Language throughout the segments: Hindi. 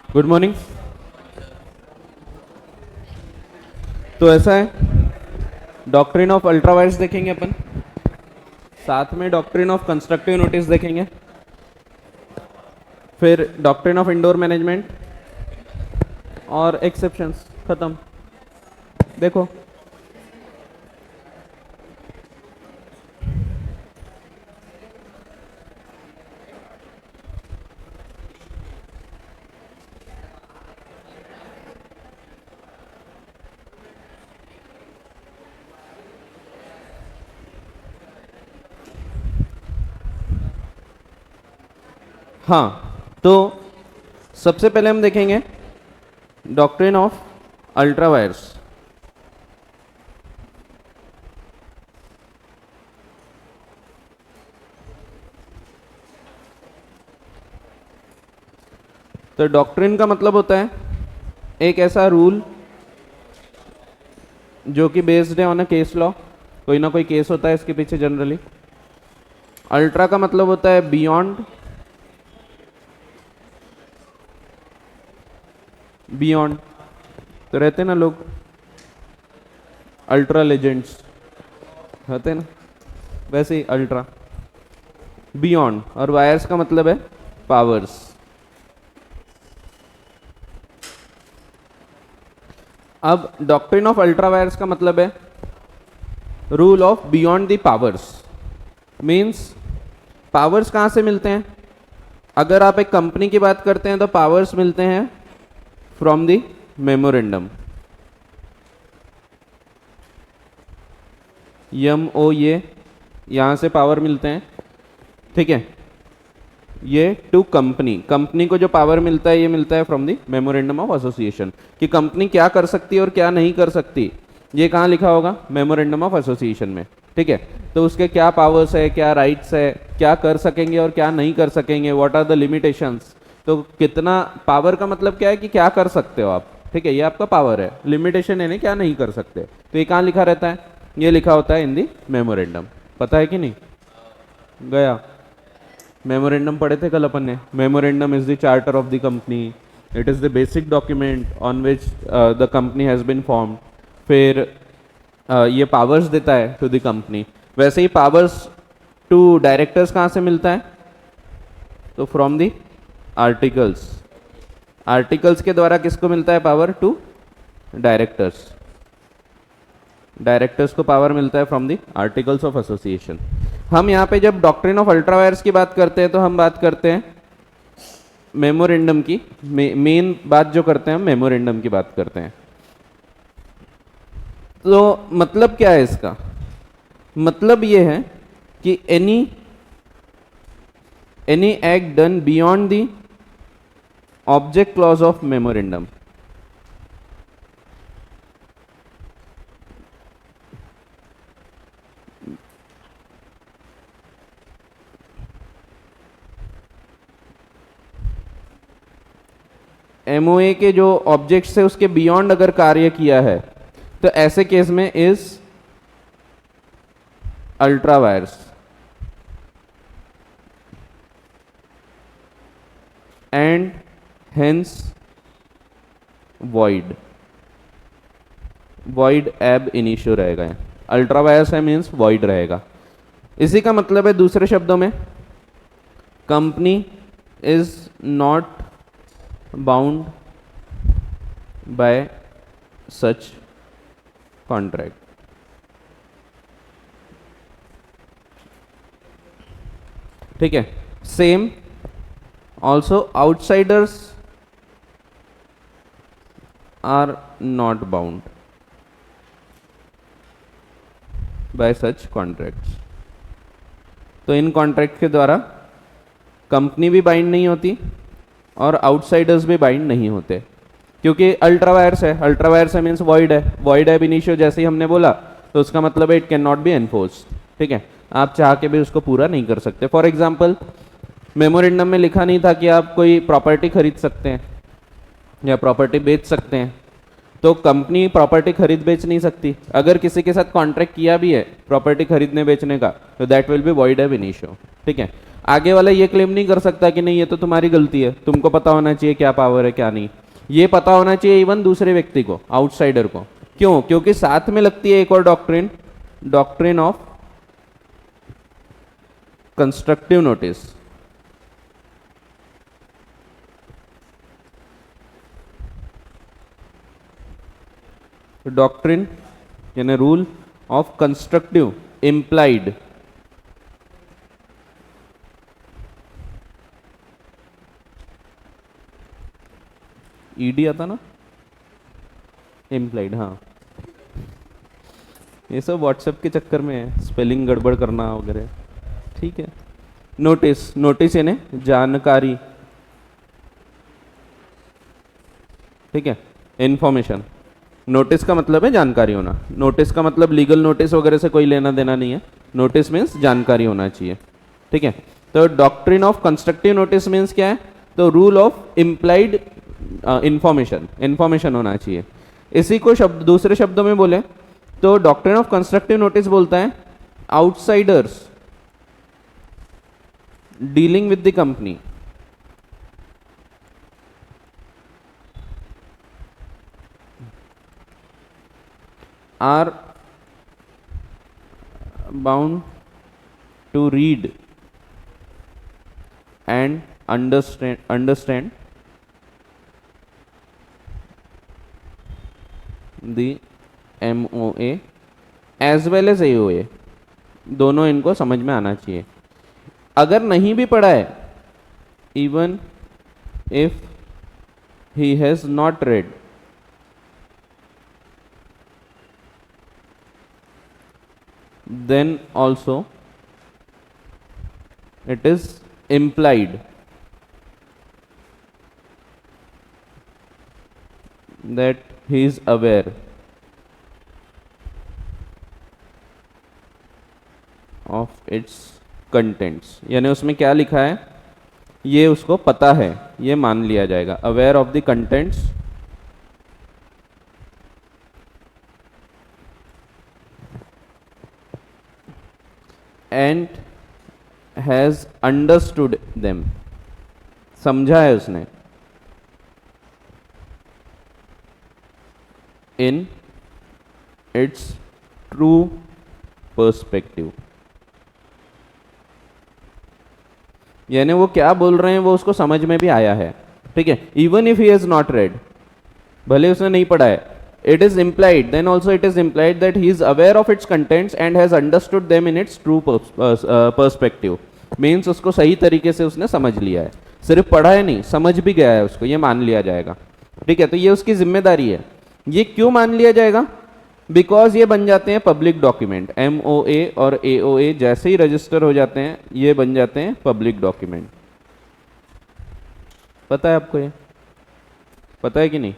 Good morning. तो ऐसा है, डॉक्ट्रिन ऑफ अल्ट्रावायर्स देखेंगे अपन, साथ में डॉक्ट्रिन ऑफ कंस्ट्रक्टिव नोटिस देखेंगे, फिर डॉक्ट्रिन ऑफ इंडोर मैनेजमेंट और एक्सेप्शंस। खत्म। देखो, हाँ, तो सबसे पहले हम देखेंगे डॉक्ट्रिन ऑफ अल्ट्रावायर्स। तो डॉक्ट्रिन का मतलब होता है एक ऐसा रूल जो कि बेस्ड है ऑन अ केस लॉ। कोई ना कोई केस होता है इसके पीछे जनरली। अल्ट्रा का मतलब होता है बियॉन्ड, बियॉन्ड तो रहते ना लोग, अल्ट्रा लेजेंड्स होते ना, वैसे ही अल्ट्रा बियॉन्ड। और वायर्स का मतलब है पावर्स। अब डॉक्ट्रिन ऑफ अल्ट्रा वायर्स का मतलब है rule of beyond the powers. Means powers कहाँ से मिलते हैं? अगर आप एक कंपनी की बात करते हैं तो पावर्स मिलते हैं फ्रॉम द मेमोरेंडम। MOA, यहां से पावर मिलते हैं, ठीक है। ये टू कंपनी, कंपनी को जो पावर मिलता है ये मिलता है from the memorandum of association, कि कंपनी क्या कर सकती है और क्या नहीं कर सकती। ये कहाँ लिखा होगा? मेमोरेंडम ऑफ एसोसिएशन में, ठीक है। तो उसके क्या पावर्स है, क्या राइट्स है, क्या कर सकेंगे और क्या नहीं कर सकेंगे, व्हाट आर द लिमिटेशंस। तो कितना पावर का मतलब क्या है कि क्या कर सकते हो आप, ठीक है, ये आपका पावर है। लिमिटेशन है ना, क्या नहीं कर सकते। तो ये कहाँ लिखा रहता है? ये लिखा होता है इन दी मेमोरेंडम। पता है कि नहीं? गया मेमोरेंडम पढ़े थे कल अपन ने। Memorandum is the charter of the company, it is the basic document on which the company has been formed. फिर ये पावर्स देता है टू द कंपनी। वैसे ही पावर्स टू डायरेक्टर्स कहाँ से मिलता है? तो फ्रॉम द आर्टिकल्स। आर्टिकल्स के द्वारा किसको मिलता है पावर? To directors. डायरेक्टर्स को पावर मिलता है from the articles of association. हम यहाँ पे जब डॉक्ट्रिन ऑफ अल्ट्रावायर्स की बात करते हैं तो हम बात करते हैं मेमोरेंडम की। मेन बात जो करते हैं हम मेमोरेंडम की बात करते हैं। तो मतलब क्या है इसका? मतलब ये है कि any act done beyond the object clause of memorandum, MOA के जो ऑब्जेक्ट्स है उसके बियॉन्ड अगर कार्य किया है तो ऐसे केस में is ultra vires and hence void. Void ab initio रहेगा। अल्ट्रा वायर्स है मीन्स वॉइड रहेगा। इसी का मतलब है दूसरे शब्दों में, company is not bound by such contract. ठीक है। Same also outsiders are not bound by such contracts. तो इन कॉन्ट्रैक्ट के द्वारा कंपनी भी बाइंड नहीं होती और आउटसाइडर्स भी बाइंड नहीं होते, क्योंकि अल्ट्रावायर्स है। अल्ट्रावायर्स है मीन्स वॉइड है। वॉइड है इनिशियो जैसे ही हमने बोला तो उसका मतलब है it can not B enforce. ठीक है, आप चाह के भी उसको पूरा नहीं कर सकते। फॉर एग्जाम्पल, मेमोरेंडम में लिखा नहीं था कि आप कोई प्रॉपर्टी खरीद सकते हैं या प्रॉपर्टी बेच सकते हैं, तो कंपनी प्रॉपर्टी खरीद बेच नहीं सकती। अगर किसी के साथ कॉन्ट्रैक्ट किया भी है प्रॉपर्टी खरीदने बेचने का तो that will be void ab initio. ठीक है। आगे वाला ये क्लेम नहीं कर सकता कि नहीं ये तो तुम्हारी गलती है, तुमको पता होना चाहिए क्या पावर है क्या नहीं। ये पता होना चाहिए इवन दूसरे व्यक्ति को, आउटसाइडर को। क्यों? क्योंकि साथ में लगती है एक और doctrine, doctrine of constructive notice. Doctrine यानी rule of constructive implied, ED आता ना, इम्प्लाइड। हाँ, ये सब व्हाट्सएप के चक्कर में है, स्पेलिंग गड़बड़ करना वगैरह। ठीक है। नोटिस, नोटिस यानी जानकारी। ठीक है। इंफॉर्मेशन, नोटिस का मतलब है जानकारी होना। नोटिस का मतलब लीगल नोटिस वगैरह से कोई लेना देना नहीं है। नोटिस मीन्स जानकारी होना चाहिए। ठीक है। तो doctrine of constructive notice means क्या है? तो rule of implied information, information होना चाहिए। इसी को शब्द दूसरे शब्दों में बोले तो डॉक्ट्रिन ऑफ कंस्ट्रक्टिव नोटिस बोलता है outsiders dealing with the company are bound to read and understand the MOA as well as AOA। दोनों इनको समझ में आना चाहिए। अगर नहीं भी पढ़ा है, even if he has not read, then also it is implied that he is aware of its contents। यानी उसमें क्या लिखा है ये उसको पता है, ये मान लिया जाएगा। aware of the contents and has understood them, समझा है उसने, in its true perspective। यानी वो क्या बोल रहे हैं वो उसको समझ में भी आया है। ठीक है। Even if he has not red, भले उसने नहीं पढ़ा है, it is implied, then also it is implied that he is aware of its contents and has understood them in its true perspective। means उसको सही तरीके से उसने समझ लिया है, सिर्फ पढ़ा है नहीं, समझ भी गया है उसको, ये मान लिया जाएगा। ठीक है। तो ये उसकी जिम्मेदारी है। ये क्यों मान लिया जाएगा? बिकॉज ये बन जाते हैं पब्लिक डॉक्यूमेंट। MOA और AOA जैसे ही रजिस्टर हो जाते हैं ये बन जाते हैं पब्लिक डॉक्यूमेंट। पता है आपको? ये पता है कि नहीं?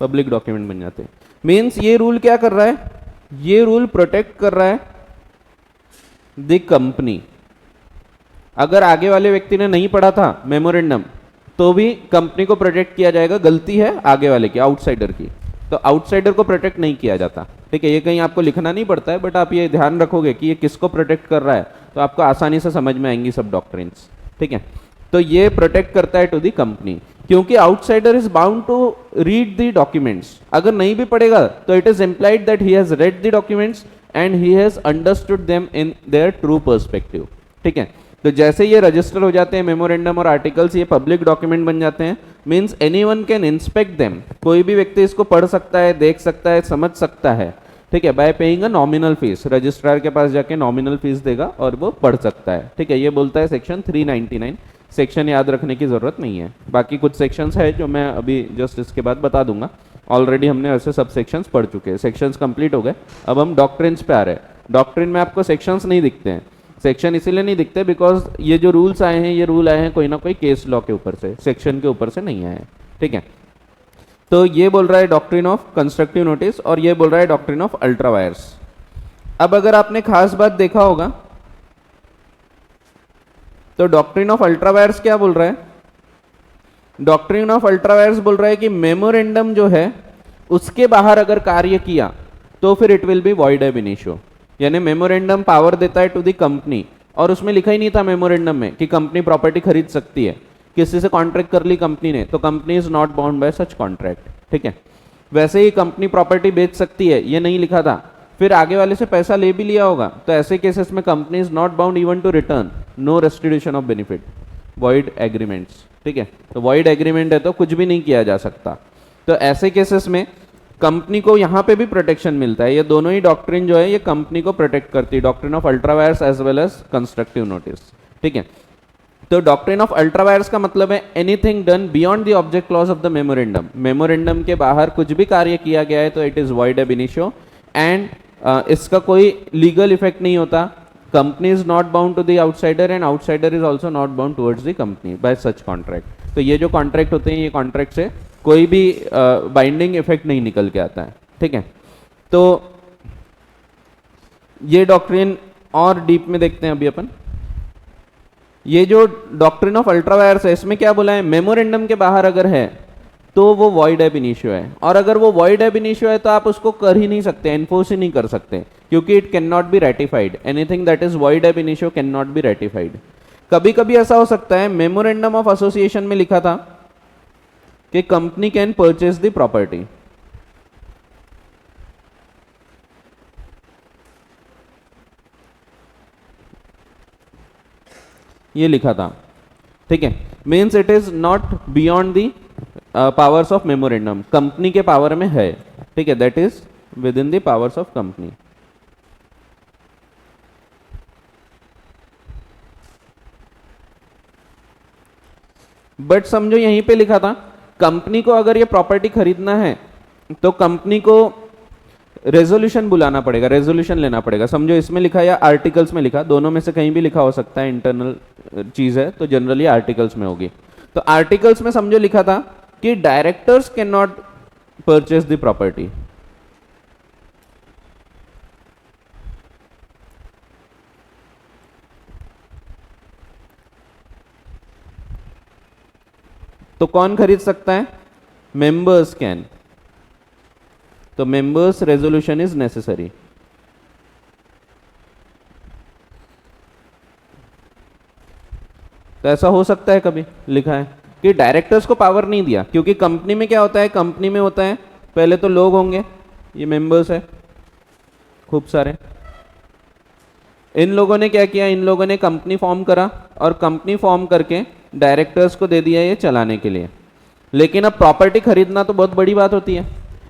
पब्लिक डॉक्यूमेंट बन जाते हैं। मीन्स ये रूल क्या कर रहा है? ये रूल प्रोटेक्ट कर रहा है द कंपनी। अगर आगे वाले व्यक्ति ने नहीं पढ़ा था मेमोरेंडम तो भी कंपनी को प्रोटेक्ट किया जाएगा। गलती है आगे वाले की, आउटसाइडर की, तो आउटसाइडर को प्रोटेक्ट नहीं किया जाता। ठीक है। ये कहीं आपको लिखना नहीं पड़ता है, बट आप ये ध्यान रखोगे कि ये किसको प्रोटेक्ट कर रहा है तो आपको आसानी से समझ में आएंगी सब डॉक्ट्रिन्स। ठीक है। तो ये प्रोटेक्ट करता है टू दी कंपनी, क्योंकि outsider is bound to read the documents. अगर नहीं भी पढ़ेगा तो it is implied that he has read the documents and he has understood them in their true perspective. ठीक है। तो जैसे ये रजिस्टर हो जाते हैं मेमोरेंडम और आर्टिकल्स, ये पब्लिक डॉक्यूमेंट बन जाते हैं। Means anyone can inspect them, कोई भी व्यक्ति इसको पढ़ सकता है, देख सकता है, समझ सकता है। ठीक है। Bye paying a nominal fees, registrar के पास जाके नॉमिनल फीस देगा और वो पढ़ सकता है। ठीक है। ये बोलता है सेक्शन 399। सेक्शन याद रखने की जरूरत नहीं है, बाकी कुछ सेक्शंस है जो मैं अभी जस्ट इसके बाद बता दूंगा। ऑलरेडी हमने ऐसे सब सेक्शंस पढ़ चुके हैं, सेक्शंस कंप्लीट हो गए। अब हम डॉक्ट्रिन्स पे आ रहे हैं। डॉक्ट्रिन में आपको सेक्शंस नहीं दिखते हैं। सेक्शन इसीलिए नहीं दिखते बिकॉज ये जो रूल्स आए हैं ये रूल आए हैं कोई ना कोई केस लॉ के ऊपर से, सेक्शन के ऊपर से नहीं आए हैं। ठीक है। तो ये बोल रहा है डॉक्ट्रिन ऑफ कंस्ट्रक्टिव नोटिस और ये बोल रहा है डॉक्ट्रिन ऑफ अल्ट्रा वायर्स। अब अगर आपने खास बात देखा होगा तो डॉक्ट्रिन ऑफ अल्ट्रा वायर्स क्या बोल रहा है? डॉक्ट्रिन ऑफ अल्ट्रा वायर्स बोल रहा है कि मेमोरेंडम जो है उसके बाहर अगर कार्य किया तो फिर it will be void ab initio. यानी मेमोरेंडम पावर देता है टू द कंपनी और उसमें लिखा ही नहीं था मेमोरेंडम में कि कंपनी प्रॉपर्टी खरीद सकती है, किसी से कॉन्ट्रैक्ट कर ली कंपनी ने, तो company is not bound by such contract, ठीक है। वैसे ही कंपनी प्रॉपर्टी बेच सकती है, ये नहीं लिखा था, फिर आगे वाले से पैसा ले भी लिया होगा, तो ऐसे केसेस में company is not bound even to return, no restitution of benefit, void agreements, ठीक है। तो वॉइड एग्रीमेंट है तो कुछ भी नहीं किया जा सकता। तो ऐसे केसेस में कंपनी को यहाँ पे भी प्रोटेक्शन मिलता है। ये दोनों ही डॉक्ट्रिन जो है ये कंपनी को प्रोटेक्ट करती है, doctrine of ultra vires as well as constructive notice, ठीक है। तो डॉक्ट्रिन ऑफ अल्ट्रा वायर्स का मतलब है anything done beyond the object clause of the memorandum, memorandum के बाहर कुछ भी कार्य किया गया है तो it is void ab initio, and इसका कोई लीगल इफेक्ट नहीं होता। Company is not bound to the outsider and outsider is also not bound towards the company by such contract. तो ये जो कॉन्ट्रैक्ट होते हैं ये कॉन्ट्रैक्ट से कोई भी बाइंडिंग इफेक्ट नहीं निकल के आता है, ठीक है। तो ये डॉक्ट्रिन और डीप में देखते हैं अभी अपन। ये जो डॉक्ट्रिन ऑफ अल्ट्रा वायर्स है इसमें क्या बोला है, मेमोरेंडम के बाहर अगर है तो वो वॉइड एब इनिशियो है, और अगर वो वॉइड एब इनिशियो है तो आप उसको कर ही नहीं सकते, एनफोर्स ही नहीं कर सकते, क्योंकि it can not be ratified, anything that is void ab initio can not be ratified. कभी कभी ऐसा हो सकता है, मेमोरेंडम ऑफ एसोसिएशन में लिखा था कि company can purchase the property, ये लिखा था, ठीक है। Means it is not beyond the powers of memorandum, company के पावर में है, ठीक है, that is within the powers of company. But समझो यहीं पे लिखा था कंपनी को अगर ये प्रॉपर्टी खरीदना है तो कंपनी को रेजोल्यूशन बुलाना पड़ेगा, रेजोल्यूशन लेना पड़ेगा। समझो इसमें लिखा या आर्टिकल्स में लिखा, दोनों में से कहीं भी लिखा हो सकता है, इंटरनल चीज है तो जनरली आर्टिकल्स में होगी। तो आर्टिकल्स में समझो लिखा था कि directors can not purchase the property, तो कौन खरीद सकता है, मेंबर्स कैन, तो मेंबर्स रेजोल्यूशन इज नेसेसरी। तो ऐसा हो सकता है कभी लिखा है कि डायरेक्टर्स को पावर नहीं दिया, क्योंकि कंपनी में क्या होता है, कंपनी में होता है पहले तो लोग होंगे, ये मेंबर्स है खूब सारे, इन लोगों ने क्या किया, इन लोगों ने कंपनी फॉर्म करा और कंपनी फॉर्म करके डायरेक्टर्स को दे दिया ये चलाने के लिए। लेकिन अब प्रॉपर्टी खरीदना तो बहुत बड़ी बात होती है,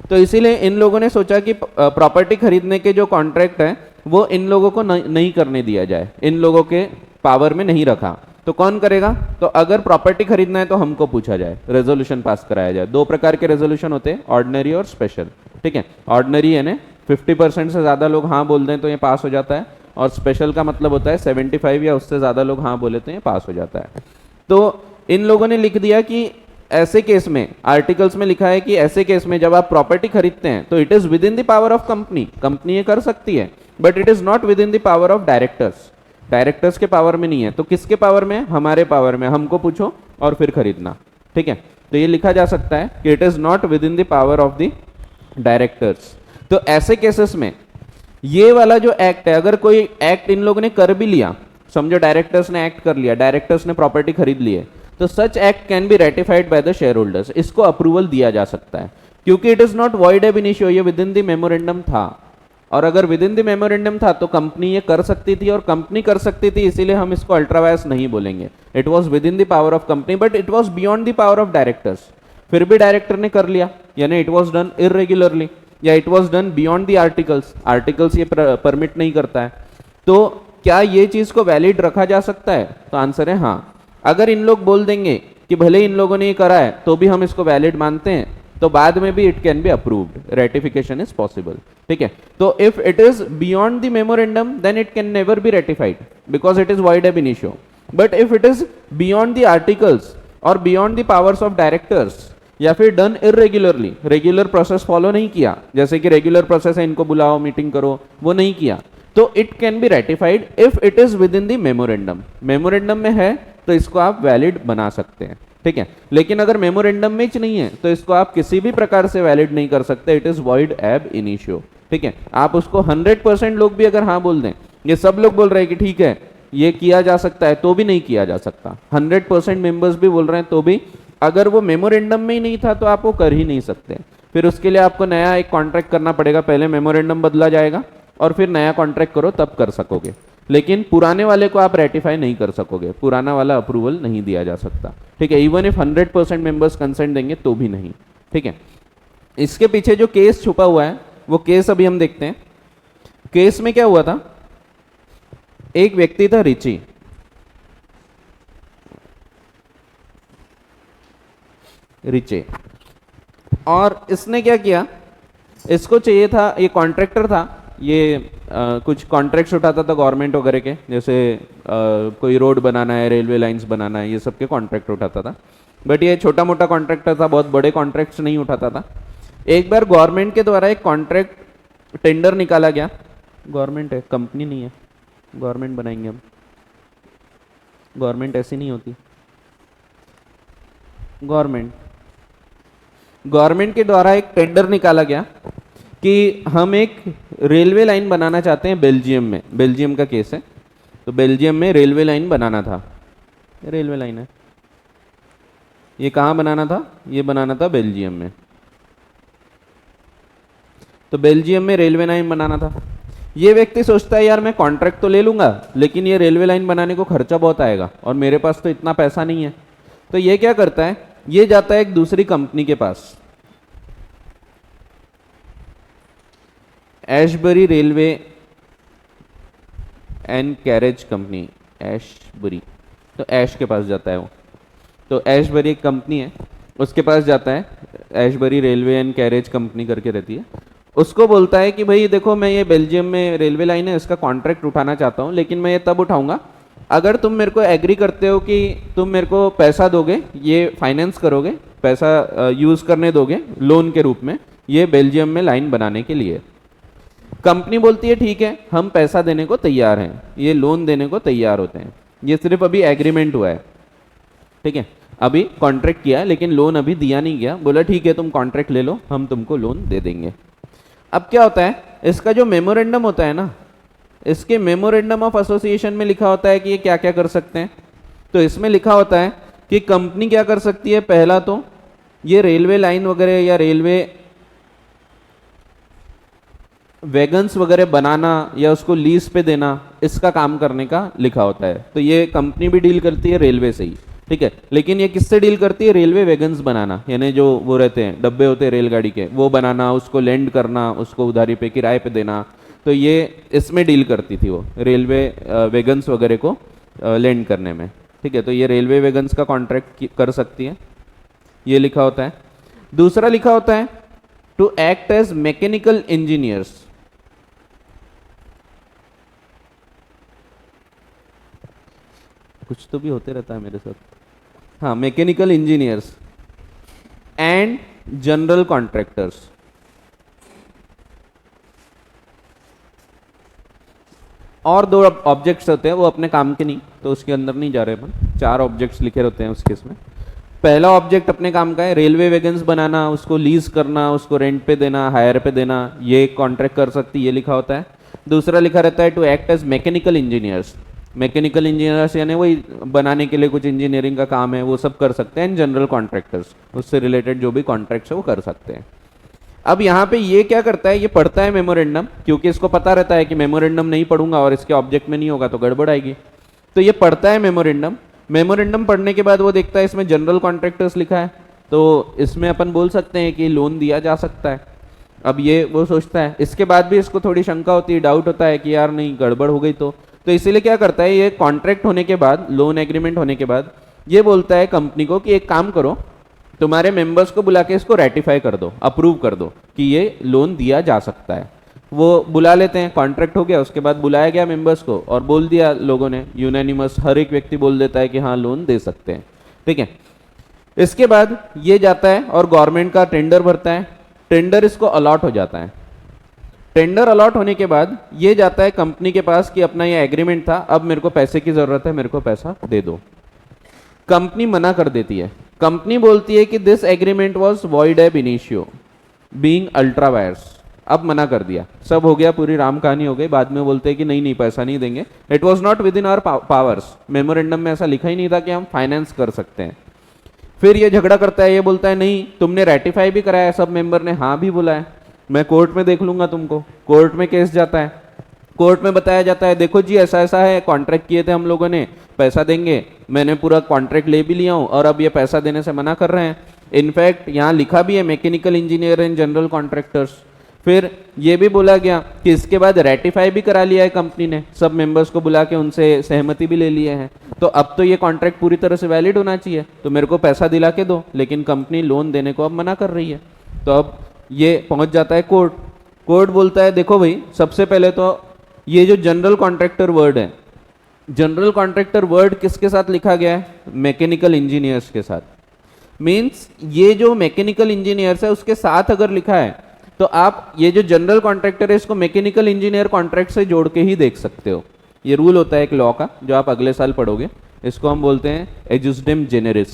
तो इसीलिए इन लोगों ने सोचा कि प्रॉपर्टी खरीदने के जो कॉन्ट्रैक्ट है वो इन लोगों को नहीं करने दिया जाए, इन लोगों के पावर में नहीं रखा। तो कौन करेगा, तो अगर प्रॉपर्टी खरीदना है तो हमको पूछा जाए, रेजोल्यूशन पास कराया जाए। दो प्रकार के रेजोल्यूशन होते हैं, ऑर्डिनरी और स्पेशल, ठीक है। ऑर्डिनरी यानी 50% से ज़्यादा लोग हाँ बोल दें तो ये पास हो जाता है, और स्पेशल का मतलब होता है 75 या उससे ज़्यादा लोग हाँ बोले तो ये पास हो जाता है। तो इन लोगों ने लिख दिया कि ऐसे केस में, आर्टिकल्स में लिखा है कि ऐसे केस में जब आप प्रॉपर्टी खरीदते हैं तो it is within the power of company, company ये कर सकती है, but it is not within the power of directors, directors के पावर में नहीं है। तो किसके पावर में है, हमारे पावर में, हमको पूछो और फिर खरीदना, ठीक है। तो ये लिखा जा सकता है कि it is not within the power of the directors. तो ऐसे केसेस में ये वाला जो एक्ट है, अगर कोई एक्ट इन लोगों ने कर भी लिया, समझो डायरेक्टर्स ने एक्ट कर लिया, डायरेक्टर्स ने प्रॉपर्टी खरीद ली है, तो such act can be ratified by the shareholders, इसको अप्रूवल दिया जा सकता है, क्योंकि it is not void ab initio, ये विद इन द मेमोरेंडम था, और अगर विद इन द मेमोरेंडम था तो कंपनी ये कर सकती थी, और कंपनी कर सकती थी इसीलिए हम इसको अल्ट्रा वायर्स नहीं बोलेंगे। It was within the power of company but it was beyond the power of directors, फिर भी डायरेक्टर ने कर लिया, यानी इट वॉज डन इरेगुलरली या it was done beyond the articles, articles ये परमिट नहीं करता है। तो क्या ये चीज को वैलिड रखा जा सकता है, तो आंसर है हाँ। अगर इन लोग बोल देंगे कि भले इन लोगों ने ये करा है तो भी हम इसको वैलिड मानते हैं, तो बाद में भी it can be approved, ratification is possible, ठीक है। तो if it is beyond the memorandum then it can never be ratified because it is void ab initio, but if it is beyond the articles और beyond the powers of directors, या फिर done irregularly, regular process follow नहीं किया, जैसे कि रेगुलर प्रोसेस है इनको बुलाओ मीटिंग करो, वो नहीं किया, तो it can be ratified if it is within the memorandum, memorandum में है तो इसको आप वैलिड बना सकते हैं, ठीक है। लेकिन अगर मेमोरेंडम में नहीं है तो इसको आप किसी भी प्रकार से वैलिड नहीं कर सकते, it is void ab initio, ठीक है। आप उसको 100% लोग भी अगर हाँ बोल दें, ये सब लोग बोल रहे हैं कि ठीक है ये किया जा सकता है तो भी नहीं किया जा सकता। 100% मेंबर्स भी बोल रहे हैं तो भी, अगर वो मेमोरेंडम में ही नहीं था तो आप वो कर ही नहीं सकते। फिर उसके लिए आपको नया एक कॉन्ट्रैक्ट करना पड़ेगा, पहले मेमोरेंडम बदला जाएगा और फिर नया कॉन्ट्रैक्ट करो तब कर सकोगे। लेकिन पुराने वाले को आप रेटिफाई नहीं कर सकोगे, पुराना वाला अप्रूवल नहीं दिया जा सकता, ठीक है। इवन इफ 100% मेंबर्स कंसेंट देंगे तो भी नहीं, ठीक है। इसके पीछे जो केस छुपा हुआ है वो केस अभी हम देखते हैं। केस में क्या हुआ था, एक व्यक्ति था रिची, रिचे, और इसने क्या किया, इसको चाहिए था, ये कॉन्ट्रैक्टर था, ये कुछ कॉन्ट्रैक्ट्स उठाता था गवर्नमेंट वगैरह के, जैसे कोई रोड बनाना है, रेलवे लाइंस बनाना है, ये सब के कॉन्ट्रैक्ट उठाता था। बट ये छोटा मोटा कॉन्ट्रैक्टर था, बहुत बड़े कॉन्ट्रैक्ट्स नहीं उठाता था। एक बार गवर्नमेंट के द्वारा एक कॉन्ट्रैक्ट टेंडर निकाला गया, गवर्नमेंट है, कंपनी नहीं है, गवर्नमेंट बनाएंगे हम, गवर्नमेंट ऐसी नहीं होती, गवर्नमेंट के द्वारा एक टेंडर निकाला गया कि हम एक रेलवे लाइन बनाना चाहते हैं बेल्जियम में, बेल्जियम का केस है, तो बेल्जियम में रेलवे लाइन बनाना था, रेलवे लाइन है, ये कहाँ बनाना था, ये बनाना था बेल्जियम में, तो बेल्जियम में रेलवे लाइन बनाना था। ये व्यक्ति सोचता है यार मैं कॉन्ट्रैक्ट तो ले लूंगा लेकिन ये रेलवे लाइन बनाने को खर्चा बहुत आएगा और मेरे पास तो इतना पैसा नहीं है। तो ये क्या करता है, ये जाता है एक दूसरी कंपनी के पास, Ashbury railway and carriage company, Ashbury, तो ऐश के पास जाता है वो, तो एशबरी एक कंपनी है उसके पास जाता है, Ashbery railway and carriage company करके रहती है, उसको बोलता है कि भाई देखो मैं ये बेल्जियम में रेलवे लाइन है इसका कॉन्ट्रैक्ट उठाना चाहता हूँ, लेकिन मैं ये तब उठाऊंगा अगर तुम मेरे को एग्री करते हो कि तुम मेरे को पैसा दोगे, ये फाइनेंस करोगे, पैसा यूज़ करने दोगे लोन के रूप में ये बेल्जियम में लाइन बनाने के लिए। कंपनी बोलती है ठीक है हम पैसा देने को तैयार हैं, ये लोन देने को तैयार होते हैं, ये सिर्फ अभी एग्रीमेंट हुआ है, ठीक है, अभी कॉन्ट्रैक्ट किया है लेकिन लोन अभी दिया नहीं गया, बोला ठीक है तुम कॉन्ट्रैक्ट ले लो हम तुमको लोन दे देंगे। अब क्या होता है, इसका जो मेमोरेंडम होता है ना, इसके मेमोरेंडम ऑफ एसोसिएशन में लिखा होता है कि ये क्या क्या कर सकते हैं। तो इसमें लिखा होता है कि कंपनी क्या कर सकती है, पहला तो ये रेलवे लाइन वगैरह या रेलवे वैगन्स वगैरह बनाना या उसको लीज पे देना, इसका काम करने का लिखा होता है। तो ये कंपनी भी डील करती है रेलवे से ही, ठीक है, लेकिन ये किससे डील करती है, रेलवे वैगन्स बनाना, यानी जो वो रहते हैं डब्बे होते हैं रेलगाड़ी के, वो बनाना, उसको लैंड करना, उसको उधारी पे किराए पे देना, तो ये इसमें डील करती थी वो, रेलवे वैगन्स वगैरह को लैंड करने में, ठीक है। तो ये रेलवे वैगन्स का कॉन्ट्रैक्ट कर सकती है, ये लिखा होता है। दूसरा लिखा होता है to act as mechanical engineers, कुछ तो भी होते रहता है मेरे साथ, हाँ, mechanical engineers and general contractors, और दो ऑब्जेक्ट्स होते हैं वो अपने काम के नहीं, तो उसके अंदर नहीं जा रहे अपन, 4 ऑब्जेक्ट्स लिखे रहते हैं उस केस में। पहला ऑब्जेक्ट अपने काम का है रेलवे वैगन्स बनाना, उसको लीज करना, उसको रेंट पे देना, हायर पे देना, ये कॉन्ट्रैक्ट कर सकती, ये लिखा होता है। दूसरा लिखा रहता है to act as mechanical engineers, mechanical engineers यानी वही बनाने के लिए कुछ इंजीनियरिंग का काम है वो सब कर सकते हैं। जनरल कॉन्ट्रैक्टर्स, उससे रिलेटेड जो भी कॉन्ट्रैक्ट्स है वो कर सकते हैं। अब यहाँ पे ये क्या करता है, ये पढ़ता है मेमोरेंडम, क्योंकि इसको पता रहता है कि मेमोरेंडम नहीं पढ़ूंगा और इसके ऑब्जेक्ट में नहीं होगा तो गड़बड़ आएगी, तो ये पढ़ता है मेमोरेंडम। मेमोरेंडम पढ़ने के बाद वो देखता है इसमें जनरल कॉन्ट्रैक्टर्स लिखा है, तो इसमें अपन बोल सकते हैं कि लोन दिया जा सकता है। अब ये वो सोचता है, इसके बाद भी इसको थोड़ी शंका होती है, डाउट होता है कि यार नहीं गड़बड़ हो गई तो इसीलिए क्या करता है, ये कॉन्ट्रैक्ट होने के बाद, लोन एग्रीमेंट होने के बाद ये बोलता है कंपनी को कि एक काम करो, तुम्हारे मेंबर्स को बुला के इसको रेटिफाई कर दो, अप्रूव कर दो कि ये लोन दिया जा सकता है। वो बुला लेते हैं, कॉन्ट्रैक्ट हो गया, उसके बाद बुलाया गया मेंबर्स को और बोल दिया लोगों ने, यूनानिमस हर एक व्यक्ति बोल देता है कि हाँ लोन दे सकते हैं, ठीक है। इसके बाद ये जाता है और गवर्नमेंट का टेंडर भरता है, टेंडर इसको अलॉट हो जाता है। टेंडर अलॉट होने के बाद ये जाता है कंपनी के पास कि अपना ये एग्रीमेंट था, अब मेरे को पैसे की जरूरत है, मेरे को पैसा दे दो। कंपनी मना कर देती है, कंपनी बोलती है कि this agreement was void ab initio being ultra vires, अब मना कर दिया, सब हो गया, पूरी राम कहानी हो गई, बाद में बोलते हैं कि नहीं नहीं पैसा नहीं देंगे, it was not within our powers, memorandum में ऐसा लिखा ही नहीं था कि हम फाइनेंस कर सकते हैं। फिर ये झगड़ा करता है, ये बोलता है नहीं तुमने रेटिफाई भी कराया, सब मेंबर ने हाँ भी बोला है, मैं कोर्ट में देख लूंगा तुमको। कोर्ट में केस जाता है, कोर्ट में बताया जाता है देखो जी ऐसा ऐसा है, कॉन्ट्रैक्ट किए थे हम लोगों ने, पैसा देंगे, मैंने पूरा कॉन्ट्रैक्ट ले भी लिया हूँ और अब ये पैसा देने से मना कर रहे हैं। इनफैक्ट यहाँ लिखा भी है mechanical engineer and general contractors. फिर ये भी बोला गया कि इसके बाद रेटिफाई भी करा लिया है कंपनी ने, सब मेंबर्स को बुला के उनसे सहमति भी ले लिए हैं, तो अब तो ये कॉन्ट्रैक्ट पूरी तरह से वैलिड होना चाहिए, तो मेरे को पैसा दिला के दो। लेकिन कंपनी लोन देने को अब मना कर रही है, तो अब ये पहुंच जाता है कोर्ट। कोर्ट बोलता है देखो भाई, सबसे पहले तो ये जो जनरल कॉन्ट्रैक्टर वर्ड है, जनरल कॉन्ट्रैक्टर वर्ड किसके साथ लिखा गया है? मैकेनिकल इंजीनियर्स के साथ। मीन्स ये जो मैकेनिकल इंजीनियर्स है उसके साथ अगर लिखा है तो आप ये जो जनरल कॉन्ट्रैक्टर है इसको मैकेनिकल इंजीनियर कॉन्ट्रैक्ट से जोड़ के ही देख सकते हो। ये रूल होता है एक लॉ का जो आप अगले साल पढ़ोगे, इसको हम बोलते हैं एजुस्डेम जेनेरिस।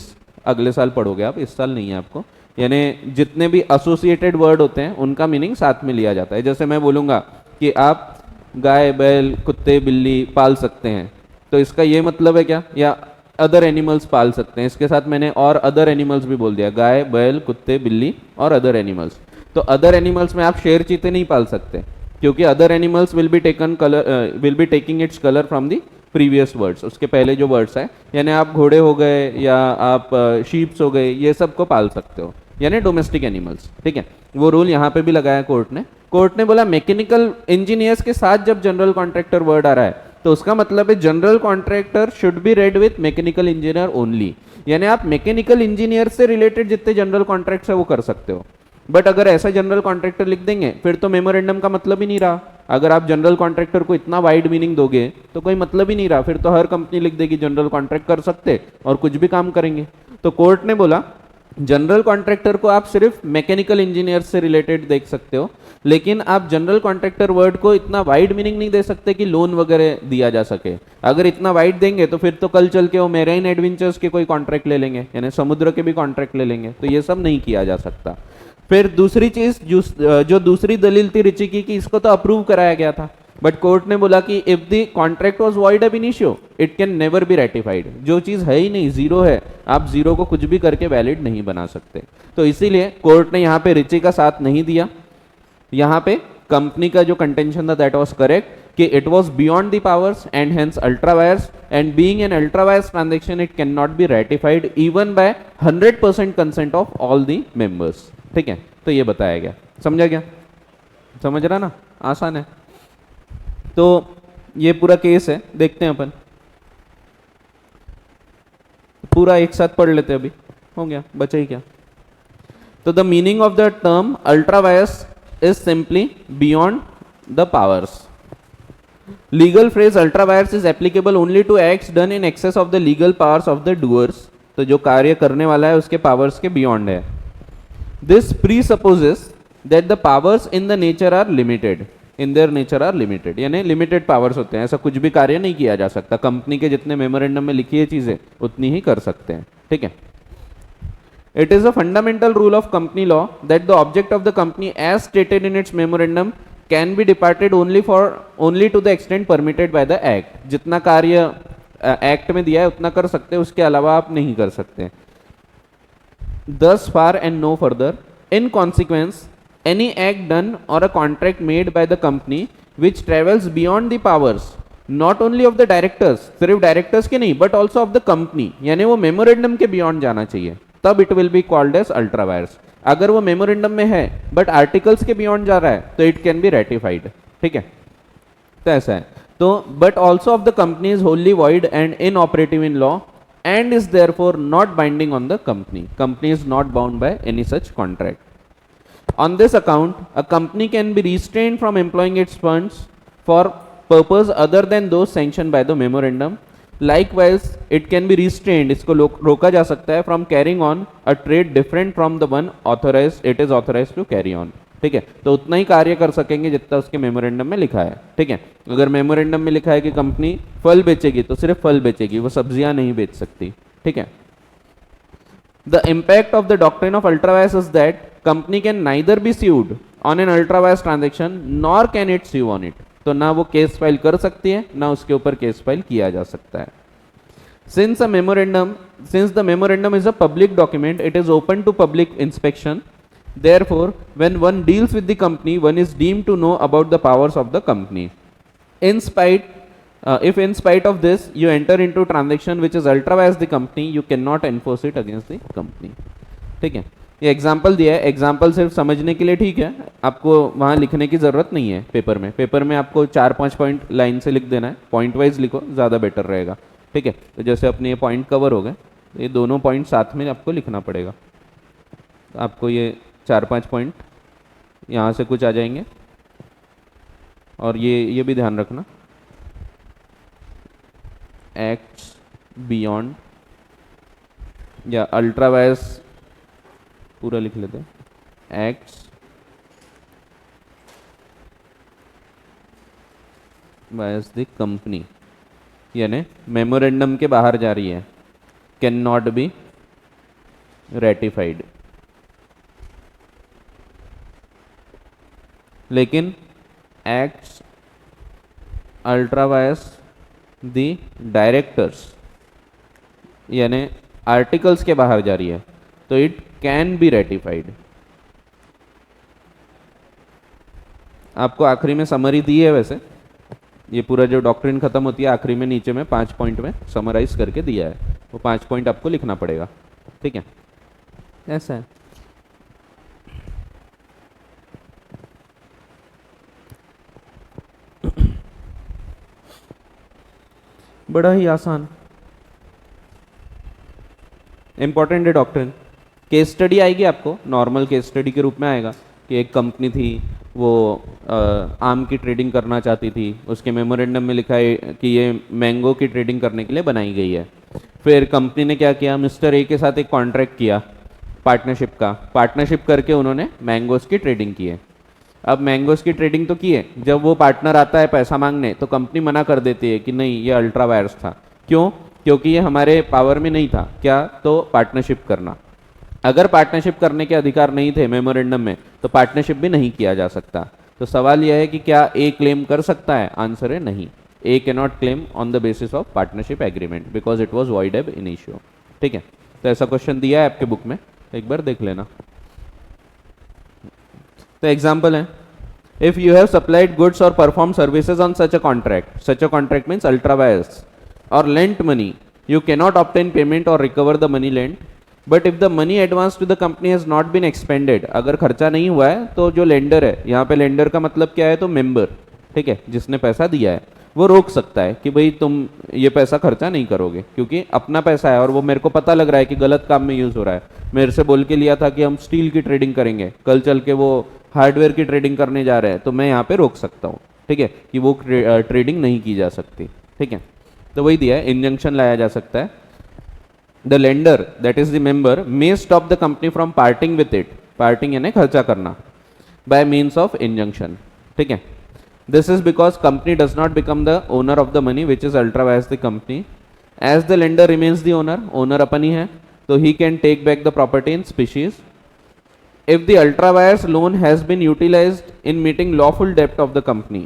अगले साल पढ़ोगे आप, इस साल नहीं है आपको। यानी जितने भी एसोसिएटेड वर्ड होते हैं उनका मीनिंग साथ में लिया जाता है। जैसे मैं बोलूँगा कि आप गाय बैल कुत्ते बिल्ली पाल सकते हैं, तो इसका ये मतलब है क्या? या अदर एनिमल्स पाल सकते हैं, इसके साथ मैंने और अदर एनिमल्स भी बोल दिया, गाय बैल कुत्ते बिल्ली और अदर एनिमल्स। तो अदर एनिमल्स में आप शेर चीते नहीं पाल सकते, क्योंकि other animals will be taking its colour from the previous words, उसके पहले जो वर्ड्स है। यानी आप घोड़े हो गए या आप शीप्स हो गए, ये सब को पाल सकते हो, यानी डोमेस्टिक एनिमल्स। ठीक है, वो रूल यहाँ पे भी लगाया कोर्ट ने। कोर्ट ने बोला मैकेनिकल इंजीनियर्स के साथ जब जनरल कॉन्ट्रैक्टर वर्ड आ रहा है तो उसका मतलब है general contractor should be red with mechanical engineer only. यानी आप मैकेनिकल इंजीनियर से रिलेटेड जितने जनरल कॉन्ट्रैक्ट्स है वो कर सकते हो। बट अगर ऐसा जनरल कॉन्ट्रैक्टर लिख देंगे फिर तो मेमोरेंडम का मतलब ही नहीं रहा। अगर आप जनरल कॉन्ट्रैक्टर को इतना वाइड मीनिंग दोगे तो कोई मतलब ही नहीं रहा, फिर तो हर कंपनी लिख देगी जनरल कॉन्ट्रैक्ट कर सकते और कुछ भी काम करेंगे। तो कोर्ट ने बोला जनरल कॉन्ट्रैक्टर को आप सिर्फ मैकेनिकल इंजीनियर से रिलेटेड देख सकते हो, लेकिन आप जनरल कॉन्ट्रैक्टर वर्ड को इतना वाइड मीनिंग नहीं दे सकते कि लोन वगैरह दिया जा सके। अगर इतना वाइड देंगे तो फिर तो कल चल के वो मेराइन एडवेंचर्स के कोई कॉन्ट्रैक्ट ले लेंगे, यानी समुद्र के भी कॉन्ट्रैक्ट ले लेंगे, तो ये सब नहीं किया जा सकता। फिर दूसरी चीज जो दूसरी दलील थी रिची की कि इसको तो अप्रूव कराया गया था, बट कोर्ट ने बोला कि if the contract was void ab initio it can never be ratified. जो चीज है ही नहीं, जीरो है, आप जीरो को कुछ भी करके वैलिड नहीं बना सकते। तो इसीलिए कोर्ट ने यहाँ पे रिची का साथ नहीं दिया। यहाँ पे कंपनी का जो कंटेंशन था दैट वाज करेक्ट कि it was beyond the powers and hence ultra vires, and being an ultra wires transaction it can not be ratified even bye 100% consent of all the members. ठीक है, तो ये बताया गया। समझा गया? समझ रहा ना? आसान है। तो ये पूरा केस है, देखते हैं अपन पूरा एक साथ पढ़ लेते हैं। अभी हो गया, बचा ही क्या? तो the meaning of the term ultra vires is simply beyond the powers. Legal phrase ultra vires is applicable only to acts done in excess of the legal powers of the doers. तो जो कार्य करने वाला है उसके पावर्स के बियॉन्ड है। This presupposes that the powers in the nature are limited, in their nature are limited, यानी लिमिटेड पावर्स होते हैं, ऐसा कुछ भी कार्य नहीं किया जा सकता। कंपनी के जितने मेमोरेंडम में लिखी है चीजें उतनी ही कर सकते हैं। ठीक है, it is a fundamental rule of company law that the object of the company as stated in its memorandum can be departed only to the extent permitted by the act. जितना कार्य एक्ट में दिया है उतना कर सकते हैं, उसके अलावा आप नहीं कर सकते। Thus far and no further. In consequence, any act done or a contract made by the company which travels beyond the powers not only of the directors, सिर्फ directors के नहीं, but also of the company, यानी वो मेमोरेंडम के beyond जाना चाहिए, तब it will be called as ultra wires. अगर वो मेमोरेंडम में है but articles के beyond जा रहा है तो it can be ratified. ठीक है, तो ऐसा है। तो but also of the company is wholly void and inoperative in law and is therefore not binding on the company. Company is not bound by any such contract. On this account, a company can be restrained from employing its funds for purpose other than those sanctioned by the memorandum. Likewise, it can be restrained, इसको रोका जा सकता है, from carrying on a trade different from the one it is authorized to carry on. ठीक है, तो उतना ही कार्य कर सकेंगे जितना उसके मेमोरेंडम में लिखा है। ठीक है, अगर मेमोरेंडम में लिखा है कि कंपनी फल बेचेगी तो सिर्फ फल बेचेगी, वो सब्जियां नहीं बेच सकती। ठीक है, the impact of the doctrine of ultra vires is that company can neither be sued on an ultra vires transaction nor can it sue on it, तो ना वो केस फाइल कर सकती है ना उसके ऊपर केस फाइल किया जा सकता है. Since the memorandum is a public document, it is open to public inspection. Therefore, when one deals with the company, one is deemed to know about the powers of the company. In spite, if in spite of this you enter into transaction which is ultra vires the company, you cannot enforce it against the company. ठीक है, ये एग्जाम्पल दिया है. एग्जाम्पल सिर्फ समझने के लिए ठीक है, आपको वहाँ लिखने की ज़रूरत नहीं है. पेपर में आपको 4-5 पॉइंट लाइन से लिख देना है. पॉइंट वाइज लिखो, ज़्यादा बेटर रहेगा. ठीक है, तो जैसे अपने ये पॉइंट कवर हो गए, ये दोनों पॉइंट साथ में आपको लिखना पड़ेगा. तो आपको ये 4-5 पॉइंट यहाँ से कुछ आ जाएंगे. और ये भी ध्यान रखना, एक्ट्स बियॉन्ड या अल्ट्रा वायर्स पूरा लिख लेते हैं, एक्ट्स वायर्स द कंपनी, यानी मेमोरेंडम के बाहर जा रही है, कैन नॉट बी रेटिफाइड. लेकिन acts ultra vires the directors यानी आर्टिकल्स के बाहर जा रही है, तो इट कैन बी रेटिफाइड. आपको आखिरी में समरी दी है, वैसे ये पूरा जो डॉक्ट्रिन खत्म होती है आखिरी में नीचे में 5 पॉइंट में समराइज करके दिया है, वो 5 पॉइंट आपको लिखना पड़ेगा. ठीक है, ऐसा है. बड़ा ही आसान, इंपॉर्टेंट है डॉक्ट्रिन. केस स्टडी आएगी आपको, नॉर्मल केस स्टडी के रूप में आएगा कि एक कंपनी थी, वो आम की ट्रेडिंग करना चाहती थी. उसके मेमोरेंडम में लिखा है कि ये मैंगो की ट्रेडिंग करने के लिए बनाई गई है. फिर कंपनी ने क्या किया, मिस्टर ए के साथ एक कॉन्ट्रैक्ट किया पार्टनरशिप करके उन्होंने मैंगोस की ट्रेडिंग की है. अब मैंगोस की ट्रेडिंग तो की है, जब वो पार्टनर आता है पैसा मांगने तो कंपनी मना कर देती है कि नहीं ये अल्ट्रा वायर्स था. क्यों? क्योंकि ये हमारे पावर में नहीं था. क्या? तो पार्टनरशिप करना. अगर पार्टनरशिप करने के अधिकार नहीं थे मेमोरेंडम में, तो पार्टनरशिप भी नहीं किया जा सकता. तो सवाल यह है कि क्या ए क्लेम कर सकता है? आंसर है नहीं. A can not claim on the basis of partnership agreement because it was void ab initio. ठीक है, तो ऐसा क्वेश्चन दिया है आपके बुक में, एक बार देख लेना. तो एग्जाम्पल है, if you have supplied goods और perform services on such a contract means ultra vires और lent money, you cannot obtain payment or recover the money lent. But if the money advanced to the company has not been expended, अगर खर्चा नहीं हुआ है तो जो लेंडर है, यहाँ पे लेंडर का मतलब क्या है, तो मेंबर. ठीक है, जिसने पैसा दिया है वो रोक सकता है कि भाई तुम ये पैसा खर्चा नहीं करोगे, क्योंकि अपना पैसा है और वो मेरे को पता लग रहा है कि गलत काम में यूज़ हो रहा है. मेरे से बोल के लिया था कि हम स्टील की ट्रेडिंग करेंगे, कल चल के वो हार्डवेयर की ट्रेडिंग करने जा रहे हैं, तो मैं यहाँ पे रोक सकता हूँ. ठीक है, कि वो ट्रेडिंग नहीं की जा सकती. ठीक है, तो वही दिया है, इंजंक्शन लाया जा सकता है. The lender that is the member may stop the company from parting with it, parting यानी खर्चा करना, बाय मीन्स ऑफ इंजंक्शन. ठीक है, this is because company does not become the owner of the money which is ultra vires the company. As the lender remains the owner अपन ही है, तो he can take back the property in species. If the ultra vires loan has been utilised in meeting lawful डेप्ट of the company,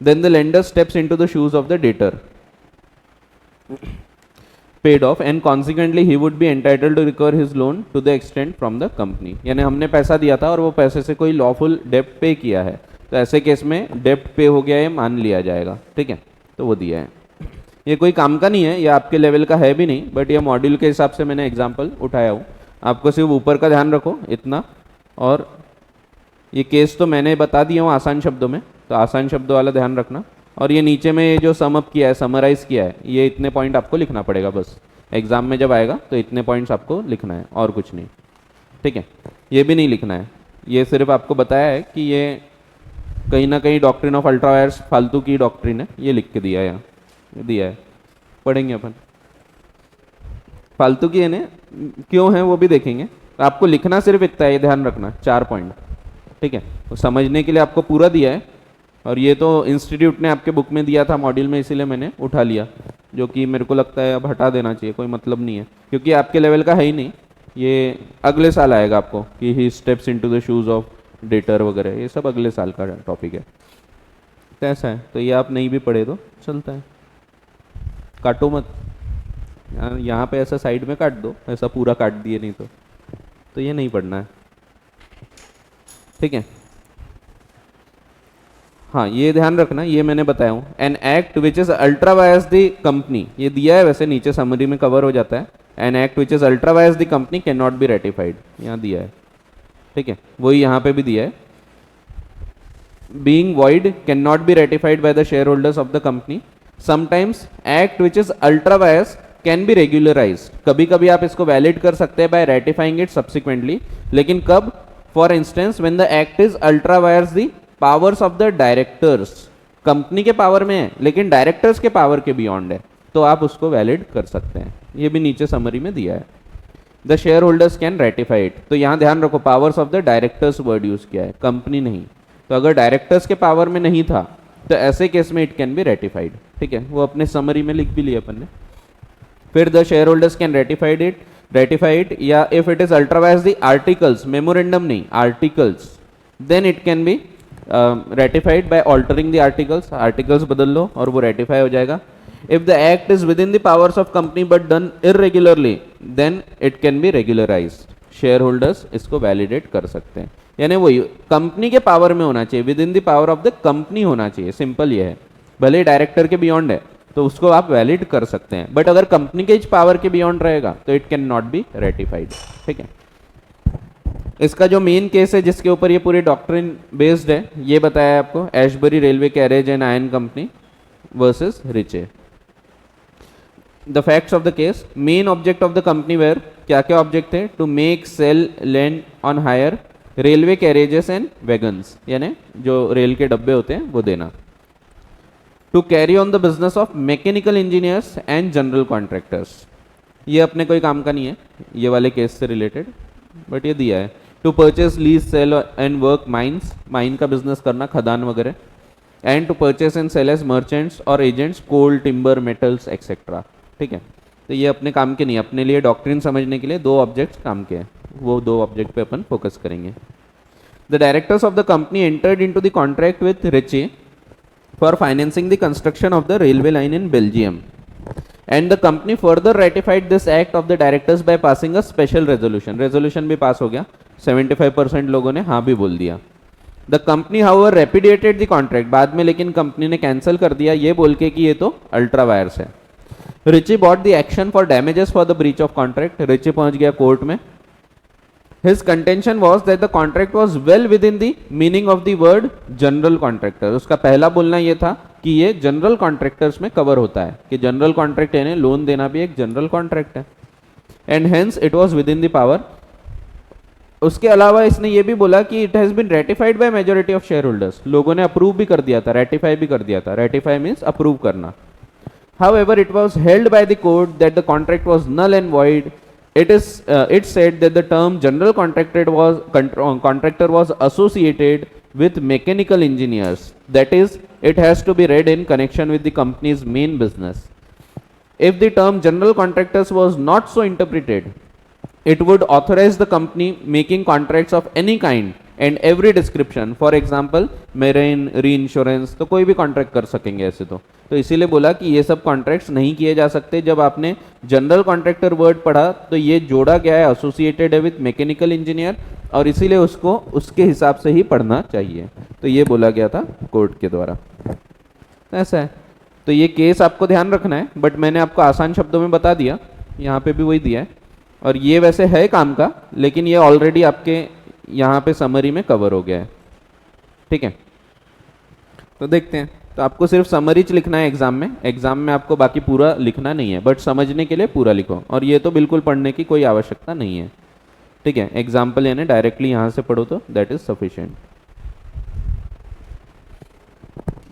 then the lender steps into the shoes of the debtor paid off and consequently he would be entitled to recover his loan to the extent from the company. यानी हमने पैसा दिया था और वो पैसे से कोई लॉफुल डेप्ट पे किया है, तो ऐसे केस में डेप्ट पे हो गया है मान लिया जाएगा. ठीक है, तो वो दिया है. ये कोई काम का नहीं है, ये आपके लेवल का है भी नहीं, बट ये मॉड्यूल के हिसाब से मैंने एग्जाम्पल उठाया हूँ. आपको सिर्फ ऊपर का ध्यान रखो इतना, और ये केस तो मैंने बता दिया हूँ आसान शब्दों में, तो आसान शब्दों वाला ध्यान रखना. और ये नीचे में ये जो समअप किया है, समराइज किया है, ये इतने पॉइंट आपको लिखना पड़ेगा बस. एग्जाम में जब आएगा तो इतने पॉइंट्स आपको लिखना है और कुछ नहीं. ठीक है, ये भी नहीं लिखना है, ये सिर्फ आपको बताया है कि ये कहीं ना कहीं डॉक्ट्रिन ऑफ अल्ट्रा वायर्स फालतू की डॉक्ट्रिन है, ये लिख के दिया है, यहाँ दिया है, पढ़ेंगे अपन. फालतू की है ना, क्यों है वो भी देखेंगे. आपको लिखना सिर्फ इतना है, ये ध्यान रखना, 4 पॉइंट. ठीक है, तो समझने के लिए आपको पूरा दिया है, और ये तो इंस्टीट्यूट ने आपके बुक में दिया था मॉड्यूल में, इसीलिए मैंने उठा लिया, जो कि मेरे को लगता है अब हटा देना चाहिए, कोई मतलब नहीं है, क्योंकि आपके लेवल का है ही नहीं. ये अगले साल आएगा आपको कि he steps into the shoes of debtor वगैरह, ये सब अगले साल का टॉपिक है। कैसा है, तो ये आप नहीं भी पढ़े तो चलता है, काटो मत, यहाँ पे ऐसा साइड में काट दो, ऐसा पूरा काट दिए नहीं तो ये नहीं पढ़ना है, ठीक है। हाँ ये ध्यान रखना, ये मैंने बताया हूँ, an act which is ultra vires the company, ये दिया है वैसे नीचे समरी में कवर हो जाता है, an act which is ultra vires the company can not be ratified, यहाँ दिया है, ठीक है, वही यहाँ पे भी दिया है, being void cannot be ratified by the shareholders of the company. Sometimes act which is ultra vires can be regularized. कभी कभी आप इसको वैलिड कर सकते हैं by ratifying it subsequently, लेकिन कब? For instance when the act is ultra vires the powers of the directors, company के पावर में है लेकिन डायरेक्टर्स के पावर के बियॉन्ड है, तो आप उसको वैलिड कर सकते हैं, ये भी नीचे समरी में दिया है। The shareholders can ratify it, तो यहाँ ध्यान रखो powers of the directors word use किया है, कंपनी नहीं, तो अगर डायरेक्टर्स के पावर में नहीं था तो ऐसे केस में इट कैन बी रेटिफाइड, ठीक है, वो अपने समरी में लिख भी लिया अपन ने। फिर the shareholders can ratify it या if it is ultra vires the articles, memorandum नहीं articles, then it can be ratified by altering the articles, articles बदल लो और वो रेटिफाई हो जाएगा। If the act is within the powers of company but done irregularly then it can be regularised, shareholders इसको वैलिडेट कर सकते हैं, यानी वही कंपनी के पावर में होना चाहिए, with in the power of the company होना चाहिए, सिंपल ये है, भले डायरेक्टर के बियॉन्ड है तो उसको आप वैलिड कर सकते हैं, बट अगर कंपनी के पावर के बियॉन्ड रहेगा तो it can not be ratified, ठीक है। इसका जो मेन केस है जिसके ऊपर ये पूरी डॉक्ट्रिन बेस्ड है, ये बताया है आपको, Ashbury railway carriage and iron company versus Riche. The facts of the case, main object of the company were, क्या क्या ऑब्जेक्ट थे? To make sell land on hire railway carriages and wagons, यानी जो रेल के डब्बे होते हैं वो देना। To carry on the business of mechanical engineers and general contractors, ये अपने कोई काम का नहीं है ये वाले केस से रिलेटेड, बट ये दिया है। To purchase lease sell and work mines, mine का बिजनेस करना, खदान वगैरह। And to purchase and sell as merchants और agents coal, timber, metals etcetera, ठीक है। तो ये अपने काम के नहीं, अपने लिए डॉक्ट्रिन समझने के लिए दो ऑब्जेक्ट्स काम के हैं, वो दो ऑब्जेक्ट पे अपन फोकस करेंगे। The directors of the company entered into the contract with rice for financing the construction of the railway line in Belgium, and the company further ratified this act of the directors by passing a special resolution, resolution भी पास हो गया, 75% लोगों ने हाँ भी बोल दिया। The company however repudiated the contract, बाद में लेकिन कंपनी ने कैंसिल कर दिया ये बोल के कि ये तो अल्ट्रा वायर्स है। Riche brought the action for damages for the breach of contract, Riche पहुंच गया कोर्ट में। His contention was that the contract was well within the meaning of the word general contractor, उसका पहला बोलना ये था कि ये जनरल कॉन्ट्रैक्टर्स में कवर होता है, कि जनरल कॉन्ट्रैक्ट यानी लोन देना भी एक जनरल कॉन्ट्रैक्ट है, and hence it was within the power. उसके अलावा इसने ये भी बोला कि it has been ratified by majority of shareholders, लोगों ने अप्रूव भी कर दिया था, रेटिफाई भी कर दिया था, रेटिफाई मीन्स अप्रूव करना। However, it was held by the court that the contract was null and void. It said that the term general contractor was associated with mechanical engineers. That is, it has to be read in connection with the company's main business. If the term general contractors was not so interpreted, it would authorize the company making contracts of any kind and every description. For example, marine, reinsurance, तो कोई भी कॉन्ट्रैक्ट कर सकेंगे ऐसे तो इसीलिए बोला कि ये सब कॉन्ट्रैक्ट्स नहीं किए जा सकते। जब आपने जनरल कॉन्ट्रैक्टर वर्ड पढ़ा तो ये जोड़ा गया है, एसोसिएटेड है विथ मैकेनिकल इंजीनियर, और इसीलिए उसको उसके हिसाब से ही पढ़ना चाहिए, तो ये बोला गया था कोर्ट के द्वारा। ऐसा है, तो ये केस आपको ध्यान रखना है, बट मैंने आपको आसान शब्दों में बता दिया, यहाँ पे भी वही दिया है, और ये वैसे है काम का, लेकिन ये ऑलरेडी आपके यहाँ पे समरी में कवर हो गया है, ठीक है। तो देखते हैं, तो आपको सिर्फ समरीज लिखना है एग्जाम में आपको बाकी पूरा लिखना नहीं है, बट समझने के लिए पूरा लिखो, और ये तो बिल्कुल पढ़ने की कोई आवश्यकता नहीं है, ठीक है। एग्जाम्पल यानी डायरेक्टली यहाँ से पढ़ो तो दैट इज सफिशिएंट।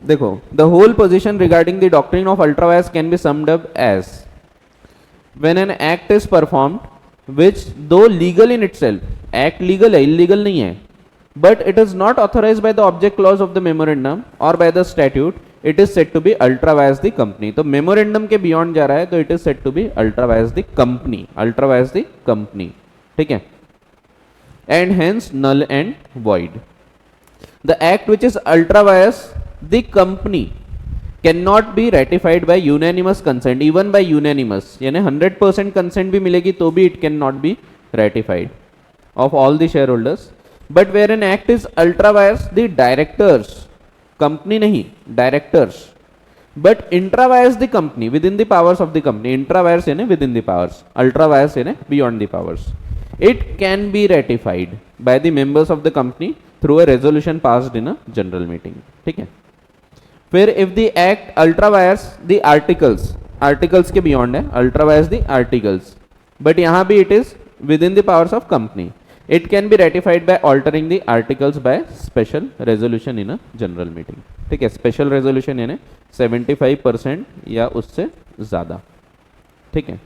देखो, the whole position regarding the doctrine of ultra vires can be summed up as when an act is performed which though legal in itself, act legal है, illegal नहीं है, but it is not authorized by the object clause of the memorandum or by the statute, it is said to be ultra vires the company। तो memorandum के beyond जा रहा है तो it is said to be ultra vires the company, ultra vires the company, ठीक है, and hence null and void, the act which is ultra vires the company can not be ratified by unanimous consent, even by unanimous, यानी 100% कंसेंट भी मिलेगी तो भी it can not be ratified of all the shareholders. But where an act is ultra vires the directors, company नहीं directors, but intra vires the company within the powers of the company, intra vires यानी within the powers, ultra vires यानी beyond the powers, it can be ratified by the members of the company through a resolution passed in a general meeting. ठीक है. फिर if the act ultra vires the articles, articles के बियॉन्ड है, ultra vires the articles, but यहां भी it is within the powers of company, it can be ratified by altering the articles by special resolution in a general meeting. ठीक है. स्पेशल रेजोल्यूशन यानी 75% या उससे ज्यादा. ठीक है.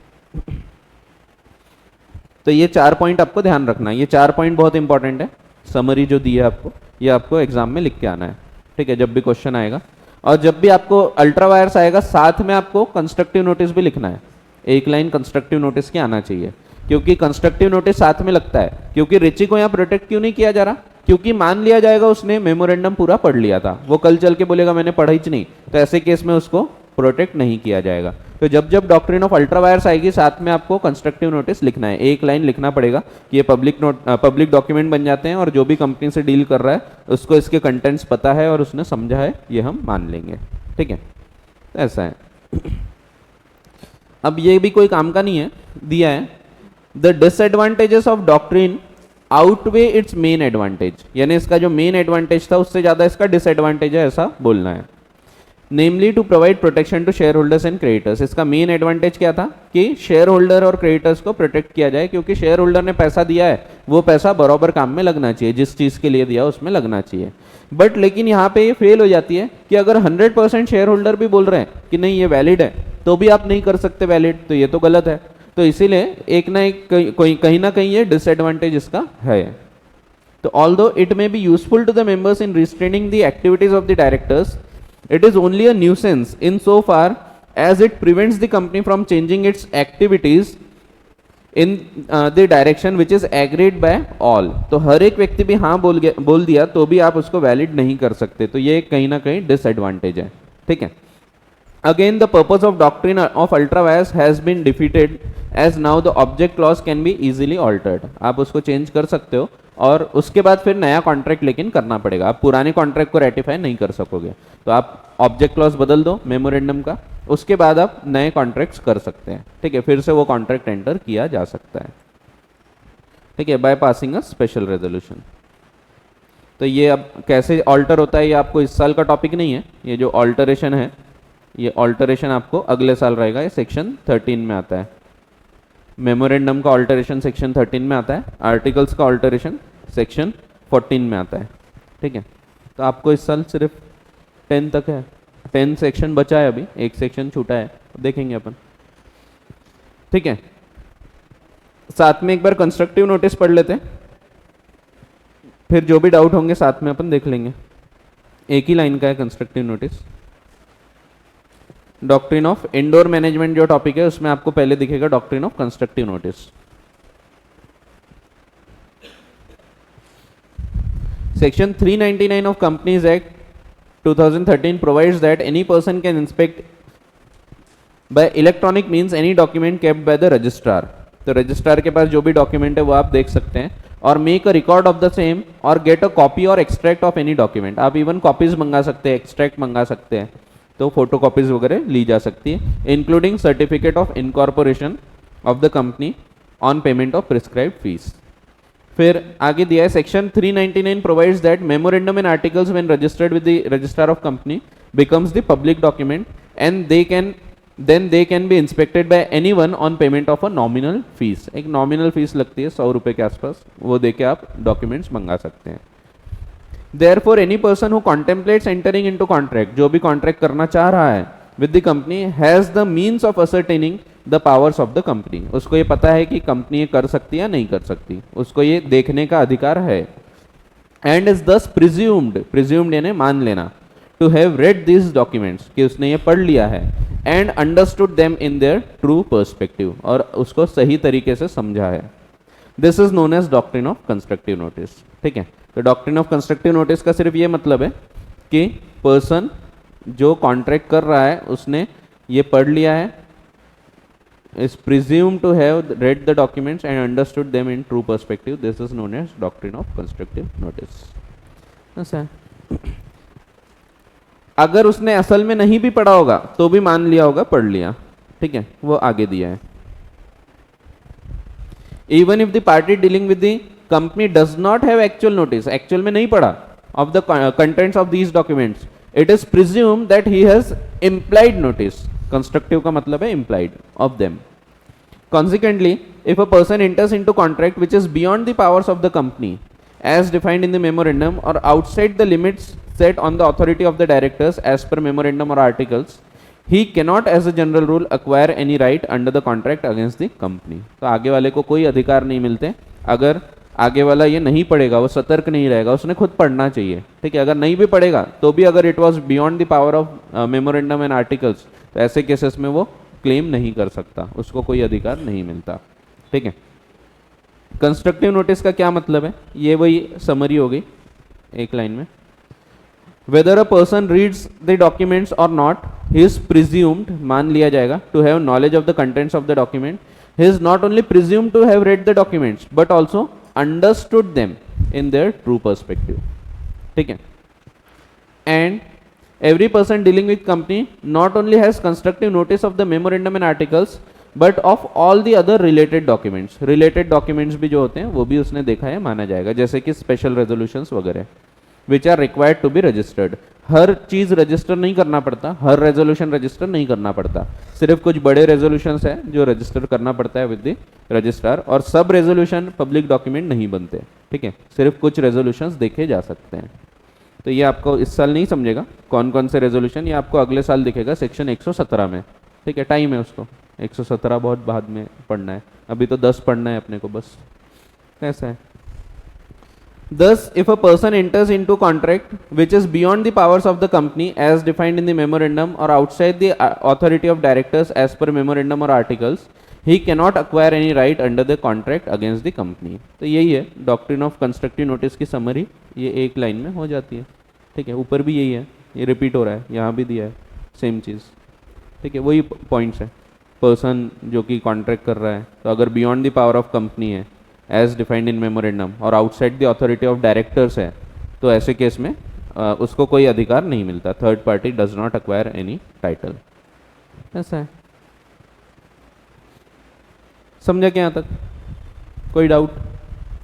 तो ये 4 पॉइंट आपको ध्यान रखना है, ये 4 पॉइंट बहुत इंपॉर्टेंट है. समरी जो दी है आपको, ये आपको एग्जाम में लिख के आना है. ठीक है. जब भी क्वेश्चन आएगा और जब भी आपको अल्ट्रा वायर्स आएगा साथ में आपको कंस्ट्रक्टिव नोटिस भी लिखना है. एक लाइन कंस्ट्रक्टिव नोटिस की आना चाहिए, क्योंकि कंस्ट्रक्टिव नोटिस साथ में लगता है. क्योंकि रिची को यहाँ प्रोटेक्ट क्यों नहीं किया जा रहा? क्योंकि मान लिया जाएगा उसने मेमोरेंडम पूरा पढ़ लिया था, वो कल चल के बोलेगा मैंने पढ़ा ही नहीं, तो ऐसे केस में उसको प्रोटेक्ट नहीं किया जाएगा. तो जब जब डॉक्ट्रिन ऑफ अल्ट्रा वायर्स आएगी साथ में आपको कंस्ट्रक्टिव नोटिस लिखना है. एक लाइन लिखना पड़ेगा कि ये पब्लिक डॉक्यूमेंट बन जाते हैं और जो भी कंपनी से डील कर रहा है उसको इसके कंटेंट्स पता है और उसने समझा है, ये हम मान लेंगे. ठीक है. तो ऐसा है. अब ये भी कोई काम का नहीं है, दिया है the disadvantages of doctrine outweigh it's main advantage, यानी इसका जो मेन एडवांटेज था उससे ज्यादा इसका डिसएडवांटेज है, ऐसा बोलना है. Namely to provide protection to shareholders and creditors. इसका मेन एडवांटेज क्या था कि शेयर होल्डर और क्रेडिटर्स को प्रोटेक्ट किया जाए, क्योंकि शेयर होल्डर ने पैसा दिया है वो पैसा बराबर काम में लगना चाहिए, जिस चीज के लिए दिया उसमें लगना चाहिए. बट लेकिन यहाँ पे ये फेल हो जाती है कि अगर 100% शेयर होल्डर भी बोल रहे हैं कि नहीं ये वैलिड है तो भी आप नहीं कर सकते वैलिड, तो ये तो गलत है. तो इसीलिए एक ना एक कहीं ना कहीं ये डिसएडवांटेज इसका है. तो although it may be useful to the members in restraining the activities of the directors, it is only a nuisance in so far as it prevents the company from changing its activities in the direction which is agreed by all. तो हर एक व्यक्ति भी हाँ बोल दिया तो भी आप उसको वैलिड नहीं कर सकते, तो ये कहीं ना कहीं डिसएडवांटेज है. ठीक है. Again, the purpose of doctrine of ultra vires has been defeated as now the object clause can be easily altered. आप उसको चेंज कर सकते हो और उसके बाद फिर नया कॉन्ट्रैक्ट लेकिन करना पड़ेगा. आप पुराने कॉन्ट्रैक्ट को रेटिफाई नहीं कर सकोगे, तो आप ऑब्जेक्ट क्लॉज बदल दो मेमोरेंडम का, उसके बाद आप नए कॉन्ट्रैक्ट्स कर सकते हैं. ठीक है. फिर से वो कॉन्ट्रैक्ट एंटर किया जा सकता है. ठीक है. By passing a special resolution. तो ये अब कैसे ऑल्टर होता है ये आपको इस साल का टॉपिक नहीं है. ये जो ऑल्टरेशन है ये ऑल्टरेशन आपको अगले साल रहेगा. ये सेक्शन 13 में आता है. मेमोरेंडम का ऑल्टरेशन सेक्शन 13 में आता है, आर्टिकल्स का ऑल्टरेशन सेक्शन 14 में आता है. ठीक है. तो आपको इस साल सिर्फ 10 तक है, 10 सेक्शन बचा है, अभी एक सेक्शन छूटा है, देखेंगे अपन. ठीक है. साथ में एक बार कंस्ट्रक्टिव नोटिस पढ़ लेते हैं, फिर जो भी डाउट होंगे साथ में अपन देख लेंगे. एक ही लाइन का है constructive notice. Doctrine of indoor management जो टॉपिक है उसमें आपको पहले दिखेगा doctrine of constructive notice. Section 399 of companies act 2013 provides that any person can inspect by electronic means any document kept by the registrar. तो रजिस्ट्रार के पास जो भी डॉक्यूमेंट है वो आप देख सकते हैं और make a record of the same और गेट अ कॉपी और एक्सट्रैक्ट ऑफ एनी डॉक्यूमेंट. आप इवन कॉपीज मंगा सकते हैं, एक्सट्रैक्ट मंगा सकते हैं, तो फोटो कॉपीज वगैरह ली जा सकती है, including certificate of incorporation of the company on payment of prescribed fees. फिर आगे दिया है section 399 provides that memorandum and articles when registered with the registrar of company becomes the public document and they can be inspected bye anyone on payment of a nominal fees. एक नॉमिनल फीस लगती है 100 रुपए के आसपास, वो देके आप डॉक्यूमेंट्स मंगा सकते हैं. Therefore, any person who contemplates entering into contract, जो भी कॉन्ट्रैक्ट करना चाह रहा है with the company, has the means of ascertaining the powers of the company. उसको ये पता है कि कंपनी ये कर सकती है या नहीं कर सकती, उसको ये देखने का अधिकार है. And is thus presumed यानी मान लेना, to have read these documents, कि उसने ये पढ़ लिया है, and understood them in their true perspective, और उसको सही तरीके से समझा है. This is known as doctrine of constructive notice. ठीक है. तो डॉक्ट्रिन ऑफ कंस्ट्रक्टिव नोटिस का सिर्फ ये मतलब है कि पर्सन जो कॉन्ट्रैक्ट कर रहा है उसने ये पढ़ लिया है, is presumed to have read the documents and understood them in true perspective. This is known as doctrine of constructive notice. ऐसा है। अगर उसने असल में नहीं भी पढ़ा होगा तो भी मान लिया होगा पढ़ लिया, ठीक है, वो आगे दिया है। Even if the party dealing with the company does not have actual notice, actual में नहीं पढ़ा of the contents of these documents, it is presumed that he has implied notice. Constructive का मतलब है implied of them. Consequently, if a person enters into contract which is beyond the powers of the company as defined in the memorandum or outside the limits set on the authority of the directors as per memorandum or articles, he cannot as a general rule acquire any right under the contract against the company. तो आगे वाले को कोई अधिकार नहीं मिलते अगर आगे वाला ये नहीं पढ़ेगा, वो सतर्क नहीं रहेगा, उसने खुद पढ़ना चाहिए, ठीक है। अगर नहीं भी पढ़ेगा तो भी अगर it was beyond the power of memorandum and articles, तो ऐसे केसेस में वो क्लेम नहीं कर सकता, उसको कोई अधिकार नहीं मिलता, ठीक है। कंस्ट्रक्टिव नोटिस का क्या मतलब है, ये वही समरी हो गई एक लाइन में। Whether a person reads the documents और नॉट, ही इज प्रिज्यूम्ड, मान लिया जाएगा, to have knowledge of the contents of the document. He is not only presumed to have read the documents but also understood them in their true perspective, ठीक है। And every person dealing with company not only has constructive notice of the memorandum and articles but of all the other related documents. Related documents भी जो होते हैं वो भी उसने देखा है, माना जाएगा, जैसे कि स्पेशल रेजोल्यूशंस वगैरह which are required to be registered. हर चीज रजिस्टर नहीं करना पड़ता, हर रेजोल्यूशन रजिस्टर नहीं करना पड़ता, सिर्फ कुछ बड़े रेजोल्यूशंस हैं जो रजिस्टर करना पड़ता है विद द रजिस्ट्रार, और सब रेजोल्यूशन पब्लिक डॉक्यूमेंट नहीं बनते, ठीक है, सिर्फ कुछ रेजोल्यूशंस देखे जा सकते हैं। तो ये आपको इस साल नहीं समझेगा कौन कौन से रेजोल्यूशन, ये आपको अगले साल दिखेगा सेक्शन 117 में, ठीक है, टाइम है उसको, 117 बहुत बाद में पढ़ना है, अभी तो 10 पढ़ना है अपने को बस, ऐसा है। Thus, if a person enters into contract which is beyond the powers of the company as defined in the memorandum or outside the authority of directors as per memorandum or articles, he cannot acquire any right under the contract against the company. तो यही है डॉक्ट्रिन ऑफ कंस्ट्रक्टिव नोटिस की समरी, ये एक लाइन में हो जाती है, ठीक है। ऊपर भी यही है, ये रिपीट हो रहा है, यहाँ भी दिया है सेम चीज़, ठीक है, वही पॉइंट्स है। पर्सन जो कि कॉन्ट्रैक्ट कर रहा है, तो अगर beyond the power of company है एज डिफाइंड इन मेमोरेंडम और outside the authority of directors है, तो ऐसे केस में उसको कोई अधिकार नहीं मिलता, third party does not acquire any title, ऐसा है। समझा क्या यहाँ तक, कोई डाउट?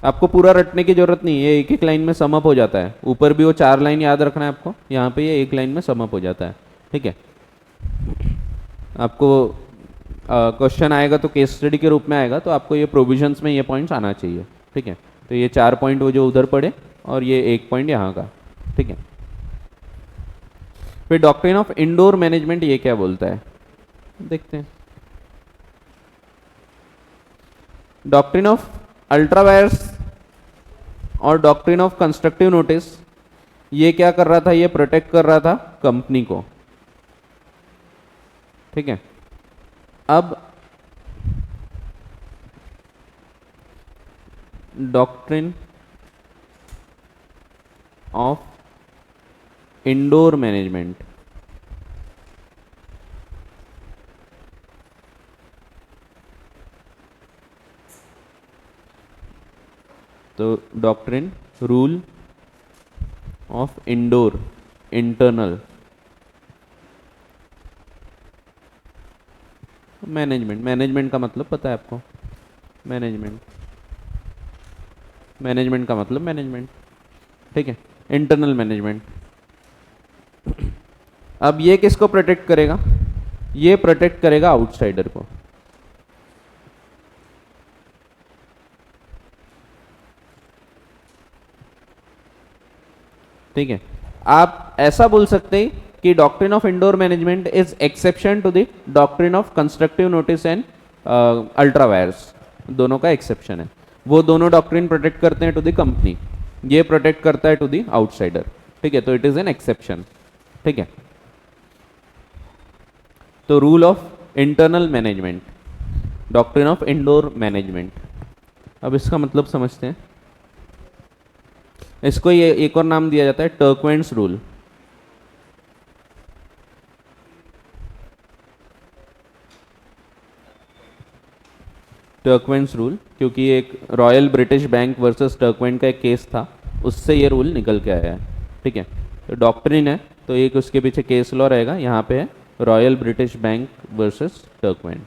आपको पूरा रटने की जरूरत नहीं है, एक एक लाइन में समअप हो जाता है, ऊपर भी वो 4 लाइन याद रखना है आपको, यहाँ पे ये एक लाइन में समअप हो जाता है, ठीक है। आपको क्वेश्चन आएगा तो केस स्टडी के रूप में आएगा, तो आपको ये प्रोविजंस में ये पॉइंट्स आना चाहिए, ठीक है। तो ये 4 पॉइंट वो जो उधर पड़े और ये 1 पॉइंट यहाँ का, ठीक है। फिर डॉक्ट्रिन ऑफ इंडोर मैनेजमेंट ये क्या बोलता है, देखते हैं। डॉक्ट्रिन ऑफ अल्ट्रावायर्स और डॉक्ट्रिन ऑफ कंस्ट्रक्टिव नोटिस, ये क्या कर रहा था, ये प्रोटेक्ट कर रहा था कंपनी को, ठीक है। अब डॉक्ट्रिन ऑफ इंडोर मैनेजमेंट, तो doctrine rule of indoor internal management, management का मतलब पता है आपको, मैनेजमेंट, मैनेजमेंट का मतलब मैनेजमेंट, ठीक है, इंटरनल मैनेजमेंट। अब ये किसको प्रोटेक्ट करेगा, ये प्रोटेक्ट करेगा आउटसाइडर को, ठीक है। आप ऐसा बोल सकते हैं कि doctrine of indoor management is exception to the doctrine of constructive notice and ultra vires, दोनों का एक्सेप्शन है। वो दोनों डॉक्ट्रिन प्रोटेक्ट करते हैं टू द कंपनी, ये प्रोटेक्ट करता है टू द आउटसाइडर, ठीक है, तो इट इज एन एक्सेप्शन, ठीक है। तो rule of internal management, doctrine of indoor management, अब इसका मतलब समझते हैं। इसको ये एक और नाम दिया जाता है टर्क्वेंस रूल। टर्क्वेंस रूल, क्योंकि एक रॉयल ब्रिटिश बैंक वर्सेस टर्क्वेंट का एक केस था, उससे ये रूल निकल के आया है। ठीक है, तो डॉक्ट्रिन है, तो एक उसके पीछे केस लॉ रहेगा। यहाँ पे है royal British bank versus Turquand.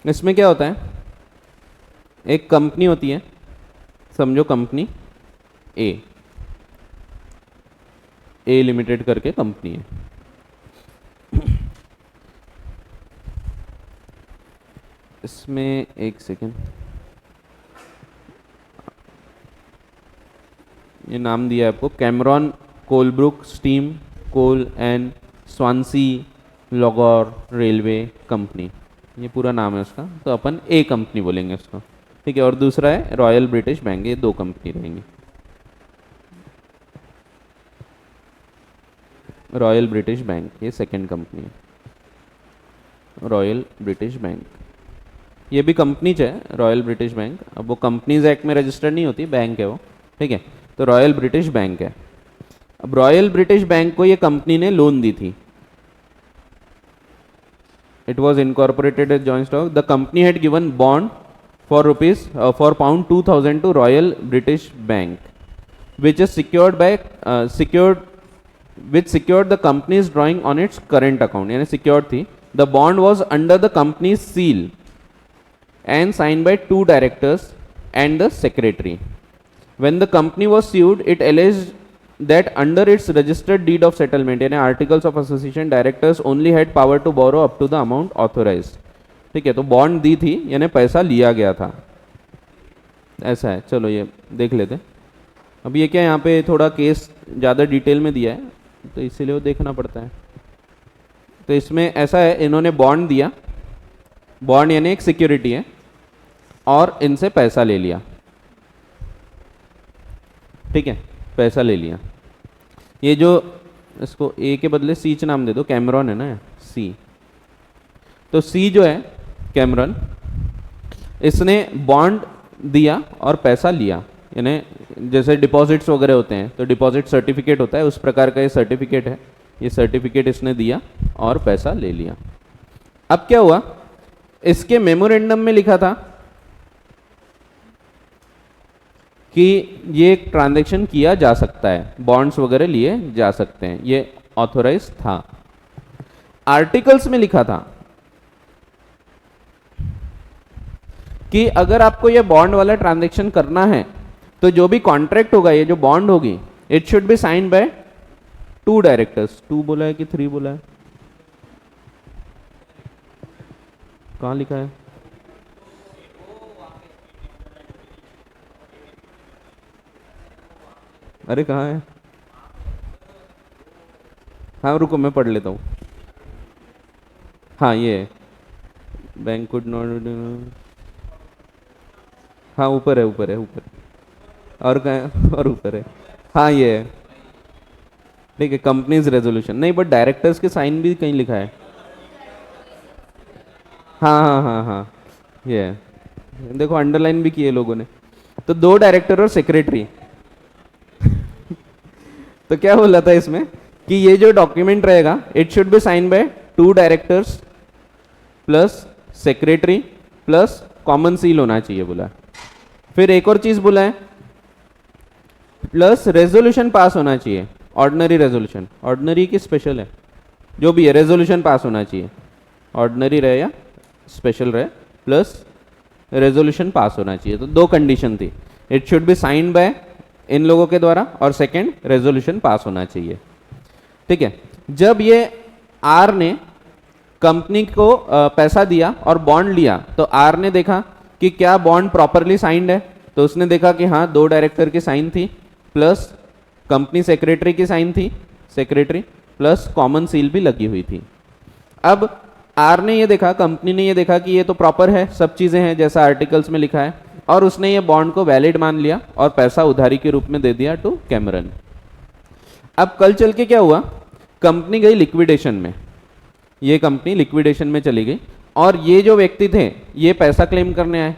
इसमें क्या होता है, एक कंपनी होती है, समझो कंपनी ए लिमिटेड करके कंपनी है। इसमें एक सेकेंड, ये नाम दिया है आपको, Cameron Colebrook steam coal and Swansea लॉगोर रेलवे कंपनी, ये पूरा नाम है उसका, तो अपन ए कंपनी बोलेंगे उसको। ठीक है, और दूसरा है रॉयल ब्रिटिश बैंक, ये दो कंपनी रहेंगी। रॉयल ब्रिटिश बैंक ये सेकंड कंपनी है, रॉयल ब्रिटिश बैंक, ये भी कंपनीज है रॉयल ब्रिटिश बैंक। अब वो कंपनीज एक्ट में रजिस्टर्ड नहीं होती, बैंक है वो। ठीक है, तो रॉयल ब्रिटिश बैंक है। अब रॉयल ब्रिटिश बैंक को ये कंपनी ने लोन दी थी। It was incorporated as joint stock. The company had given bond for pound 2000 to Royal British Bank, which is secured the company's drawing on its current account, यानी secured थी। The bond was under the company's seal and signed by 2 directors and the secretary. When the company was sued, it alleged that under its registered deed of settlement, यानी articles of association, directors only had power to borrow up to the amount authorized। ठीक है, तो बॉन्ड दी थी यानी पैसा लिया गया था, ऐसा है। चलो ये देख लेते हैं। अब ये क्या, यहाँ पे थोड़ा केस ज़्यादा डिटेल में दिया है, तो इसीलिए वो देखना पड़ता है। तो इसमें ऐसा है, इन्होंने बॉन्ड दिया, बॉन्ड यानी एक सिक्योरिटी है, और इनसे पैसा ले लिया। ठीक है, पैसा ले लिया। ये जो, इसको ए के बदले सी नाम दे दो, कैमरॉन है ना सी, तो सी जो है कैमरॉन, इसने बॉन्ड दिया और पैसा लिया, यानी जैसे डिपॉजिट्स वगैरह होते हैं तो डिपॉजिट सर्टिफिकेट होता है, उस प्रकार का ये सर्टिफिकेट है। ये सर्टिफिकेट इसने दिया और पैसा ले लिया। अब क्या हुआ, इसके मेमोरेंडम में लिखा था कि ये एक ट्रांजैक्शन किया जा सकता है, बॉन्ड्स वगैरह लिए जा सकते हैं, ये ऑथोराइज था। आर्टिकल्स में लिखा था कि अगर आपको ये बॉन्ड वाला ट्रांजैक्शन करना है तो जो भी कॉन्ट्रैक्ट होगा, ये जो बॉन्ड होगी, it should be sign by 2 directors. 2 बोला है कि 3 बोला है, कहाँ लिखा है? अरे कहाँ है? हाँ रुको मैं पढ़ लेता हूँ। हाँ ये बैंक कुड नॉट, हाँ ऊपर है, ऊपर है, ऊपर, और कहाँ है? और ऊपर है, हाँ ये है। ठीक है, कंपनीज रेजोल्यूशन नहीं, बट डायरेक्टर्स के साइन भी कहीं लिखा है। हाँ हाँ हाँ हाँ, ये है, देखो अंडरलाइन भी किए लोगों ने। तो 2 डायरेक्टर और सेक्रेटरी। तो क्या बोला था इसमें कि ये जो डॉक्यूमेंट रहेगा, it should be sign by 2 directors plus secretary plus common seal होना चाहिए बोला। फिर एक और चीज बोला है, प्लस रेजोल्यूशन पास होना चाहिए, ऑर्डिनरी रेजोल्यूशन, ऑर्डिनरी की स्पेशल है, जो भी है रेजोल्यूशन पास होना चाहिए, ऑर्डिनरी रहे या स्पेशल रहे, प्लस रेजोल्यूशन पास होना चाहिए। तो 2 कंडीशन थी, it should be signed by इन लोगों के द्वारा, और सेकंड रेजोल्यूशन पास होना चाहिए। ठीक है, जब ये आर ने कंपनी को पैसा दिया और बॉन्ड लिया, तो आर ने देखा कि क्या बॉन्ड प्रॉपरली साइंड है, तो उसने देखा कि हाँ 2 डायरेक्टर की साइन थी, प्लस कंपनी सेक्रेटरी की साइन थी, सेक्रेटरी प्लस कॉमन सील भी लगी हुई थी। अब आर ने ये देखा, कंपनी ने ये देखा कि ये तो प्रॉपर है, सब चीजें हैं जैसा आर्टिकल्स में लिखा है, और उसने ये बॉन्ड को वैलिड मान लिया और पैसा उधारी के रूप में दे दिया टू कैमरन। अब कल चल के क्या हुआ कंपनी गई लिक्विडेशन में, ये कंपनी लिक्विडेशन में चली गई और ये जो व्यक्ति थे ये पैसा क्लेम करने आए।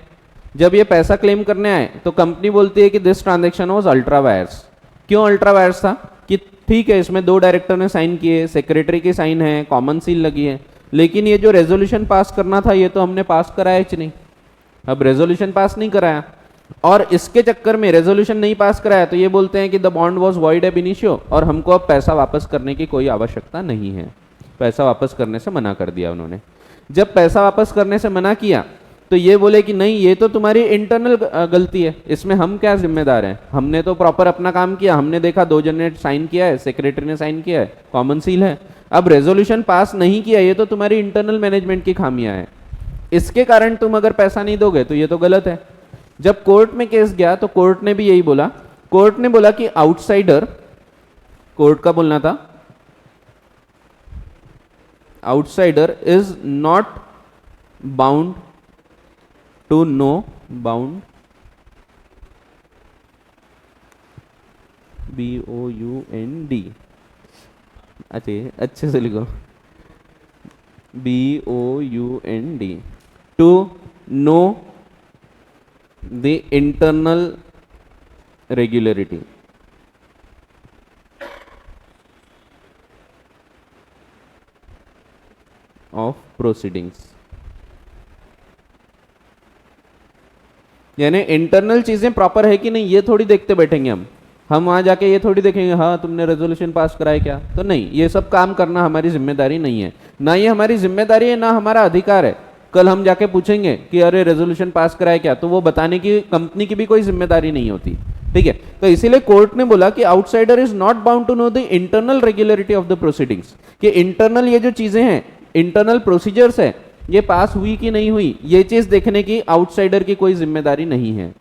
जब ये पैसा क्लेम करने आए तो कंपनी बोलती है कि this transaction was ultra vires. क्यों अल्ट्रा वायर्स था? कि ठीक है इसमें 2 डायरेक्टर ने साइन किए, सेक्रेटरी की साइन है, कॉमन सील लगी है, लेकिन ये जो रेजोल्यूशन पास करना था ये तो हमने पास कराया ही नहीं। अब रेजोल्यूशन पास नहीं कराया और इसके चक्कर में रेजोल्यूशन नहीं पास कराया तो ये बोलते हैं कि the bond was void ab initio और हमको अब पैसा वापस करने की कोई आवश्यकता नहीं है। पैसा वापस करने से मना कर दिया उन्होंने। जब पैसा वापस करने से मना किया तो ये बोले कि नहीं ये तो तुम्हारी इंटरनल गलती है, इसमें हम क्या जिम्मेदार हैं, हमने तो प्रॉपर अपना काम किया, हमने देखा 2 जन ने साइन किया है, सेक्रेटरी ने साइन किया है, कॉमन सील है, अब रेजोल्यूशन पास नहीं किया ये तो तुम्हारी इंटरनल मैनेजमेंट की खामियां है, इसके कारण तुम अगर पैसा नहीं दोगे तो ये तो गलत है। जब कोर्ट में केस गया तो कोर्ट ने भी यही बोला, कोर्ट ने बोला कि आउटसाइडर, कोर्ट का बोलना था outsider is not bound to know bound, BOUND, अच्छे से लिखो, BOUND, to know the internal regularity of proceedings. यानी इंटरनल चीजें प्रॉपर है कि नहीं ये थोड़ी देखते बैठेंगे हम वहां जाके ये थोड़ी देखेंगे हाँ तुमने रेजोल्यूशन पास कराया क्या, तो नहीं, ये सब काम करना हमारी जिम्मेदारी नहीं है, ना ये हमारी जिम्मेदारी है ना हमारा अधिकार है। कल हम जाके पूछेंगे कि अरे रेजोल्यूशन पास कराया क्या, तो वो बताने की कंपनी की भी कोई जिम्मेदारी नहीं होती, ठीक है। तो इसीलिए कोर्ट ने बोला कि outsider is not bound to know the internal regularity of the proceedings, कि इंटरनल ये जो चीजें हैं, इंटरनल प्रोसीजर्स है, ये पास हुई कि नहीं हुई, ये चीज देखने की आउटसाइडर की कोई जिम्मेदारी नहीं है,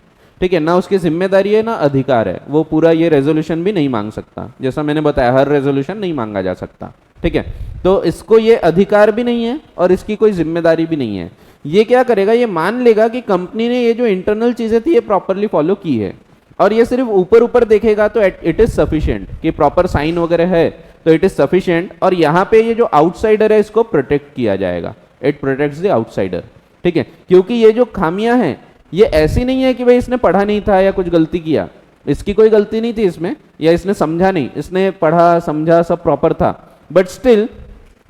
ठीक है, ना उसकी जिम्मेदारी है ना अधिकार है। वो पूरा ये रेजोल्यूशन भी नहीं मांग सकता, जैसा मैंने बताया हर रेजोल्यूशन नहीं मांगा जा सकता, ठीक है। तो इसको ये अधिकार भी नहीं है और इसकी कोई जिम्मेदारी भी नहीं है। ये क्या करेगा, ये मान लेगा कि कंपनी ने ये जो इंटरनल चीजें थी ये प्रॉपरली फॉलो की है, और ये सिर्फ ऊपर ऊपर देखेगा तो इट इज सफिशिएंट कि प्रॉपर साइन वगैरह है तो इट इज सफिशिएंट, और यहाँ पे ये जो आउटसाइडर है इसको प्रोटेक्ट किया जाएगा, इट प्रोटेक्ट्स द आउटसाइडर, ठीक है। क्योंकि ये जो खामियां हैं ये ऐसी नहीं है कि भाई इसने पढ़ा नहीं था या कुछ गलती किया, इसकी कोई गलती नहीं थी इसमें, या इसने समझा नहीं, इसने पढ़ा समझा सब प्रॉपर था, बट स्टिल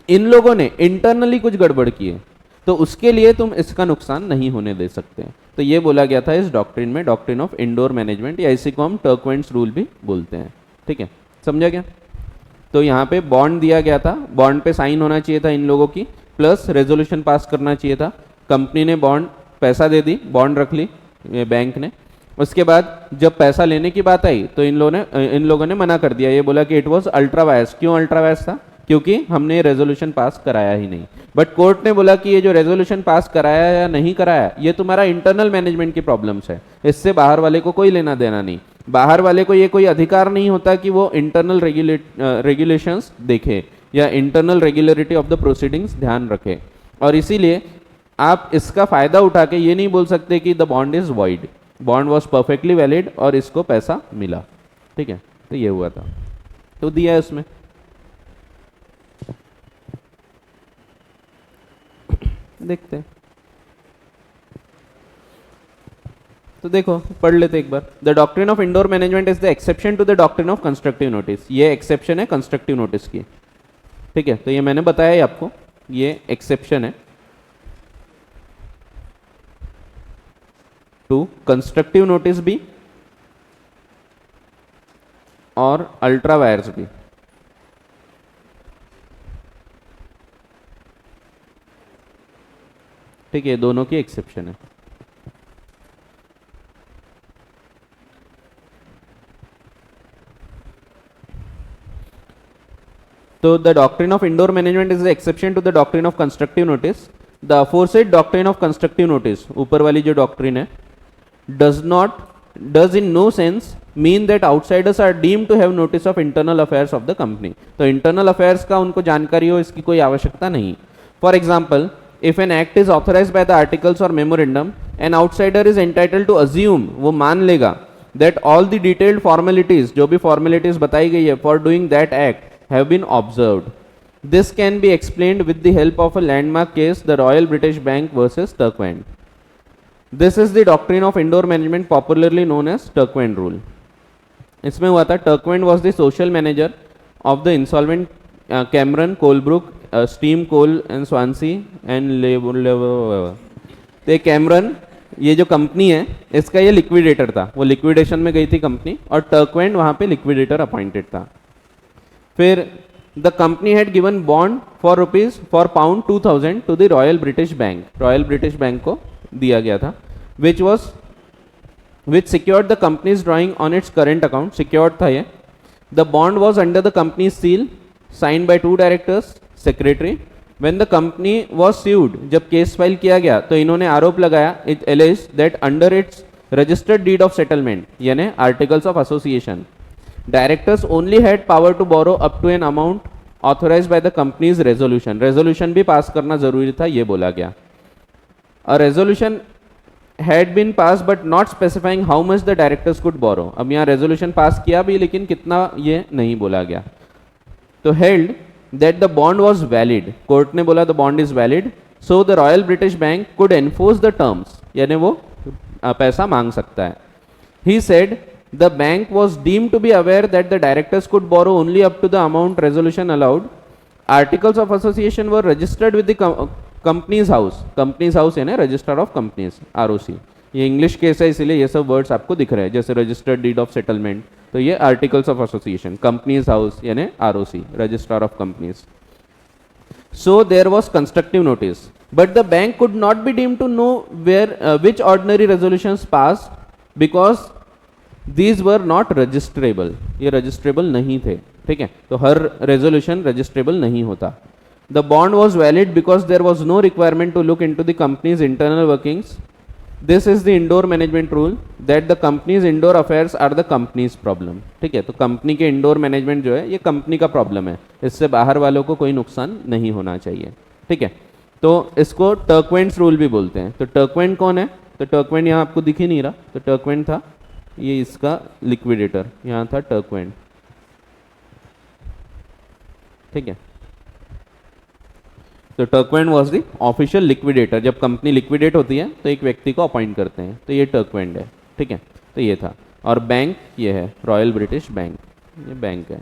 इन लोगों ने इंटरनली कुछ गड़बड़ की है, तो उसके लिए तुम इसका नुकसान नहीं होने दे सकते। तो ये बोला गया था इस डॉक्ट्रिन में, डॉक्ट्रिन ऑफ इंडोर मैनेजमेंट, या इसी को हम टर्कवेंट्स रूल भी बोलते हैं, ठीक है, समझा क्या। तो यहाँ पे बॉन्ड दिया गया था, बॉन्ड पे साइन होना चाहिए था इन लोगों की, प्लस रेजोल्यूशन पास करना चाहिए था। कंपनी ने बॉन्ड पैसा दे दी, बॉन्ड रख ली बैंक ने, उसके बाद जब पैसा लेने की बात आई तो इन लोगों ने मना कर दिया, ये बोला कि इट वाज अल्ट्रा वायर्स। क्यों अल्ट्रा वायर्स था? क्योंकि हमने रेजोल्यूशन पास कराया ही नहीं। बट कोर्ट ने बोला कि ये जो रेजोल्यूशन पास कराया या नहीं कराया ये तुम्हारा इंटरनल मैनेजमेंट की प्रॉब्लम्स है, इससे बाहर वाले को कोई लेना देना नहीं, बाहर वाले को ये कोई अधिकार नहीं होता कि वो इंटरनल रेगुलेशंस देखे या internal regularity of the proceedings ध्यान रखे, और इसीलिए आप इसका फायदा उठा के ये नहीं बोल सकते कि the bond is void, bond was perfectly valid और इसको पैसा मिला, ठीक है। तो ये हुआ था, तो दिया है उसमें। देखते हैं, तो देखो पढ़ लेते एक बार। The doctrine of indoor management is the exception to the doctrine of constructive notice. ये एक्सेप्शन है कंस्ट्रक्टिव नोटिस की, ठीक है। तो ये मैंने बताया ही आपको, ये एक्सेप्शन है टू कंस्ट्रक्टिव नोटिस भी और अल्ट्रा वायर्स भी, ठीक है, दोनों की एक्सेप्शन है। तो the doctrine of indoor management is the exception to the doctrine of constructive notice. The aforesaid doctrine of constructive notice, ऊपर वाली जो डॉक्ट्रिन है, does in no sense mean that outsiders are deemed to have notice of internal affairs of the company। तो internal affairs का उनको जानकारी हो इसकी कोई आवश्यकता नहीं। For example, if an act is authorized by the articles or memorandum, an outsider is entitled to assume, वो मान लेगा, that all the detailed formalities, जो भी formalities बताई गई है for doing that act, have been observed. This can be explained with the help of a landmark case, the Royal British Bank versus Turquoise. This is the doctrine of indoor management popularly known as Turquoise rule. इसमें हुआ था, Turquoise was the social manager of the insolvent Cameron, Colebrook, Steam Coal and Swansea and तो कैमरन ये जो कंपनी है इसका ये लिक्विडेटर था, वो लिक्विडेशन में गई थी कंपनी और टर्क्वेंट वहां पे लिक्विडेटर अपॉइंटेड था. फिर the company had given bond for £2000 to the Royal British Bank. Royal British Bank को दिया गया था, which secured the company's drawing on its current account. Secured था ये. The bond was under the company's seal, signed by 2 directors, secretary. When the company was sued, जब केस फाइल किया गया तो इन्होंने आरोप लगाया, it alleged that under its registered deed of settlement, यानी articles of association, directors only had power to borrow up to an amount authorized by the company's resolution. Resolution भी पास करना जरूरी था, ये बोला गया. A resolution had been passed but not specifying how much the directors could borrow. अब यहाँ resolution पास किया भी लेकिन कितना ये नहीं बोला गया. तो held that the bond was valid. Court ने बोला the bond is valid, so the Royal British Bank could enforce the terms, यानी वो पैसा मांग सकता है. He said the bank was deemed to be aware that the directors could borrow only up to the amount resolution allowed. Articles of association were registered with the companies House यानी रजिस्टर ऑफ कंपनीज, ROC. ये इंग्लिश केस है इसीलिए ये सब वर्ड्स आपको दिख रहे हैं, जैसे रजिस्टर्ड डीड ऑफ सेटलमेंट, तो ये articles of association, Companies House यानी ROC, registrar of companies. So there was constructive notice, but the bank could not be deemed to know which ordinary resolutions pass because these were not registrable. ये रजिस्ट्रेबल नहीं थे, ठीक है, तो हर रेजोल्यूशन रजिस्ट्रेबल नहीं होता. The bond was valid because there was no requirement to look into the company's internal workings. This is the indoor management rule that the company's indoor affairs are the company's problem. ठीक है, तो कंपनी के इंडोर मैनेजमेंट जो है ये कंपनी का प्रॉब्लम है, इससे बाहर वालों को कोई नुकसान नहीं होना चाहिए. ठीक है, तो इसको टर्क्वेंट रूल भी बोलते हैं. तो टर्क्वेंट कौन है? तो टर्क्वेंट यहाँ आपको दिख ही नहीं रहा, तो टर्क्वेंट था ये इसका लिक्विडेटर, यहाँ था टर्क्वेंट. ठीक है, तो टर्क्वेंट वॉज द ऑफिशियल लिक्विडेटर. जब कंपनी लिक्विडेट होती है तो एक व्यक्ति को अपॉइंट करते हैं, तो ये टर्क्वेंट है. ठीक है, तो ये था. और बैंक ये है रॉयल ब्रिटिश बैंक, ये बैंक है.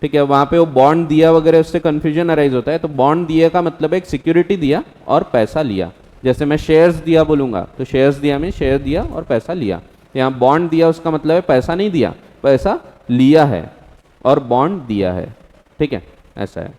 ठीक है, वहाँ पे वो बॉन्ड दिया वगैरह उससे कंफ्यूजन अराइज होता है. तो बॉन्ड दिया का मतलब एक सिक्योरिटी दिया और पैसा लिया. जैसे मैं शेयर्स दिया बोलूँगा तो शेयर्स दिया में शेयर दिया और पैसा लिया. यहाँ बॉन्ड दिया उसका मतलब है पैसा नहीं दिया, पैसा लिया है और बॉन्ड दिया है. ठीक है, ऐसा है.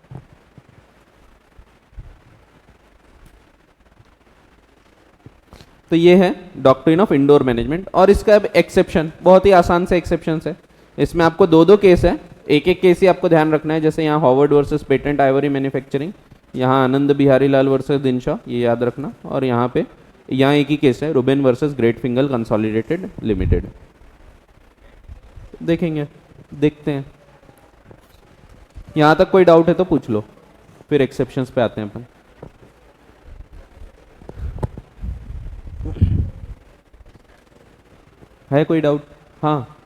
तो ये है डॉक्ट्रिन ऑफ इंडोर मैनेजमेंट. और इसका अब एक्सेप्शन, बहुत ही आसान से एक्सेप्शन है. इसमें आपको दो केस है, एक केस ही आपको ध्यान रखना है. जैसे यहाँ Howard versus patent Ivory manufacturing, यहाँ आनंद बिहारी लाल वर्सेस दिनशा, ये याद रखना. और यहाँ पे यहाँ एक ही केस है, Ruben versus great Fingall consolidated limited. देखेंगे, देखते हैं. यहाँ तक कोई डाउट है तो पूछ लो, फिर एक्सेप्शंस पे आते हैं अपन. है कोई डाउट? हाँ,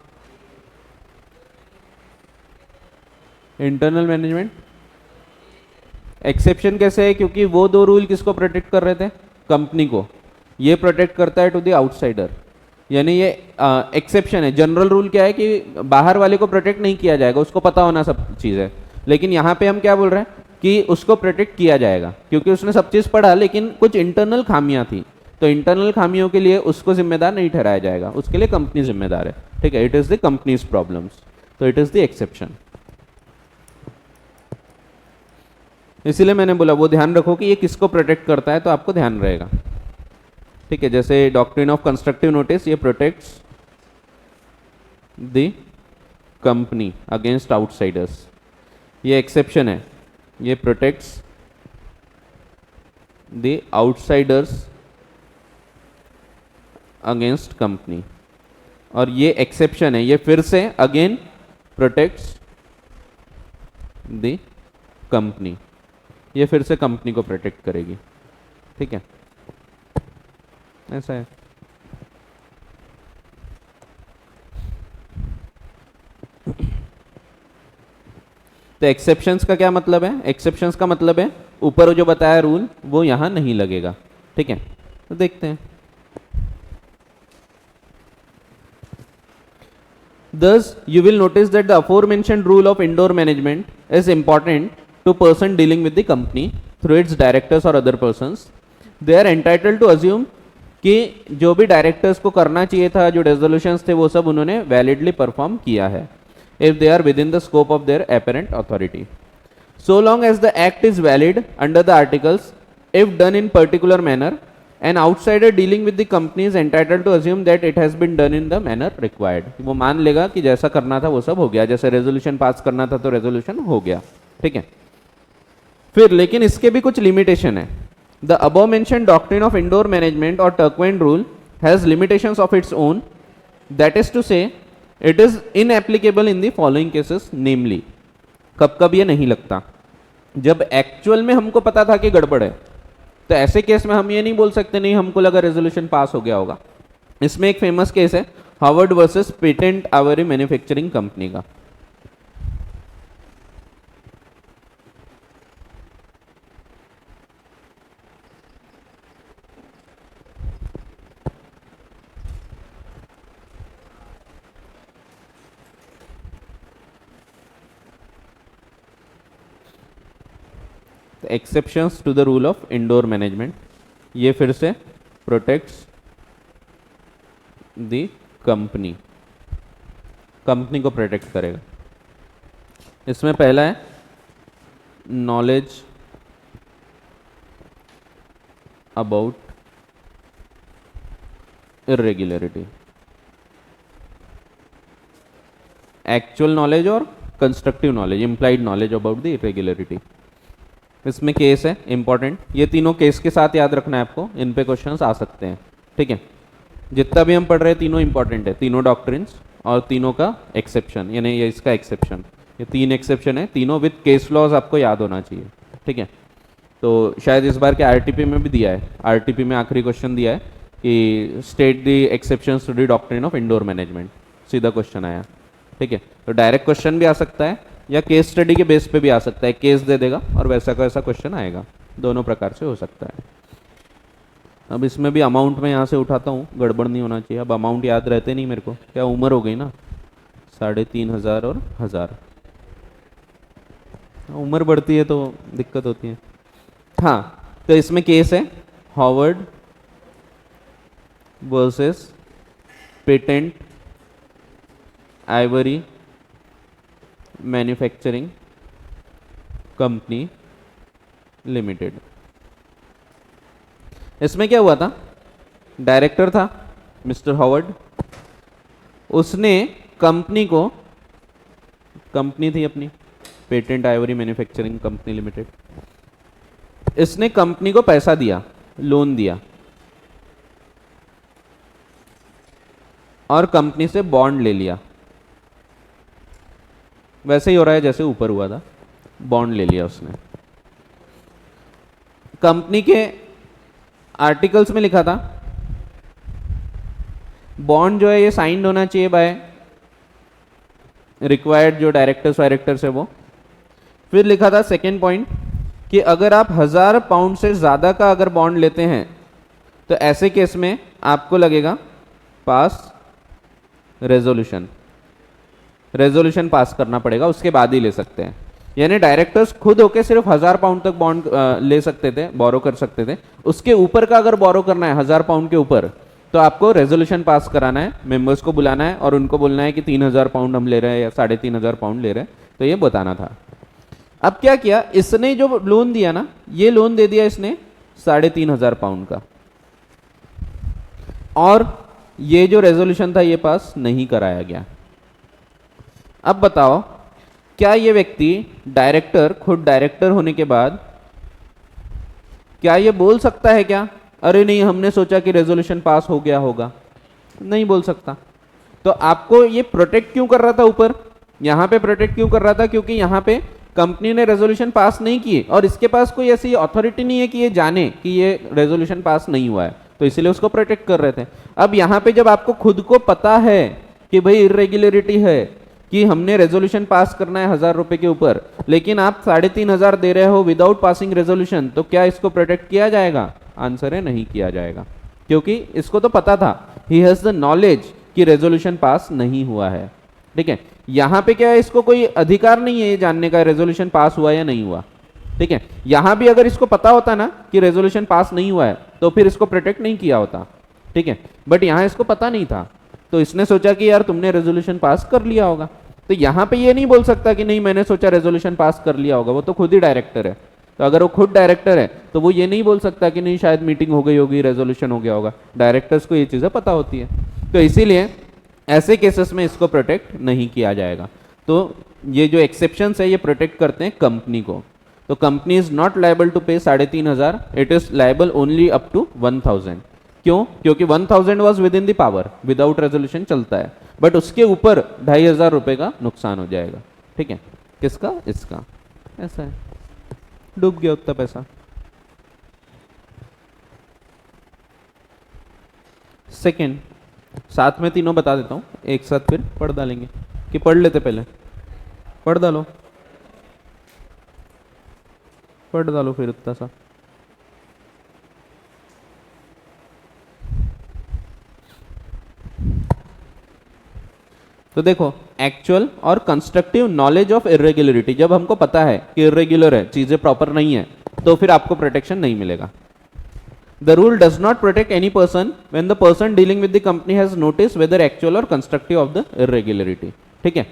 इंटरनल मैनेजमेंट एक्सेप्शन कैसे है? क्योंकि वो दो रूल किसको प्रोटेक्ट कर रहे थे? कंपनी को. ये प्रोटेक्ट करता है टू द आउटसाइडर, यानी ये एक्सेप्शन है. जनरल रूल क्या है कि बाहर वाले को प्रोटेक्ट नहीं किया जाएगा, उसको पता होना सब चीज़ है. लेकिन यहाँ पे हम क्या बोल रहे हैं कि उसको प्रोटेक्ट किया जाएगा क्योंकि उसने सब चीज़ पढ़ा, लेकिन कुछ इंटरनल खामियां थी. तो इंटरनल खामियों के लिए उसको जिम्मेदार नहीं ठहराया जाएगा, उसके लिए कंपनी जिम्मेदार है. ठीक है, it is the companies problems, तो इट इज द एक्सेप्शन. इसीलिए मैंने बोला वो ध्यान रखो कि ये किसको प्रोटेक्ट करता है, तो आपको ध्यान रहेगा. ठीक है, जैसे डॉक्ट्रिन ऑफ कंस्ट्रक्टिव नोटिस, ये protects the company against outsiders. ये एक्सेप्शन है, ये protects the outsiders against company. और ये एक्सेप्शन है, ये फिर से अगेन प्रोटेक्ट्स द कंपनी, ये फिर से कंपनी को प्रोटेक्ट करेगी. ठीक है, ऐसा है. तो एक्सेप्शंस का क्या मतलब है? एक्सेप्शंस का मतलब है ऊपर जो बताया रूल वो यहां नहीं लगेगा, ठीक है। तो देखते हैं। Thus, you will notice that the aforementioned rule of indoor management is important to person dealing with the company through its directors or other persons. They are entitled to assume कि जो भी डायरेक्टर्स को करना चाहिए था, जो रेजोल्यूशंस थे, वो सब उन्होंने वैलिडली परफॉर्म किया है, if they are within the scope of their apparent authority. So long as the act is valid under the articles, if done in particular manner, an outsider dealing with the company is entitled to assume that it has been done in the manner required. वो मान लेगा कि जैसा करना था वो सब हो गया, जैसे रेजोल्यूशन पास करना था तो रेजोल्यूशन हो गया, ठीक है। फिर लेकिन इसके भी कुछ लिमिटेशन है। The above mentioned doctrine of indoor management or Turkwain rule has limitations of its own. That is to say, it is inapplicable in the following cases, namely, कब कब ये नहीं लगता? जब एक्चुअल में हमको पता था कि गड़बड़ है, तो ऐसे केस में हम ये नहीं बोल सकते नहीं हमको लगा रेजोल्यूशन पास हो गया होगा। इसमें एक फेमस केस है Harvard versus patent ivory manufacturing company का। Exceptions to the rule of indoor management, ये फिर से प्रोटेक्ट्स द कंपनी, कंपनी को प्रोटेक्ट करेगा। इसमें पहला है knowledge about irregularity, actual knowledge और constructive knowledge, implied knowledge about the irregularity. इसमें केस है इंपॉर्टेंट, ये तीनों केस के साथ याद रखना है आपको, इन पे क्वेश्चंस आ सकते हैं, ठीक है। जितना भी हम पढ़ रहे हैं तीनों इंपॉर्टेंट है, तीनों डॉक्ट्रिन्स और तीनों का एक्सेप्शन, यानी ये इसका एक्सेप्शन, ये तीन एक्सेप्शन है, तीनों विद केस लॉज आपको याद होना चाहिए, ठीक है। तो शायद इस बार के आरटीपी में भी दिया है, आरटीपी में आखिरी क्वेश्चन दिया है कि state the exceptions to the doctrine of indoor management, सीधा क्वेश्चन आया, ठीक है। तो डायरेक्ट क्वेश्चन भी आ सकता है या केस स्टडी के बेस पे भी आ सकता है, केस दे देगा और वैसा का वैसा क्वेश्चन आएगा, दोनों प्रकार से हो सकता है। अब इसमें भी अमाउंट में यहाँ से उठाता हूँ, गड़बड़ नहीं होना चाहिए। अब अमाउंट याद रहते नहीं मेरे को, क्या उम्र हो गई ना, 3,500 और 1000, उम्र बढ़ती है तो दिक्कत होती है। हाँ, तो इसमें केस है Howard versus patent Ivory manufacturing company limited. इसमें क्या हुआ था, डायरेक्टर था मिस्टर हॉवर्ड, उसने कंपनी को, कंपनी थी अपनी patent Ivory manufacturing company limited, इसने कंपनी को पैसा दिया, लोन दिया और कंपनी से बॉन्ड ले लिया। वैसे ही हो रहा है जैसे ऊपर हुआ था, बॉन्ड ले लिया उसने। कंपनी के आर्टिकल्स में लिखा था बॉन्ड जो है ये साइंड होना चाहिए बाय रिक्वायर्ड जो डायरेक्टर्स है वो। फिर लिखा था सेकेंड पॉइंट कि अगर आप 1000 पाउंड से ज़्यादा का अगर बॉन्ड लेते हैं तो ऐसे केस में आपको लगेगा पास रेजोल्यूशन पास करना पड़ेगा, उसके बाद ही ले सकते हैं। यानी डायरेक्टर्स खुद होके सिर्फ 1000 पाउंड तक बॉन्ड ले सकते थे, बोरो कर सकते थे। उसके ऊपर का अगर बोरो करना है 1000 पाउंड के ऊपर, तो आपको रेजोल्यूशन पास कराना है, मेंबर्स को बुलाना है और उनको बोलना है कि 3000 पाउंड हम ले रहे हैं या 3500 पाउंड ले रहे हैं, तो ये बताना था। अब क्या किया इसने, जो लोन दिया ना, ये लोन दे दिया इसने 3500 पाउंड का, और ये जो रेजोल्यूशन था ये पास नहीं कराया गया। अब बताओ क्या ये व्यक्ति डायरेक्टर, खुद डायरेक्टर होने के बाद क्या ये बोल सकता है क्या, अरे नहीं हमने सोचा कि रेजोल्यूशन पास हो गया होगा? नहीं बोल सकता। तो आपको ये प्रोटेक्ट क्यों कर रहा था ऊपर, यहां पे प्रोटेक्ट क्यों कर रहा था? क्योंकि यहां पे कंपनी ने रेजोल्यूशन पास नहीं किए और इसके पास कोई ऐसी अथॉरिटी नहीं है कि ये जाने कि ये रेजोल्यूशन पास नहीं हुआ है, तो इसलिए उसको प्रोटेक्ट कर रहे थे। अब यहां पे जब आपको खुद को पता है कि भाई इरेगुलरिटी है, कि कि हमने रेजोल्यूशन पास करना है 1000 रुपए के ऊपर, लेकिन आप 3500 दे रहे हो विदाउट पासिंग रेजोल्यूशन, तो क्या इसको प्रोटेक्ट किया जाएगा? आंसर है नहीं किया जाएगा, क्योंकि इसको तो पता था, ही हैज द नॉलेज कि रेजोल्यूशन पास नहीं हुआ है। ठीक है, यहां पे क्या है, इसको कोई अधिकार नहीं है ये जानने का रेजोल्यूशन पास हुआ या नहीं हुआ। ठीक है, यहां भी अगर इसको पता होता ना कि रेजोल्यूशन पास नहीं हुआ है तो फिर इसको प्रोटेक्ट नहीं किया होता। ठीक है, बट यहां इसको पता नहीं था, तो इसने सोचा कि यार तुमने रेजोल्यूशन पास कर लिया होगा, तो यहां पे ये नहीं बोल सकता कि नहीं मैंने सोचा रेजोल्यूशन पास कर लिया होगा, वो तो खुद ही डायरेक्टर है। तो अगर वो खुद डायरेक्टर है तो वो ये नहीं बोल सकता कि नहीं शायद मीटिंग हो गई होगी, रेजोल्यूशन हो गया होगा। डायरेक्टर्स को ये चीज़ें पता होती है, तो इसीलिए ऐसे केसेस में इसको प्रोटेक्ट नहीं किया जाएगा। तो ये जो एक्सेप्शंस है ये प्रोटेक्ट करते हैं कंपनी को। तो company is not liable to pay 3500, it is liable only up to 1000। क्यों? क्योंकि 1000 was within the power, without resolution चलता है, बट उसके ऊपर 2500 रुपए का नुकसान हो जाएगा। ठीक है, किसका? इसका। ऐसा है, डूब गया उतना पैसा। सेकेंड, साथ में तीनों बता देता हूं, एक साथ फिर पढ़ डालेंगे, कि पढ़ लेते पहले? पढ़ डालो, पढ़ डालो फिर उतना सा। तो देखो, एक्चुअल और कंस्ट्रक्टिव नॉलेज ऑफ इरेग्युलरिटी, जब हमको पता है कि इरेग्युलर है, चीजें प्रॉपर नहीं है, तो फिर आपको प्रोटेक्शन नहीं मिलेगा। The rule does not protect any person when the person dealing with the company has notice whether actual और कंस्ट्रक्टिव ऑफ द इरेग्युलरिटी। ठीक है,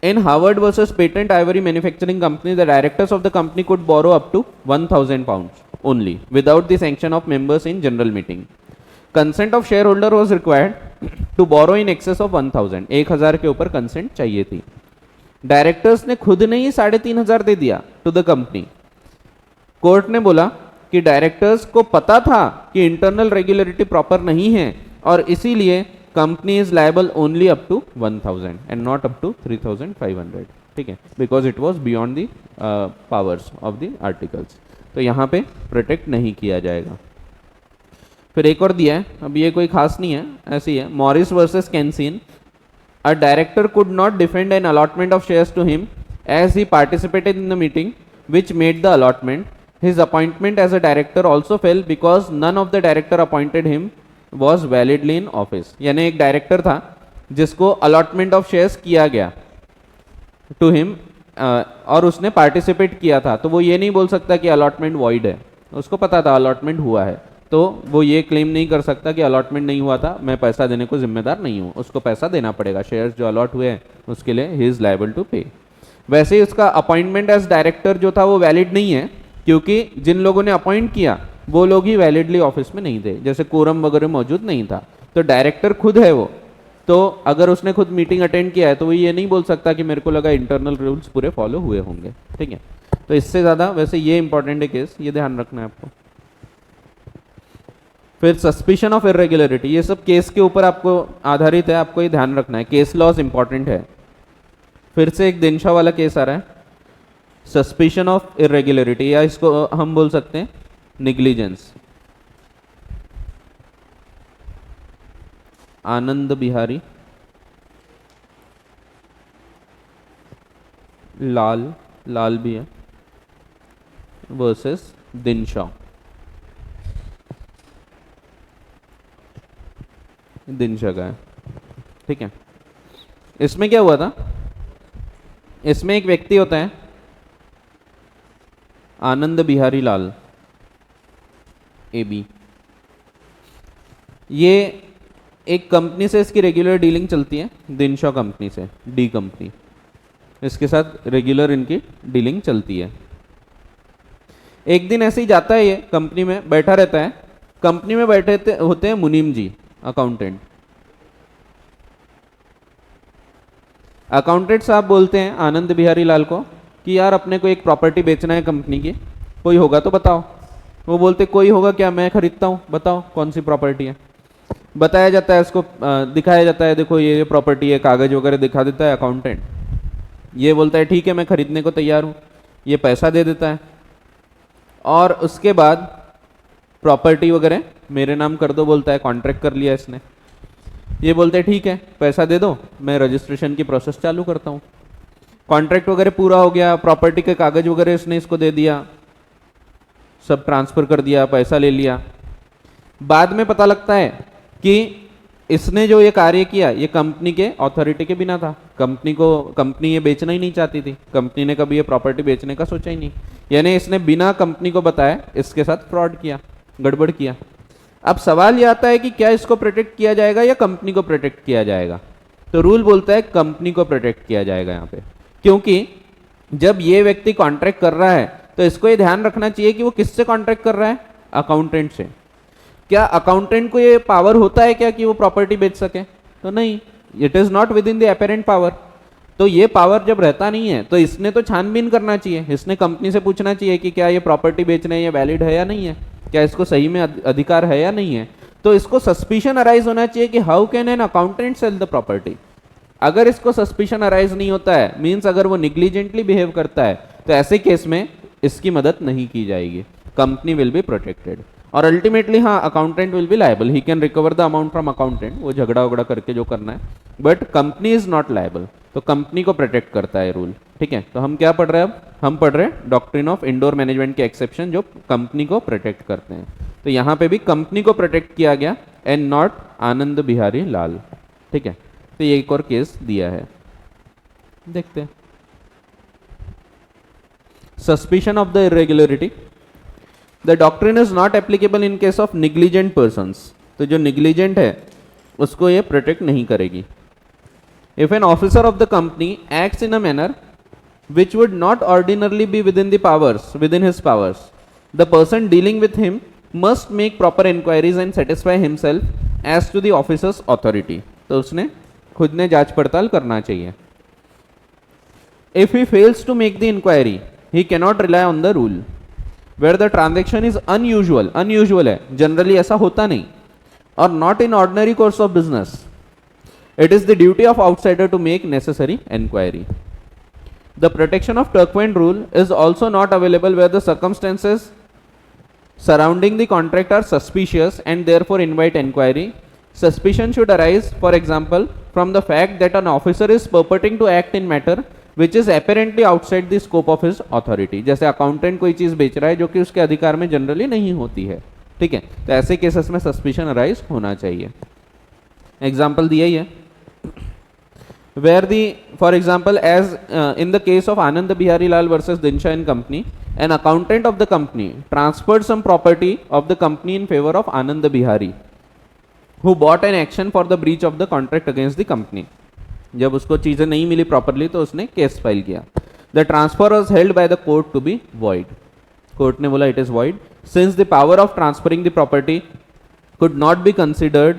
in Harvard versus Patent Ivory Manufacturing Company, the directors of the company could borrow up to 1000 pounds only without the sanction of members in general meeting. Consent of shareholder was required to borrow in excess of 1000. 1000 के ऊपर consent चाहिए थी। डायरेक्टर्स ने खुद ने ही 3500 दे दिया टू द कंपनी। कोर्ट ने बोला कि डायरेक्टर्स को पता था कि इंटरनल रेगुलरिटी प्रॉपर नहीं है और इसीलिए company is liable only up to 1000 and not up to 3500। ठीक है, because it was beyond the powers of the articles. तो यहाँ पे प्रोटेक्ट नहीं किया जाएगा। फिर एक और दिया है, अब ये कोई खास नहीं है, ऐसी है, Morris versus Kanssen. A director could not defend an allotment of shares to him as he participated in the meeting which made the allotment. His appointment as a director also fell because none of the director appointed him was validly in office. यानी एक डायरेक्टर था जिसको अलॉटमेंट ऑफ शेयर्स किया गया टू हिम और उसने पार्टिसिपेट किया था, तो वो ये नहीं बोल सकता कि अलॉटमेंट वॉइड है, उसको पता था अलॉटमेंट हुआ है, तो वो ये क्लेम नहीं कर सकता कि अलॉटमेंट नहीं हुआ था, मैं पैसा देने को जिम्मेदार नहीं हूँ, उसको पैसा देना पड़ेगा। शेयर्स जो अलॉट हुए हैं उसके लिए ही इज लायबल टू पे। वैसे ही उसका अपॉइंटमेंट एज डायरेक्टर जो था वो वैलिड नहीं है, क्योंकि जिन लोगों ने अपॉइंट किया वो लोग ही वैलिडली ऑफिस में नहीं थे, जैसे कोरम वगैरह मौजूद नहीं था। तो डायरेक्टर खुद है वो, तो अगर उसने खुद मीटिंग अटेंड किया है तो वो ये नहीं बोल सकता कि मेरे को लगा इंटरनल रूल्स पूरे फॉलो हुए होंगे। ठीक है, तो इससे ज़्यादा वैसे ये इंपॉर्टेंट है केस, ये ध्यान रखना है आपको। फिर सस्पिशन ऑफ इरेग्युलरिटी, ये सब केस के ऊपर आपको आधारित है, आपको ये ध्यान रखना है, केस लॉज इंपॉर्टेंट है। फिर से एक दिनशा वाला केस आ रहा है, सस्पिशन ऑफ इरेग्युलरिटी, या इसको हम बोल सकते हैं निग्लिजेंस। आनंद बिहारी लाल, लाल भी है, वर्सेस दिनशा। दिनशा का है। ठीक है, इसमें क्या हुआ था, इसमें एक व्यक्ति होता है आनंद बिहारी लाल AB, ये एक कंपनी से इसकी रेगुलर डीलिंग चलती है, दिनशा कंपनी से, डी कंपनी, इसके साथ रेगुलर इनकी डीलिंग चलती है। एक दिन ऐसे ही जाता है, ये कंपनी में बैठा रहता है, कंपनी में बैठे होते हैं मुनीम जी, अकाउंटेंट। अकाउंटेंट साहब बोलते हैं आनंद बिहारी लाल को कि यार अपने को एक प्रॉपर्टी बेचना है कंपनी की, कोई होगा तो बताओ। वो बोलते कोई होगा क्या, मैं खरीदता हूँ, बताओ कौन सी प्रॉपर्टी है। बताया जाता है, उसको दिखाया जाता है, देखो ये प्रॉपर्टी है, कागज वगैरह दिखा देता है अकाउंटेंट। ये बोलता है ठीक है मैं खरीदने को तैयार हूँ, ये पैसा दे देता है, और उसके बाद प्रॉपर्टी वगैरह मेरे नाम कर दो बोलता है, कॉन्ट्रैक्ट कर लिया इसने। ये बोलते हैं ठीक है पैसा दे दो, मैं रजिस्ट्रेशन की प्रोसेस चालू करता हूँ। कॉन्ट्रैक्ट वगैरह पूरा हो गया, प्रॉपर्टी के कागज वगैरह इसने इसको दे दिया, सब ट्रांसफर कर दिया, पैसा ले लिया। बाद में पता लगता है कि इसने जो ये कार्य किया ये कंपनी के अथॉरिटी के बिना था। कंपनी ये बेचना ही नहीं चाहती थी, कंपनी ने कभी ये प्रॉपर्टी बेचने का सोचा ही नहीं, यानी इसने बिना कंपनी को बताए इसके साथ फ्रॉड किया, गड़बड़ किया। अब सवाल ये आता है कि क्या इसको प्रोटेक्ट किया जाएगा या कंपनी को प्रोटेक्ट किया जाएगा? तो रूल बोलता है कंपनी को प्रोटेक्ट किया जाएगा यहाँ पे, क्योंकि जब ये व्यक्ति कॉन्ट्रैक्ट कर रहा है तो इसको ये ध्यान रखना चाहिए कि वो किससे कॉन्ट्रैक्ट कर रहा है? अकाउंटेंट से। क्या अकाउंटेंट को ये पावर होता है क्या कि वो प्रॉपर्टी बेच सके? तो नहीं, it is not within the apparent power. तो ये पावर जब रहता नहीं है तो इसने तो छानबीन करना चाहिए, इसने कंपनी से पूछना चाहिए कि क्या ये प्रॉपर्टी बेचने ये वैलिड है या नहीं है, क्या इसको सही में अधिकार है या नहीं है। तो इसको सस्पिशन अराइज होना चाहिए कि how can an accountant sell the property. अगर इसको सस्पिशन अराइज नहीं होता है, मीन्स अगर वो निग्लिजेंटली बिहेव करता है, तो ऐसे केस में इसकी मदद नहीं की जाएगी, कंपनी विल बी प्रोटेक्टेड। और अल्टीमेटली हाँ, accountant will be liable, he can recover the amount from accountant, वो झगड़ा वगड़ा करके जो करना है, but company is not liable. तो कंपनी को प्रोटेक्ट करता है रूल। ठीक है, तो हम क्या पढ़ रहे हैं अब? हम पढ़ रहे हैं डॉक्ट्रिन ऑफ इंडोर मैनेजमेंट के एक्सेप्शन जो कंपनी को प्रोटेक्ट करते हैं। तो यहाँ पे भी कंपनी को प्रोटेक्ट किया गया एंड नॉट आनंद बिहारी लाल। ठीक है, तो ये एक और केस दिया है, देखते हैं। Suspicion of the irregularity, the doctrine is not applicable in case of negligent persons. तो जो निग्लिजेंट है उसको ये प्रोटेक्ट नहीं करेगी। If an officer of the company acts in a manner which would not ordinarily be within his powers, the person dealing with him must make proper inquiries and satisfy himself as to the officer's authority. तो उसने खुद ने जांच पड़ताल करना चाहिए। If he fails to make the inquiry, he cannot rely on the rule. Where the transaction is unusual है, generally ऐसा होता नहीं, or not in ordinary course of business, it is the duty of outsider to make necessary inquiry. The protection of Turkmen rule is also not available where the circumstances surrounding the contract are suspicious and therefore invite inquiry. Suspicion should arise, for example, from the fact that an officer is purporting to act in matter which is apparently outside the scope of his authority. जैसे अकाउंटेंट कोई चीज़ बेच रहा है जो कि उसके अधिकार में जनरली नहीं होती है। ठीक है, तो ऐसे केसेस में सस्पिशन अराइज होना चाहिए। एग्जाम्पल दिया ही है, where the, for example, as in the case of Anand Bihari Lal versus Dinsha and Company, an accountant of the company transferred some property of the company in favor of Anand Bihari, who bought an action for the breach of the contract against the company. जब उसको चीज़ें नहीं मिली प्रॉपरली तो उसने केस फाइल किया। The transfer was held by the court to be void. Court ने बोला it is void since the power of transferring the property could not be considered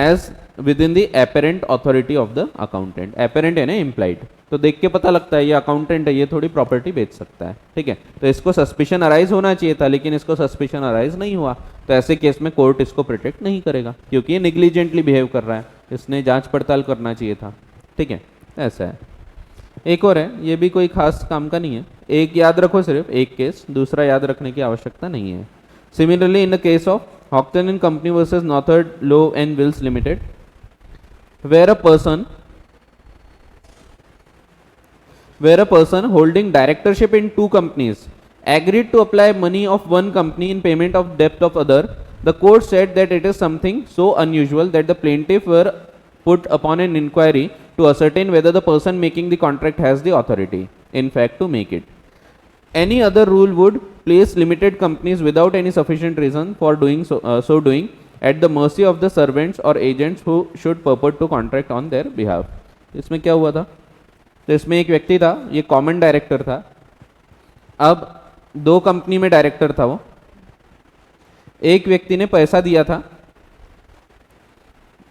as within the apparent authority of the accountant. apparent है ना implied, तो देख के पता लगता है ये अकाउंटेंट है, ये थोड़ी प्रॉपर्टी बेच सकता है। ठीक है, तो इसको सस्पिशन अराइज होना चाहिए था, लेकिन इसको सस्पिशन अराइज नहीं हुआ, तो ऐसे केस में कोर्ट इसको प्रोटेक्ट नहीं करेगा क्योंकि ये निग्लिजेंटली बिहेव कर रहा है, इसने जांच पड़ताल करना चाहिए था। ठीक है, ऐसा है। एक और है, ये भी कोई खास काम का नहीं है, एक याद रखो, सिर्फ एक केस, दूसरा याद रखने की आवश्यकता नहीं है। Similarly in the case of Houghton and Company versus Northern Law and Wills Limited, where a person holding directorship in two companies agreed to apply money of one company in payment of debt of other, the court said that it is something so unusual that the plaintiff were put upon an inquiry to ascertain whether the person making the contract has the authority, in fact, to make it. Any other rule would place limited companies without any sufficient reason for doing so doing at the mercy of the servants or agents who should purport to contract on their behalf. इसमें क्या हुआ था? तो इसमें एक व्यक्ति था, ये कॉमन डायरेक्टर था। अब दो कंपनी में डायरेक्टर था वो, एक व्यक्ति ने पैसा दिया था,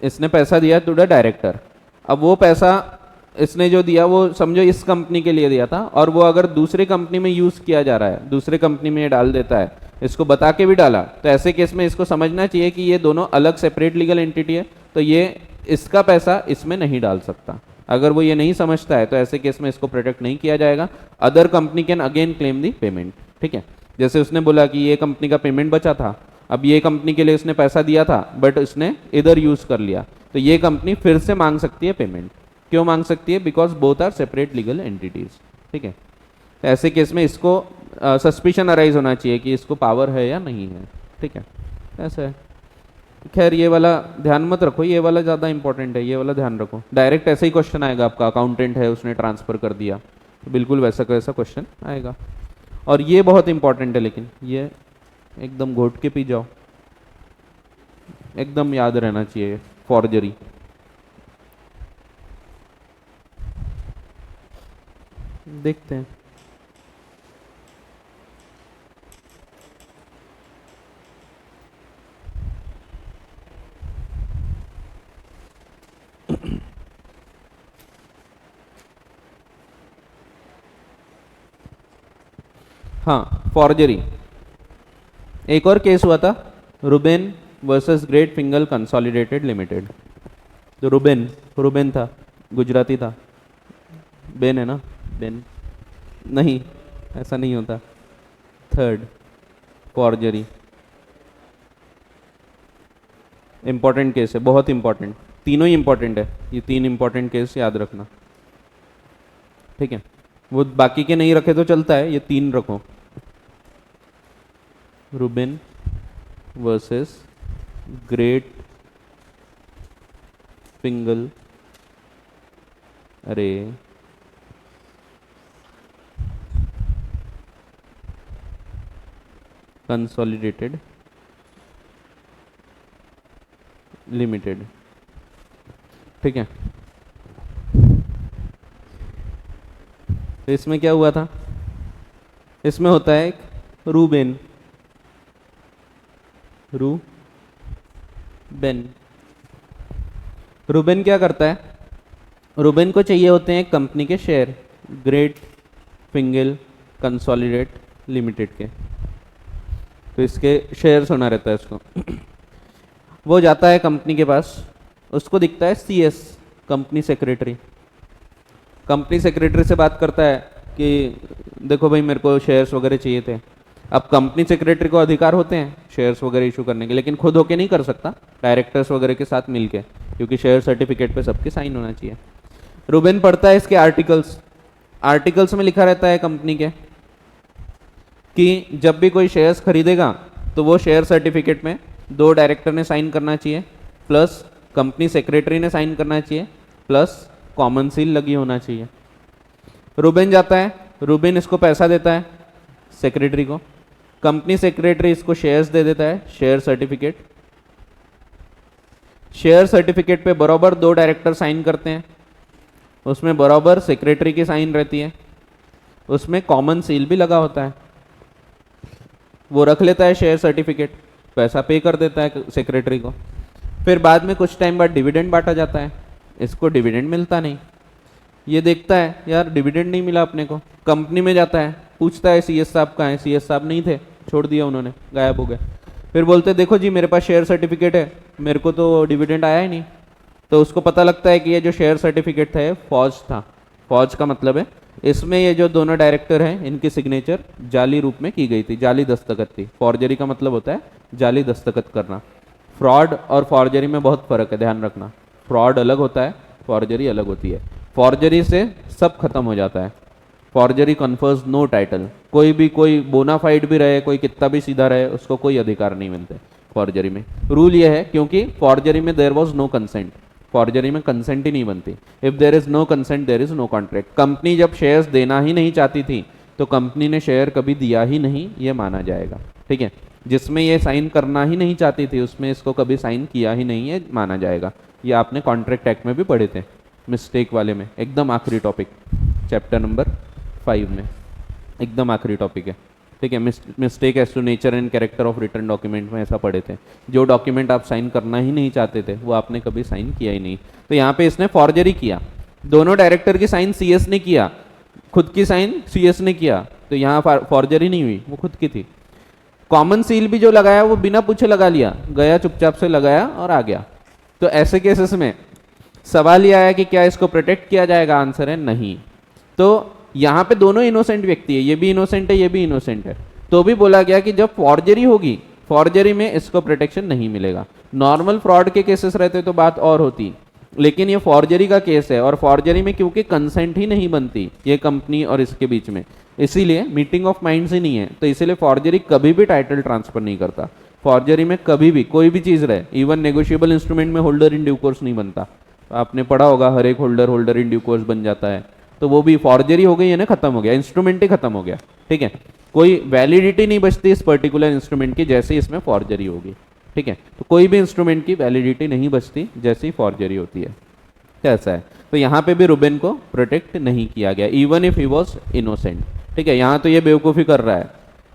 इसने पैसा दिया टू द डायरेक्टर। अब वो पैसा इसने जो दिया वो समझो इस कंपनी के लिए दिया था, और वो अगर दूसरे कंपनी में यूज़ किया जा रहा है, दूसरे कंपनी में ये डाल देता है, इसको बता के भी डाला, तो ऐसे केस में इसको समझना चाहिए कि ये दोनों अलग सेपरेट लीगल एंटिटी है, तो ये इसका पैसा इसमें नहीं डाल सकता। अगर वो ये नहीं समझता है तो ऐसे केस में इसको प्रोटेक्ट नहीं किया जाएगा। Other company can again claim the payment. ठीक है, जैसे उसने बोला कि ये कंपनी का पेमेंट बचा था, अब ये कंपनी के लिए उसने पैसा दिया था बट उसने इधर यूज़ कर लिया, तो ये कंपनी फिर से मांग सकती है पेमेंट। क्यों मांग सकती है? Because both are separate legal entities. ठीक है, तो ऐसे केस में इसको सस्पिशन अराइज होना चाहिए कि इसको पावर है या नहीं है। ठीक है, ऐसा है। खैर ये वाला ध्यान मत रखो, ये वाला ज़्यादा इंपॉर्टेंट है, ये वाला ध्यान रखो। डायरेक्ट ऐसे ही क्वेश्चन आएगा आपका, अकाउंटेंट है उसने ट्रांसफ़र कर दिया, तो बिल्कुल वैसा का वैसा क्वेश्चन आएगा। और ये बहुत इंपॉर्टेंट है, लेकिन ये एकदम घोट के पी जाओ, एकदम याद रहना चाहिए। फॉर्जरी, देखते हैं। हाँ, फॉर्जरी। एक और केस हुआ था, Ruben versus great Fingall consolidated limited. तो रुबेन था, गुजराती था। बेन है ना, बेन नहीं, ऐसा नहीं होता। Third, forgery. इंपॉर्टेंट केस है, बहुत इंपॉर्टेंट, तीनों ही इंपॉर्टेंट है। ये 3 इंपॉर्टेंट केस याद रखना। ठीक है, वो बाकी के नहीं रखे तो चलता है, ये 3 रखो। रुबेन वर्सेस ग्रेट फिंगर, अरे कंसोलिडेटेड लिमिटेड। ठीक है, तो इसमें क्या हुआ था? इसमें होता है एक रूबेन रूबेन क्या करता है? रूबेन को चाहिए होते हैं कंपनी के share, great finger consolidate limited के। तो इसके शेयर्स होना रहता है इसको। वो जाता है कंपनी के पास, उसको दिखता है CS, company secretary. Company secretary से बात करता है कि देखो भाई, मेरे को शेयर्स वगैरह चाहिए थे। अब कंपनी सेक्रेटरी को अधिकार होते हैं शेयर्स वगैरह इशू करने के, लेकिन खुद होके नहीं कर सकता, डायरेक्टर्स वगैरह के साथ मिलके, क्योंकि शेयर सर्टिफिकेट पे सबके साइन होना चाहिए। रूबेन पढ़ता है इसके आर्टिकल्स में लिखा रहता है कंपनी के कि जब भी कोई शेयर्स खरीदेगा तो वो शेयर सर्टिफिकेट में 2 डायरेक्टर ने साइन करना चाहिए, प्लस कंपनी सेक्रेटरी ने साइन करना चाहिए, प्लस कॉमन सील लगी होना चाहिए। रूबेन जाता है, रूबेन इसको पैसा देता है सेक्रेटरी को, कंपनी सेक्रेटरी इसको शेयर्स दे देता है, शेयर सर्टिफिकेट पे बराबर 2 डायरेक्टर साइन करते हैं, उसमें बराबर सेक्रेटरी की साइन रहती है, उसमें कॉमन सील भी लगा होता है। वो रख लेता है शेयर सर्टिफिकेट, पैसा पे कर देता है सेक्रेटरी को। फिर बाद में कुछ टाइम बाद डिविडेंड बांटा जाता है, इसको डिविडेंड मिलता नहीं। ये देखता है यार डिविडेंड नहीं मिला अपने को, कंपनी में जाता है, पूछता है CS साहब कहाँ है? CS साहब नहीं थे, छोड़ दिया उन्होंने, गायब हो गए। फिर बोलते देखो जी मेरे पास शेयर सर्टिफिकेट है, मेरे को तो डिविडेंड आया ही नहीं। तो उसको पता लगता है कि ये जो शेयर सर्टिफिकेट था ये फौज था। फौज का मतलब है इसमें ये जो दोनों डायरेक्टर हैं इनकी सिग्नेचर जाली रूप में की गई थी, जाली दस्तखत थी। फॉर्जरी का मतलब होता है जाली दस्तखत करना। फ्रॉड और फॉर्जरी में बहुत फर्क है, ध्यान रखना। फ्रॉड अलग होता है, फॉर्जरी अलग होती है। फॉर्जरी से सब खत्म हो जाता है। फॉर्जरी कन्फर्स नो टाइटल, कोई बोनाफाइड भी रहे, कोई कितना भी सीधा रहे, उसको कोई अधिकार नहीं मिलते फॉर्जरी में। रूल ये है क्योंकि फॉर्जरी में there was no consent, forgery में कंसेंट ही नहीं बनती। If there is no consent there is no contract. Company जब शेयर्स देना ही नहीं चाहती थी तो कंपनी ने शेयर कभी दिया ही नहीं, ये माना जाएगा। ठीक है, जिसमें ये साइन करना ही नहीं चाहती थी उसमें इसको कभी साइन किया ही नहीं, ये माना जाएगा। ये आपने कॉन्ट्रैक्ट एक्ट में भी पढ़े थे, मिस्टेक वाले में, एकदम आखिरी टॉपिक, चैप्टर नंबर 5 में, एकदम आखिरी टॉपिक है। ठीक है, mistake as to nature and character of return document में ऐसा पढ़े थे। जो डॉक्यूमेंट आप साइन करना ही नहीं चाहते थे वो आपने कभी साइन किया ही नहीं। तो यहाँ पे इसने फॉर्जरी किया, दोनों डायरेक्टर की साइन CS ने किया, खुद की साइन CS ने किया, तो यहाँ फॉर्जरी नहीं हुई, वो खुद की थी। कॉमन सील भी जो लगाया वो बिना पूछे लगा लिया, गया चुपचाप से लगाया और आ गया। तो ऐसे केसेस में सवाल ये आया कि क्या इसको प्रोटेक्ट किया जाएगा? आंसर है नहीं। तो यहाँ पे दोनों इनोसेंट व्यक्ति है, ये भी इनोसेंट है, ये भी इनोसेंट है, तो भी बोला गया कि जब फॉर्जरी होगी, फॉर्जरी में इसको प्रोटेक्शन नहीं मिलेगा। नॉर्मल फ्रॉड के केसेस रहते तो बात और होती, लेकिन ये फॉर्जरी का केस है, और फॉर्जरी में क्योंकि कंसेंट ही नहीं बनती ये कंपनी और इसके बीच में, इसीलिए मीटिंग ऑफ माइंड्स ही नहीं है, तो इसीलिए फॉर्जरी कभी भी टाइटल ट्रांसफर नहीं करता। फॉर्जरी में कभी भी कोई भी चीज़ रहे, इवन नेगोशिएबल इंस्ट्रूमेंट में होल्डर इन ड्यू कोर्स नहीं बनता। आपने पढ़ा होगा हर एक होल्डर इन ड्यू कोर्स बन जाता है, तो वो भी फॉर्जरी हो गई है ना, खत्म हो गया, इंस्ट्रूमेंट ही खत्म हो गया। ठीक है, कोई वैलिडिटी नहीं बचती इस पर्टिकुलर इंस्ट्रूमेंट की जैसे इसमें फॉर्जरी होगी। ठीक है, तो कोई भी इंस्ट्रूमेंट की वैलिडिटी नहीं बचती जैसे ही फॉर्जरी होती है। कैसा है, तो यहाँ पे भी रुबेन को प्रोटेक्ट नहीं किया गया even if he was innocent. ठीक है, यहाँ तो ये बेवकूफ़ी कर रहा है,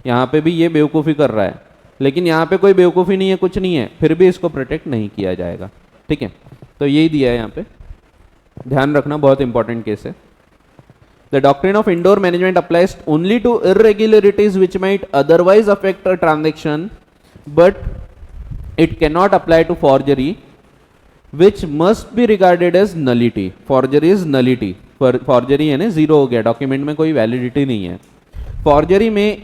यहाँ पे भी ये बेवकूफ़ी कर रहा है, लेकिन यहाँ पे कोई बेवकूफ़ी नहीं है, कुछ नहीं है, फिर भी इसको प्रोटेक्ट नहीं किया जाएगा। ठीक है, तो यही दिया है यहाँ पे, ध्यान रखना, बहुत इंपॉर्टेंट केस है। The doctrine of indoor management applies only to irregularities which might otherwise affect a transaction, but it cannot apply to forgery, which must be regarded as nullity. Forgery is nullity. Forgery यानी जीरो हो गया, डॉक्यूमेंट में कोई वैलिडिटी नहीं है। फॉर्जरी में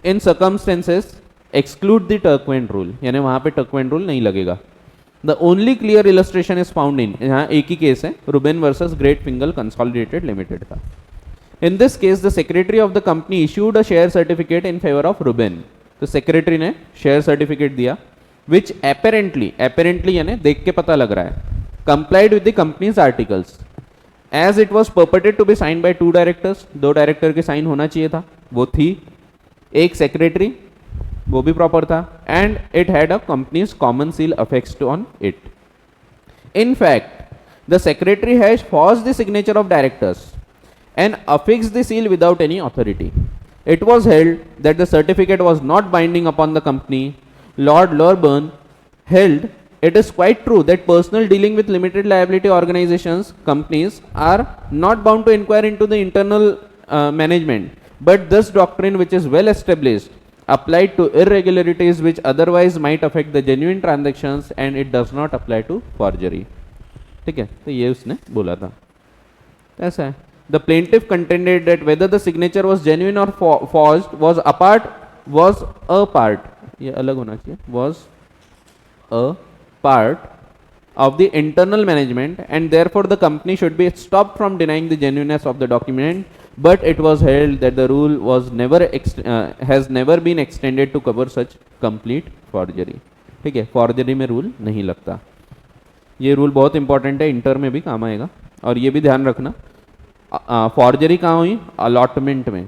in circumstances exclude the Turquand rule, यानी वहां पे टर्कवेंट रूल नहीं लगेगा। The only clear illustration is found in, यहाँ एक ही केस है, Ruben versus great Fingall consolidated limited का। In this case the secretary of the company issued a share certificate in favour of Ruben, तो सेक्रेटरी ने शेयर सर्टिफिकेट दिया विच अपेरेंटली यानी देख के पता लग रहा है, complied with the company's articles as it was purported to be sign by 2 directors, 2 director के साइन होना चाहिए था, वो थी, एक सेक्रेटरी, वो भी प्रॉपर था, and it had a company's common seal affixed on it. In fact the secretary has forged the signature of directors and affixed the seal without any authority. It was held that the certificate was not binding upon the company. Lord Loreburn held it is quite true that personal dealing with limited liability organizations, companies, are not bound to inquire into the internal management, but this doctrine, which is well established, applied to irregularities which otherwise might affect the genuine transactions, and it does not apply to forgery. ठीक है, तो ये उसने बोला था, ऐसा है। The plaintiff contended that whether the signature was genuine or forged was a part, ये अलग होना चाहिए, was a part of the internal management, and therefore the company should be stopped from denying the genuineness of the document, but it was held that the rule was has never been extended to cover such complete forgery. ठीक है, forgery में रूल नहीं लगता, ये रूल बहुत इंपॉर्टेंट है, इंटर में भी काम आएगा। और ये भी ध्यान रखना, फॉर्जरी कहाँ हुई, अलॉटमेंट में,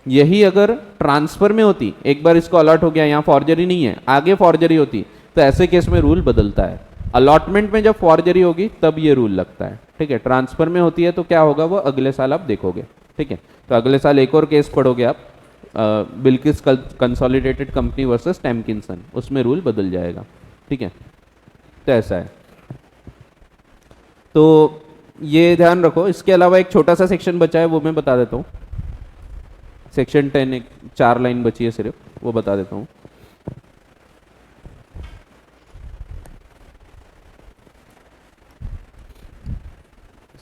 यही अगर ट्रांसफर में होती, एक बार इसको अलॉट हो गया, यहाँ फॉर्जरी नहीं है, आगे फॉर्जरी होती, तो ऐसे केस में रूल बदलता है। अलॉटमेंट में जब फॉर्जरी होगी तब ये रूल लगता है। ठीक है, ट्रांसफर में होती है तो क्या होगा, वो अगले साल आप देखोगे। ठीक है, तो अगले साल एक और केस पढ़ोगे आप, बिल्किस कंसोलिडेटेड कंपनी वर्सेस टैमकिंसन, उसमें रूल बदल जाएगा। ठीक है, तो ऐसा है, तो ये ध्यान रखो। इसके अलावा एक छोटा सा सेक्शन बचा है, वो मैं बता देता हूँ। सेक्शन 10 एक 4 लाइन बची है सिर्फ, वो बता देता हूँ।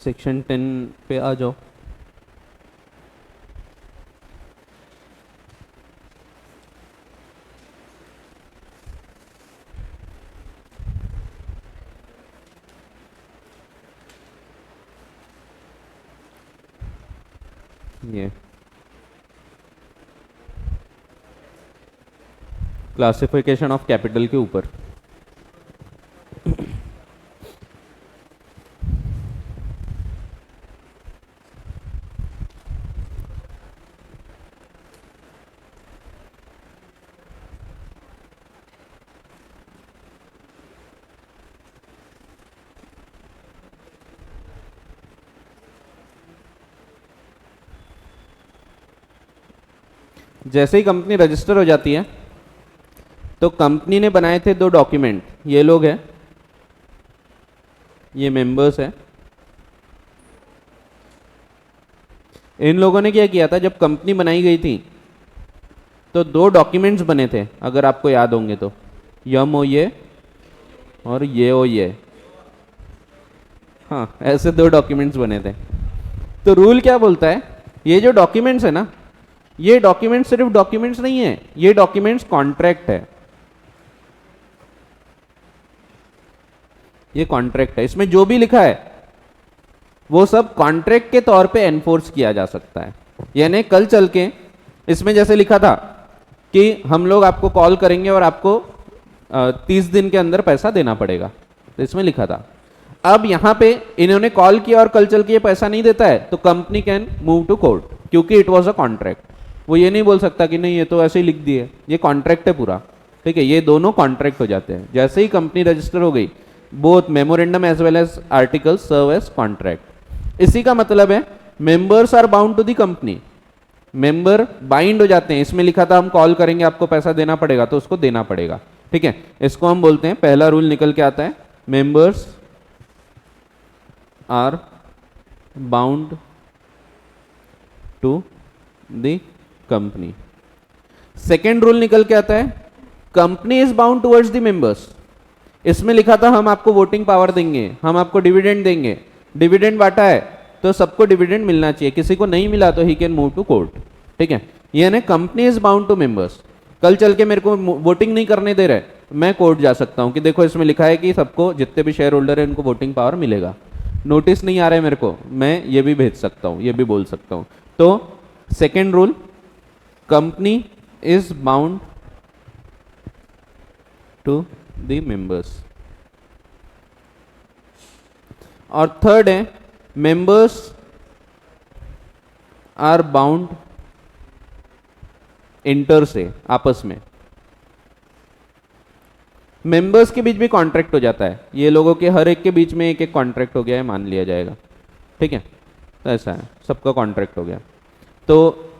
सेक्शन 10 पे आ जाओ। ये क्लासिफिकेशन ऑफ कैपिटल के ऊपर, जैसे ही कंपनी रजिस्टर हो जाती है तो कंपनी ने बनाए थे 2 डॉक्यूमेंट, ये लोग हैं, ये मेंबर्स हैं। इन लोगों ने क्या किया था, जब कंपनी बनाई गई थी तो 2 डॉक्यूमेंट्स बने थे, अगर आपको याद होंगे तो, MOA और ये, हाँ, ऐसे 2 डॉक्यूमेंट्स बने थे। तो रूल क्या बोलता है, ये जो डॉक्यूमेंट्स है ना, ये डॉक्यूमेंट्स सिर्फ डॉक्यूमेंट्स नहीं है, ये डॉक्यूमेंट्स कॉन्ट्रैक्ट है। ये कॉन्ट्रैक्ट है, इसमें जो भी लिखा है वो सब कॉन्ट्रैक्ट के तौर पे एनफोर्स किया जा सकता है। यानी कल चल के इसमें जैसे लिखा था कि हम लोग आपको कॉल करेंगे और आपको 30 दिन के अंदर पैसा देना पड़ेगा, तो इसमें लिखा था। अब यहां पे इन्होंने कॉल किया और कल चल के ये पैसा नहीं देता है, तो company can move to court, क्योंकि इट वाज अ कॉन्ट्रैक्ट। वो ये नहीं बोल सकता कि नहीं ये तो ऐसे ही लिख दिए, ये कॉन्ट्रैक्ट है पूरा, ठीक है। ये दोनों कॉन्ट्रैक्ट हो जाते हैं। जैसे ही कंपनी रजिस्टर हो गई, both memorandum as well as articles serve as contract. इसी का मतलब है members are bound to the company, member bind हो जाते हैं। इसमें लिखा था हम कॉल करेंगे आपको पैसा देना पड़ेगा, तो उसको देना पड़ेगा, ठीक है। इसको हम बोलते हैं, पहला रूल निकल के आता है, members are bound to the company. Second rule निकल के आता है, company is bound towards the members. इसमें लिखा था हम आपको वोटिंग पावर देंगे, हम आपको डिविडेंड देंगे, डिविडेंड बांटा है तो सबको डिविडेंड मिलना चाहिए, किसी को नहीं मिला तो he can move to court, ठीक है। यानी company is bound to members. कल चल के मेरे को वोटिंग नहीं करने दे रहे, मैं कोर्ट जा सकता हूं कि देखो इसमें लिखा है कि सबको, जितने भी शेयर होल्डर है उनको वोटिंग पावर मिलेगा। नोटिस नहीं आ रहा है मेरे को, मैं ये भी भेज सकता हूं, ये भी बोल सकता हूं। तो second rule, company is bound to the members. और थर्ड है, members are bound inter se, आपस में। मेंबर्स के बीच भी कॉन्ट्रैक्ट हो जाता है, ये लोगों के हर एक के बीच में एक एक कॉन्ट्रैक्ट हो गया है, मान लिया जाएगा, ठीक है। तो ऐसा है, सबका कॉन्ट्रैक्ट हो गया, तो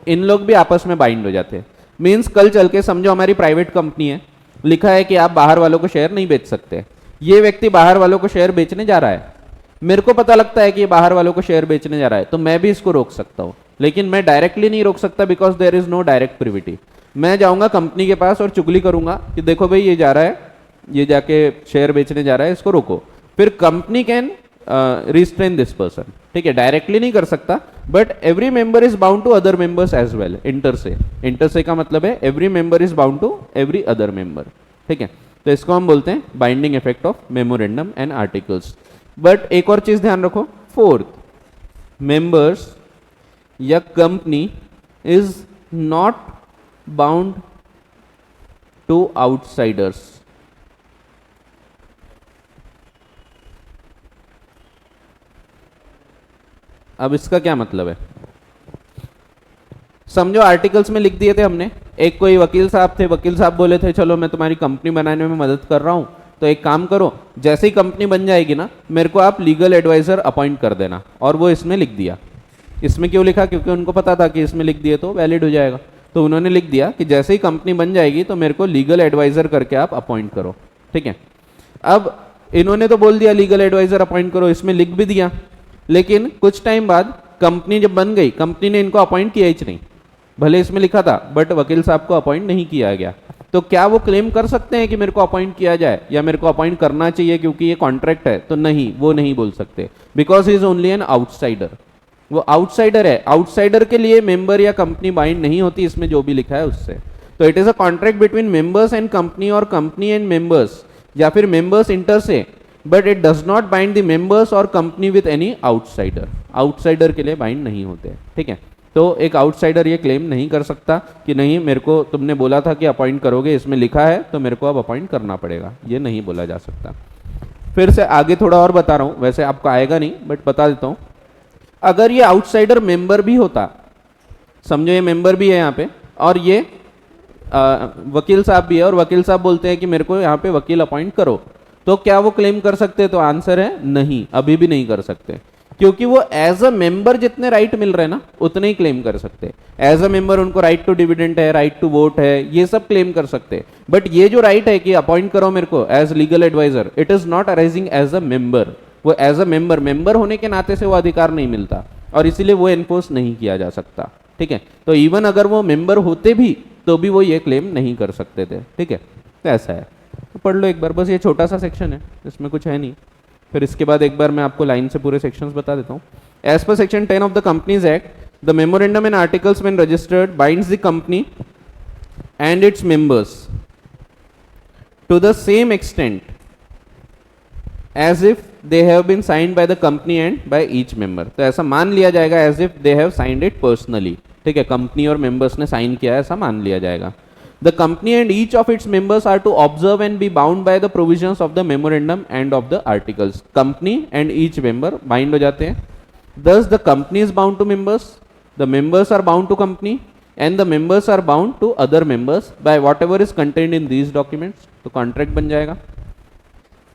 इन लोग भी आपस में बाइंड हो जाते हैं। मींस कल चल के समझो हमारी प्राइवेट कंपनी है, लिखा है कि आप बाहर वालों को शेयर नहीं बेच सकते। ये व्यक्ति बाहर वालों को शेयर बेचने जा रहा है, मेरे को पता लगता है कि ये बाहर वालों को शेयर बेचने जा रहा है, तो मैं भी इसको रोक सकता हूं, लेकिन मैं डायरेक्टली नहीं रोक सकता, because there is no direct privity. मैं जाऊंगा कंपनी के पास और चुगली करूंगा कि देखो भाई ये जा रहा है, ये जाके शेयर बेचने जा रहा है, इसको रोको। फिर company can restrain this person, ठीक है। डायरेक्टली नहीं कर सकता, but every member is bound to other members as well, inter se. Inter se का मतलब है every member is bound to every other member, ठीक है। तो इसको हम बोलते हैं binding effect of memorandum and articles. But एक और चीज ध्यान रखो, फोर्थ, मेंबर्स या company is not bound to outsiders. अब इसका क्या मतलब है, समझो आर्टिकल्स में लिख दिए थे हमने, एक कोई वकील साहब थे, वकील साहब बोले थे चलो मैं तुम्हारी कंपनी बनाने में मदद कर रहा हूं, तो एक काम करो, जैसे ही कंपनी बन जाएगी ना, मेरे को आप लीगल एडवाइजर अपॉइंट कर देना, और वो इसमें लिख दिया। इसमें क्यों लिखा, क्योंकि उनको पता था कि इसमें लिख दिए तो वैलिड हो जाएगा, तो उन्होंने लिख दिया कि जैसे ही कंपनी बन जाएगी तो मेरे को लीगल एडवाइजर करके आप अपॉइंट करो, ठीक है। अब इन्होंने तो बोल दिया लीगल एडवाइजर अपॉइंट करो, इसमें लिख भी दिया, लेकिन कुछ टाइम बाद कंपनी जब बन गई, कंपनी ने इनको अपॉइंट किया ही नहीं, भले इसमें लिखा था बट वकील साहब को अपॉइंट नहीं किया गया। तो क्या वो क्लेम कर सकते हैं कि मेरे को अपॉइंट किया जाए या मेरे को अपॉइंट करना चाहिए क्योंकि ये कॉन्ट्रैक्ट है? तो नहीं, वो नहीं बोल सकते, because he is only an outsider. वो आउटसाइडर है, आउटसाइडर के लिए मेंबर या कंपनी बाइंड नहीं होती, इसमें जो भी लिखा है उससे। तो it is a contract between members and company, और कंपनी एंड मेंबर्स, या फिर members inter se, but it does not bind the members और company with any outsider. Outsider के लिए बाइंड नहीं होते, ठीक है। तो एक आउटसाइडर ये क्लेम नहीं कर सकता कि नहीं मेरे को तुमने बोला था कि अपॉइंट करोगे, इसमें लिखा है तो मेरे को अब अपॉइंट करना पड़ेगा, ये नहीं बोला जा सकता। फिर से आगे थोड़ा और बता रहा हूं, वैसे आपको आएगा नहीं बट बता देता हूं। अगर ये आउटसाइडर मेंबर भी होता, समझो ये मेंबर भी है यहाँ पे, और ये वकील साहब भी है, और वकील साहब बोलते हैं कि मेरे को यहाँ पे वकील अपॉइंट करो, तो क्या वो क्लेम कर सकते? तो आंसर है नहीं, अभी भी नहीं कर सकते, क्योंकि वो एज अ मेंबर जितने राइट मिल रहे हैं ना उतने ही क्लेम कर सकते। एज अ मेंबर उनको राइट टू डिविडेंड है, राइट टू वोट है, ये सब क्लेम कर सकते। बट ये जो राइट है कि अपॉइंट करो मेरे को as legal adviser, it is not arising as a member. वो एज अ मेंबर होने के नाते से वो अधिकार नहीं मिलता, और इसीलिए वो एनफोर्स नहीं किया जा सकता, ठीक है। तो इवन अगर वो मेंबर होते भी तो भी वो ये क्लेम नहीं कर सकते थे, ठीक है। तो ऐसा है, तो पढ़ लो एक बार, बस ये छोटा सा सेक्शन है, इसमें कुछ है नहीं। फिर इसके बाद एक बार मैं आपको लाइन से पूरे सेक्शंस बता देता हूँ। As per section 10 of the Companies Act, the memorandum and articles when registered binds the company and its members to the same extent as if they have been signed by the company and by each member, तो ऐसा मान लिया जाएगा as if they have signed it personally, ठीक है, कंपनी और मेंबर्स ने साइन किया है ऐसा मान लिया जाएगा. The company and each of its members are to observe and be bound by the provisions of the memorandum and of the articles. Company and each member bind हो जाते हैं. Thus the company is bound to members, the members are bound to company, and the members are bound to other members by whatever is contained in these documents. तो contract बन जाएगा.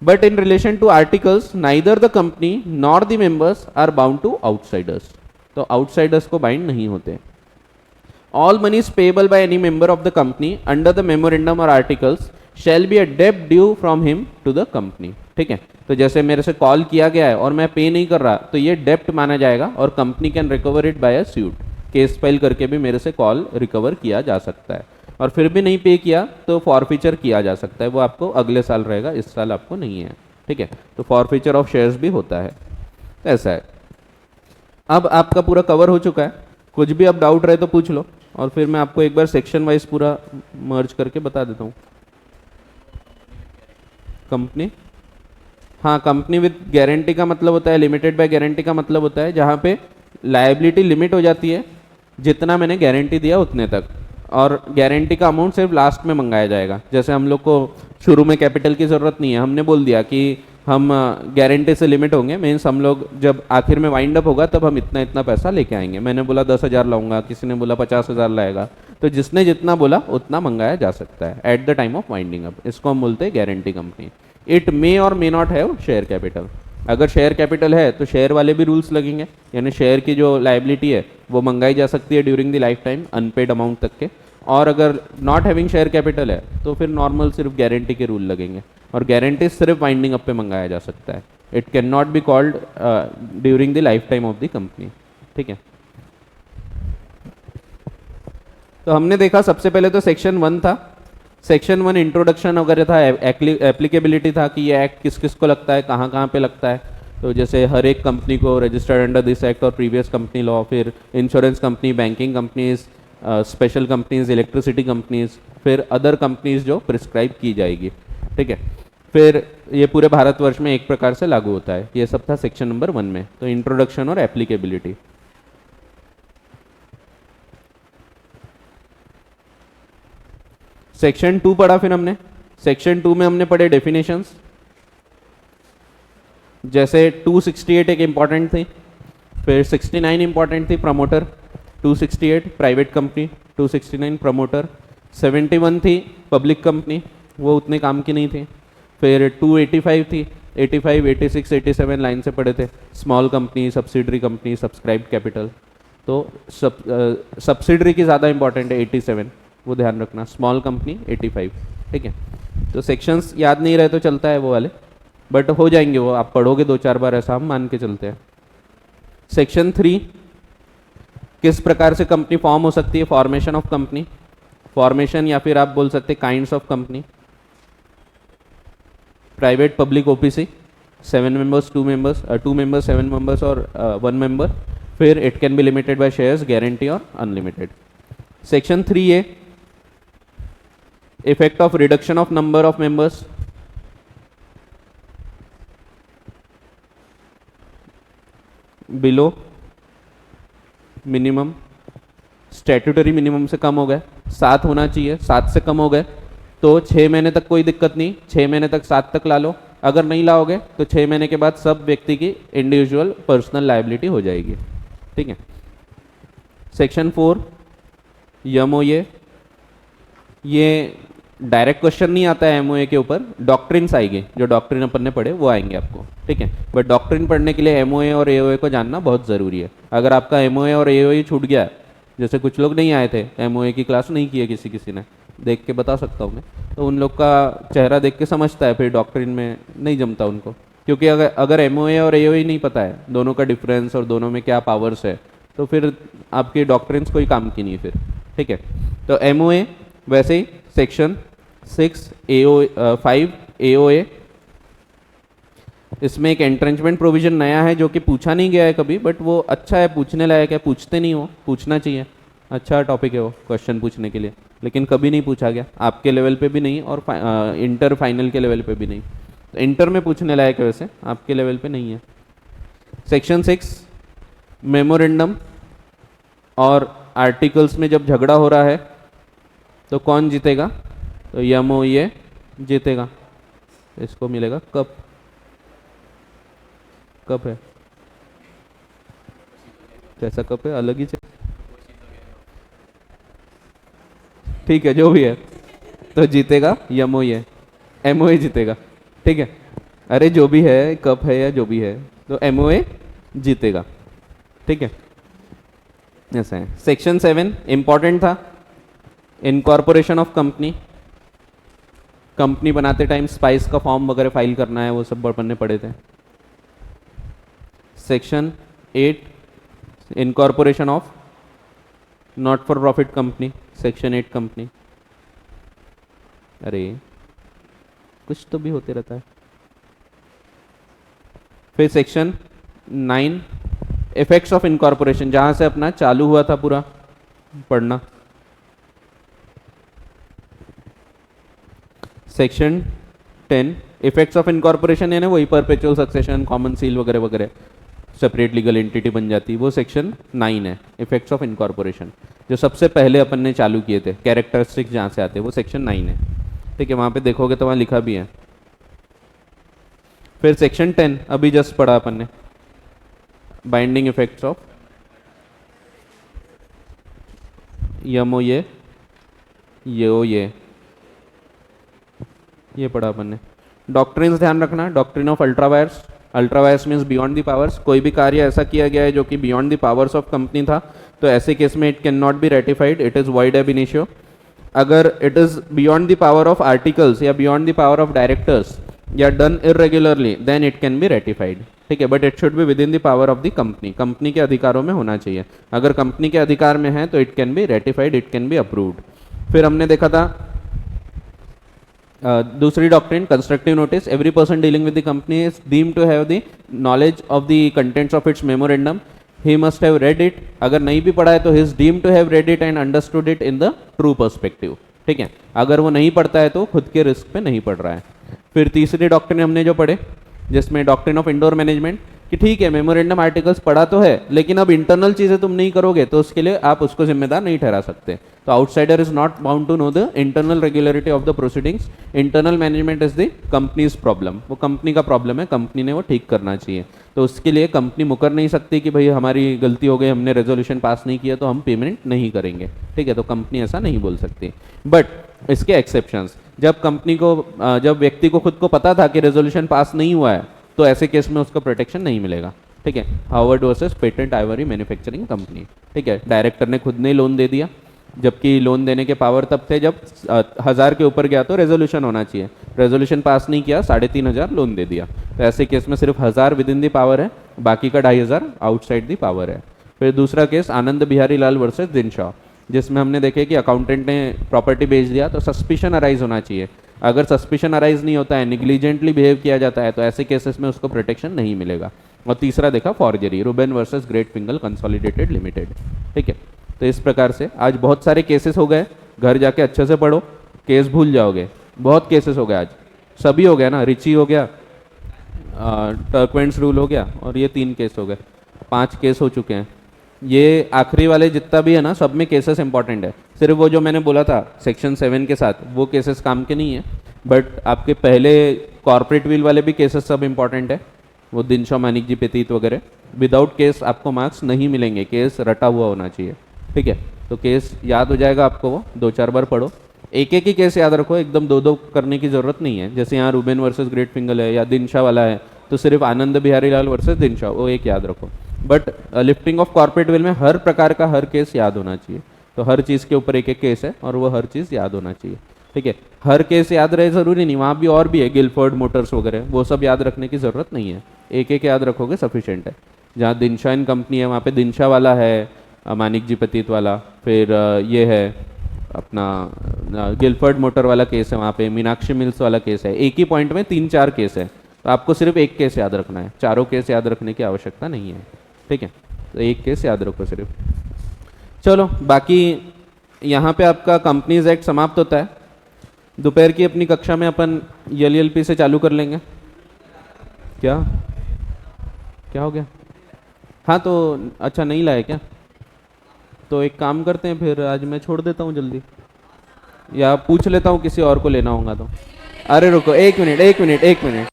But in relation to articles, neither the company nor the members are bound to outsiders. तो outsiders को bind नहीं होते. All monies payable by any member of the company under the memorandum or articles shall be a debt due from him to the company. ठीक है, तो जैसे मेरे से कॉल किया गया है और मैं पे नहीं कर रहा तो ये डेप्ट माना जाएगा और company can recover it by a suit. Case file करके भी मेरे से कॉल रिकवर किया जा सकता है और फिर भी नहीं पे किया तो फॉरफीचर किया जा सकता है. वो आपको अगले साल रहेगा, इस साल आपको नहीं है. ठीक है, तो फॉरफीचर ऑफ शेयर्स भी होता है. ऐसा है. अब आपका पूरा कवर हो चुका है. कुछ भी अब डाउट रहे तो पूछ लो और फिर मैं आपको एक बार सेक्शन वाइज पूरा मर्ज करके बता देता हूँ. कंपनी, हाँ, कंपनी विद गारंटी का मतलब होता है, लिमिटेड बाय गारंटी का मतलब होता है जहाँ पे लायबिलिटी लिमिट हो जाती है जितना मैंने गारंटी दिया उतने तक, और गारंटी का अमाउंट सिर्फ लास्ट में मंगाया जाएगा. जैसे हम लोग को शुरू में कैपिटल की ज़रूरत नहीं है, हमने बोल दिया कि हम गारंटी से लिमिट होंगे, मीन्स हम लोग जब आखिर में वाइंड अप होगा तब हम इतना इतना पैसा लेके आएंगे. मैंने बोला 10,000 लाऊंगा, किसी ने बोला 50,000 लाएगा, तो जिसने जितना बोला उतना मंगाया जा सकता है at the time of winding up. इसको हम बोलते हैं गारंटी कंपनी. इट मे और may not have share capital. अगर शेयर कैपिटल है तो शेयर वाले भी रूल्स लगेंगे, यानी शेयर की जो लाइबिलिटी है वो मंगाई जा सकती है during the lifetime unpaid amount तक के. और अगर नॉट हैविंग शेयर कैपिटल है तो फिर नॉर्मल सिर्फ गारंटी के रूल लगेंगे और गारंटी सिर्फ वाइंडिंग अप पे मंगाया जा सकता है. It can not be called during the life time of the company. ठीक है, तो हमने देखा सबसे पहले तो सेक्शन 1 था. सेक्शन 1 इंट्रोडक्शन वगैरह था, एप्लीकेबिलिटी था कि ये एक्ट किस किस को लगता है, कहाँ कहाँ पे लगता है. तो जैसे हर एक कंपनी को रजिस्टर्ड अंडर दिस एक्ट और प्रीवियस कंपनी लॉ, फिर insurance company, banking companies, special companies, electricity companies, फिर अदर कंपनीज जो प्रिस्क्राइब की जाएगी. ठीक है, फिर ये पूरे भारतवर्ष में एक प्रकार से लागू होता है. ये सब था सेक्शन नंबर 1 में. तो इंट्रोडक्शन और एप्लीकेबिलिटी. सेक्शन 2 पढ़ा फिर हमने. सेक्शन 2 में हमने पढ़े डेफिनेशंस. जैसे 268 एक इंपॉर्टेंट थी, फिर 69 इंपॉर्टेंट थी, प्रमोटर. 268 private company, 269 promoter. 71 थी पब्लिक कंपनी, वो उतने काम की नहीं थी. फिर 285 थी, 85, 86, 87 लाइन से पढ़े थे. Small company, subsidiary company, subscribe capital. तो सब्सिडरी की ज़्यादा इंपॉर्टेंट है 87, वो ध्यान रखना. Small company 85. ठीक है, तो सेक्शंस याद नहीं रहे तो चलता है वो वाले, बट हो जाएंगे वो, आप पढ़ोगे 2-4 बार, ऐसा हम मान के चलते हैं. सेक्शन 3, किस प्रकार से कंपनी फॉर्म हो सकती है. फॉर्मेशन ऑफ कंपनी, फॉर्मेशन या फिर आप बोल सकते हैं kinds of company. Private, public, OPC, 7 members, 2 members, 2 members, 7 members और 1 मेंबर. फिर it can be limited by shares, guarantee और unlimited. Section 3A, effect of reduction of number of members. Below minimum, statutory minimum से कम हो गए, 7 होना चाहिए, 7 से कम हो गए तो 6 महीने तक कोई दिक्कत नहीं, 6 महीने तक 7 तक ला लो. अगर नहीं लाओगे तो 6 महीने के बाद सब व्यक्ति की इंडिविजुअल पर्सनल लायबिलिटी हो जाएगी. ठीक है. Section 4 MOA. ये डायरेक्ट क्वेश्चन नहीं आता है एमओए के ऊपर, डॉक्ट्रिन्स आएंगे, जो डॉक्ट्रिन अपन ने पढ़े वो आएंगे आपको. ठीक है, बट डॉक्ट्रिन पढ़ने के लिए एमओए और एओए को जानना बहुत ज़रूरी है. अगर आपका एमओए और एओए छूट गया, जैसे कुछ लोग नहीं आए थे, एमओए की क्लास नहीं की है किसी ने, देख के बता सकता हूँ मैं, तो उन लोग का चेहरा देख के समझता है, फिर डॉक्ट्रिन में नहीं जमता उनको. क्योंकि अगर एमओए और एओए नहीं पता है दोनों का डिफरेंस और दोनों में क्या पावर्स है, तो फिर आपकी डॉक्ट्रिन्स कोई काम की नहीं फिर. ठीक है, तो एमओए. वैसे ही सेक्शन 6 5 एओए, इसमें एक एंट्रेंचमेंट प्रोविजन नया है जो कि पूछा नहीं गया है कभी, बट वो अच्छा है, पूछने लायक है. पूछते नहीं हो, पूछना चाहिए, अच्छा टॉपिक है वो क्वेश्चन पूछने के लिए, लेकिन कभी नहीं पूछा गया आपके लेवल पे भी नहीं और इंटर फाइनल के लेवल पे भी नहीं. तो इंटर में पूछने लायक है, वैसे आपके लेवल पे नहीं है। सेक्शन 6 मेमोरेंडम और आर्टिकल्स में जब झगड़ा हो रहा है तो कौन जीतेगा? तो MOA जीतेगा, इसको मिलेगा कप। कप है, कैसा कप है? अलग ही ठीक है, जो भी है तो जीतेगा MOA जीतेगा। ठीक है, अरे जो भी है, कप है या जो भी है, तो MOA जीतेगा। ठीक है, ऐसा है। सेक्शन 7 इंपॉर्टेंट था, इनकॉर्पोरेशन ऑफ कंपनी। कंपनी बनाते टाइम स्पाइस का फॉर्म वगैरह फाइल करना है, वो सब अपन ने पढ़े थे। Section 8 incorporation of not for profit company, section 8 company. अरे कुछ तो भी होते रहता है। फिर सेक्शन 9 इफेक्ट्स ऑफ इनकॉर्पोरेशन, जहां से अपना चालू हुआ था पूरा पढ़ना। सेक्शन 10 इफेक्ट्स ऑफ इनकॉर्पोरेशन, यानी वही परपेचुअल सक्सेशन, कॉमन सील वगैरह वगैरह, सेपरेट लीगल एंटिटी बन जाती, वो सेक्शन 9 है। इफेक्ट्स ऑफ इनकॉर्पोरेशन जो सबसे पहले अपन ने चालू किए थे, कैरेक्टरिस्टिक्स जहाँ से आते हैं, वो सेक्शन 9 है। ठीक है, वहाँ पे देखोगे तो वहाँ लिखा भी है। फिर सेक्शन 10 अभी जस्ट पढ़ा अपन ने, बाइंडिंग इफेक्ट्स ऑफ MOA ये पढ़ा अपन ने। डॉक्ट्रिन्स ध्यान रखना, doctrine of ultra vires. Ultra vires means beyond the powers, कोई भी कार्य ऐसा किया गया है जो कि beyond the powers of company था, तो ऐसे केस में it can not be ratified, it is void ab initio. अगर it is beyond the power of articles या beyond the power of directors या done irregularly, then it can be ratified. ठीक है, but it should be with in the power of the company, company के अधिकारों में होना चाहिए। अगर कंपनी के अधिकार में है तो it can be ratified, it can be approved. फिर हमने देखा था दूसरी doctrine, constructive notice. Every person dealing with the company is deemed to have the knowledge of the contents of its memorandum, he must have read it. अगर नहीं भी पढ़ा है तो he is deemed to have read it and understood it in the true perspective. ठीक है, अगर वो नहीं पढ़ता है तो खुद के रिस्क पे नहीं पढ़ रहा है। फिर तीसरी डॉक्ट्रिन हमने जो पढ़े, जिसमें डॉक्ट्रिन ऑफ इंडोर मैनेजमेंट, कि ठीक है मेमोरेंडम आर्टिकल्स पढ़ा तो है, लेकिन अब इंटरनल चीजें तुम नहीं करोगे तो उसके लिए आप उसको जिम्मेदार नहीं ठहरा सकते। तो outsider is not bound to know the internal regularity of the proceedings. Internal management is the company's problem, वो कंपनी का प्रॉब्लम है, कंपनी ने वो ठीक करना चाहिए। तो उसके लिए कंपनी मुकर नहीं सकती कि भाई हमारी गलती हो गई, हमने रेजोल्यूशन पास नहीं किया तो हम पेमेंट नहीं करेंगे। ठीक है, तो कंपनी ऐसा नहीं बोल सकती। बट इसके एक्सेप्शंस, जब कंपनी को जब व्यक्ति को खुद को पता था कि रेजोल्यूशन पास नहीं हुआ है, तो ऐसे केस में उसको प्रोटेक्शन नहीं मिलेगा। ठीक है, Harvard versus patent Ivory manufacturing company. ठीक है, डायरेक्टर ने खुद ने लोन दे दिया, जबकि लोन देने के पावर तब थे जब 1000 के ऊपर गया तो रेजोल्यूशन होना चाहिए, रेजोल्यूशन पास नहीं किया, 3500 लोन दे दिया। तो ऐसे केस में सिर्फ 1000 विद इन दी पावर है, बाकी का 2500 आउटसाइड दी पावर है। फिर दूसरा केस आनंद बिहारी लाल वर्सेस दिनशॉ, जिसमें हमने देखे कि अकाउंटेंट ने प्रॉपर्टी बेच दिया तो सस्पिशन अराइज होना चाहिए। अगर सस्पिशन अराइज नहीं होता है, निग्लिजेंटली बिहेव किया जाता है, तो ऐसे केसेस में उसको प्रोटेक्शन नहीं मिलेगा। और तीसरा देखा forgery, Reuben versus great फिंगल consolidated limited. ठीक है, तो इस प्रकार से आज बहुत सारे केसेस हो गए, घर जाके अच्छे से पढ़ो, केस भूल जाओगे। बहुत केसेस हो गए आज, सभी हो गया ना, रिची हो गया, टर्कवेंट्स रूल हो गया, और ये 3 केस हो गए, 5 केस हो चुके हैं। ये आखिरी वाले जितना भी है ना, सब में केसेस इंपॉर्टेंट है। सिर्फ वो जो मैंने बोला था सेक्शन 7 के साथ, वो केसेस काम के नहीं है, बट आपके पहले कॉर्पोरेट विल वाले भी केसेस सब इंपॉर्टेंट है, वो दिनशॉ मानिक जी पेतीत वगैरह। विदाउट केस आपको मार्क्स नहीं मिलेंगे, केस रटा हुआ होना चाहिए। ठीक है, तो केस याद हो जाएगा आपको, वो 2-4 बार पढ़ो, एक एक ही केस याद रखो, एकदम 2-2 करने की जरूरत नहीं है। जैसे यहाँ रूबेन वर्सेस ग्रेट फिंगल है या दिनशा वाला है, तो सिर्फ आनंद बिहारी लाल वर्सेस दिनशा, वो एक याद रखो। But lifting of corporate will में हर प्रकार का हर केस याद होना चाहिए, तो हर चीज़ के ऊपर एक एक केस है और वो हर चीज़ याद होना चाहिए। ठीक है, हर केस याद रहे ज़रूरी नहीं, वहाँ भी और भी है, गिलफोर्ड मोटर्स वगैरह, वो सब याद रखने की ज़रूरत नहीं है, एक एक याद रखोगे सफिशेंट है। जहाँ दिनशा इन कंपनी है, वहाँ पे दिनशा वाला है, मानिक जी पतीत वाला, फिर ये है अपना गिलफर्ड मोटर वाला केस है, वहाँ पे मीनाक्षी मिल्स वाला केस है। एक ही पॉइंट में 3-4 केस है, तो आपको सिर्फ एक केस याद रखना है, चारों केस याद रखने की आवश्यकता नहीं है। ठीक है, तो एक केस याद रखो सिर्फ। चलो, बाकी यहाँ पे आपका कंपनीज एक्ट समाप्त होता है। दोपहर की अपनी कक्षा में अपन LLP से चालू कर लेंगे। क्या क्या हो गया? हाँ तो अच्छा नहीं लाए क्या? तो एक काम करते हैं फिर, आज मैं छोड़ देता हूँ जल्दी, या पूछ लेता हूँ किसी और को लेना होगा तो। अरे रुको, एक मिनट एक मिनट एक मिनट।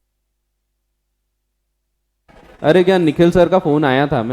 अरे क्या निखिल सर का फोन आया था, मैं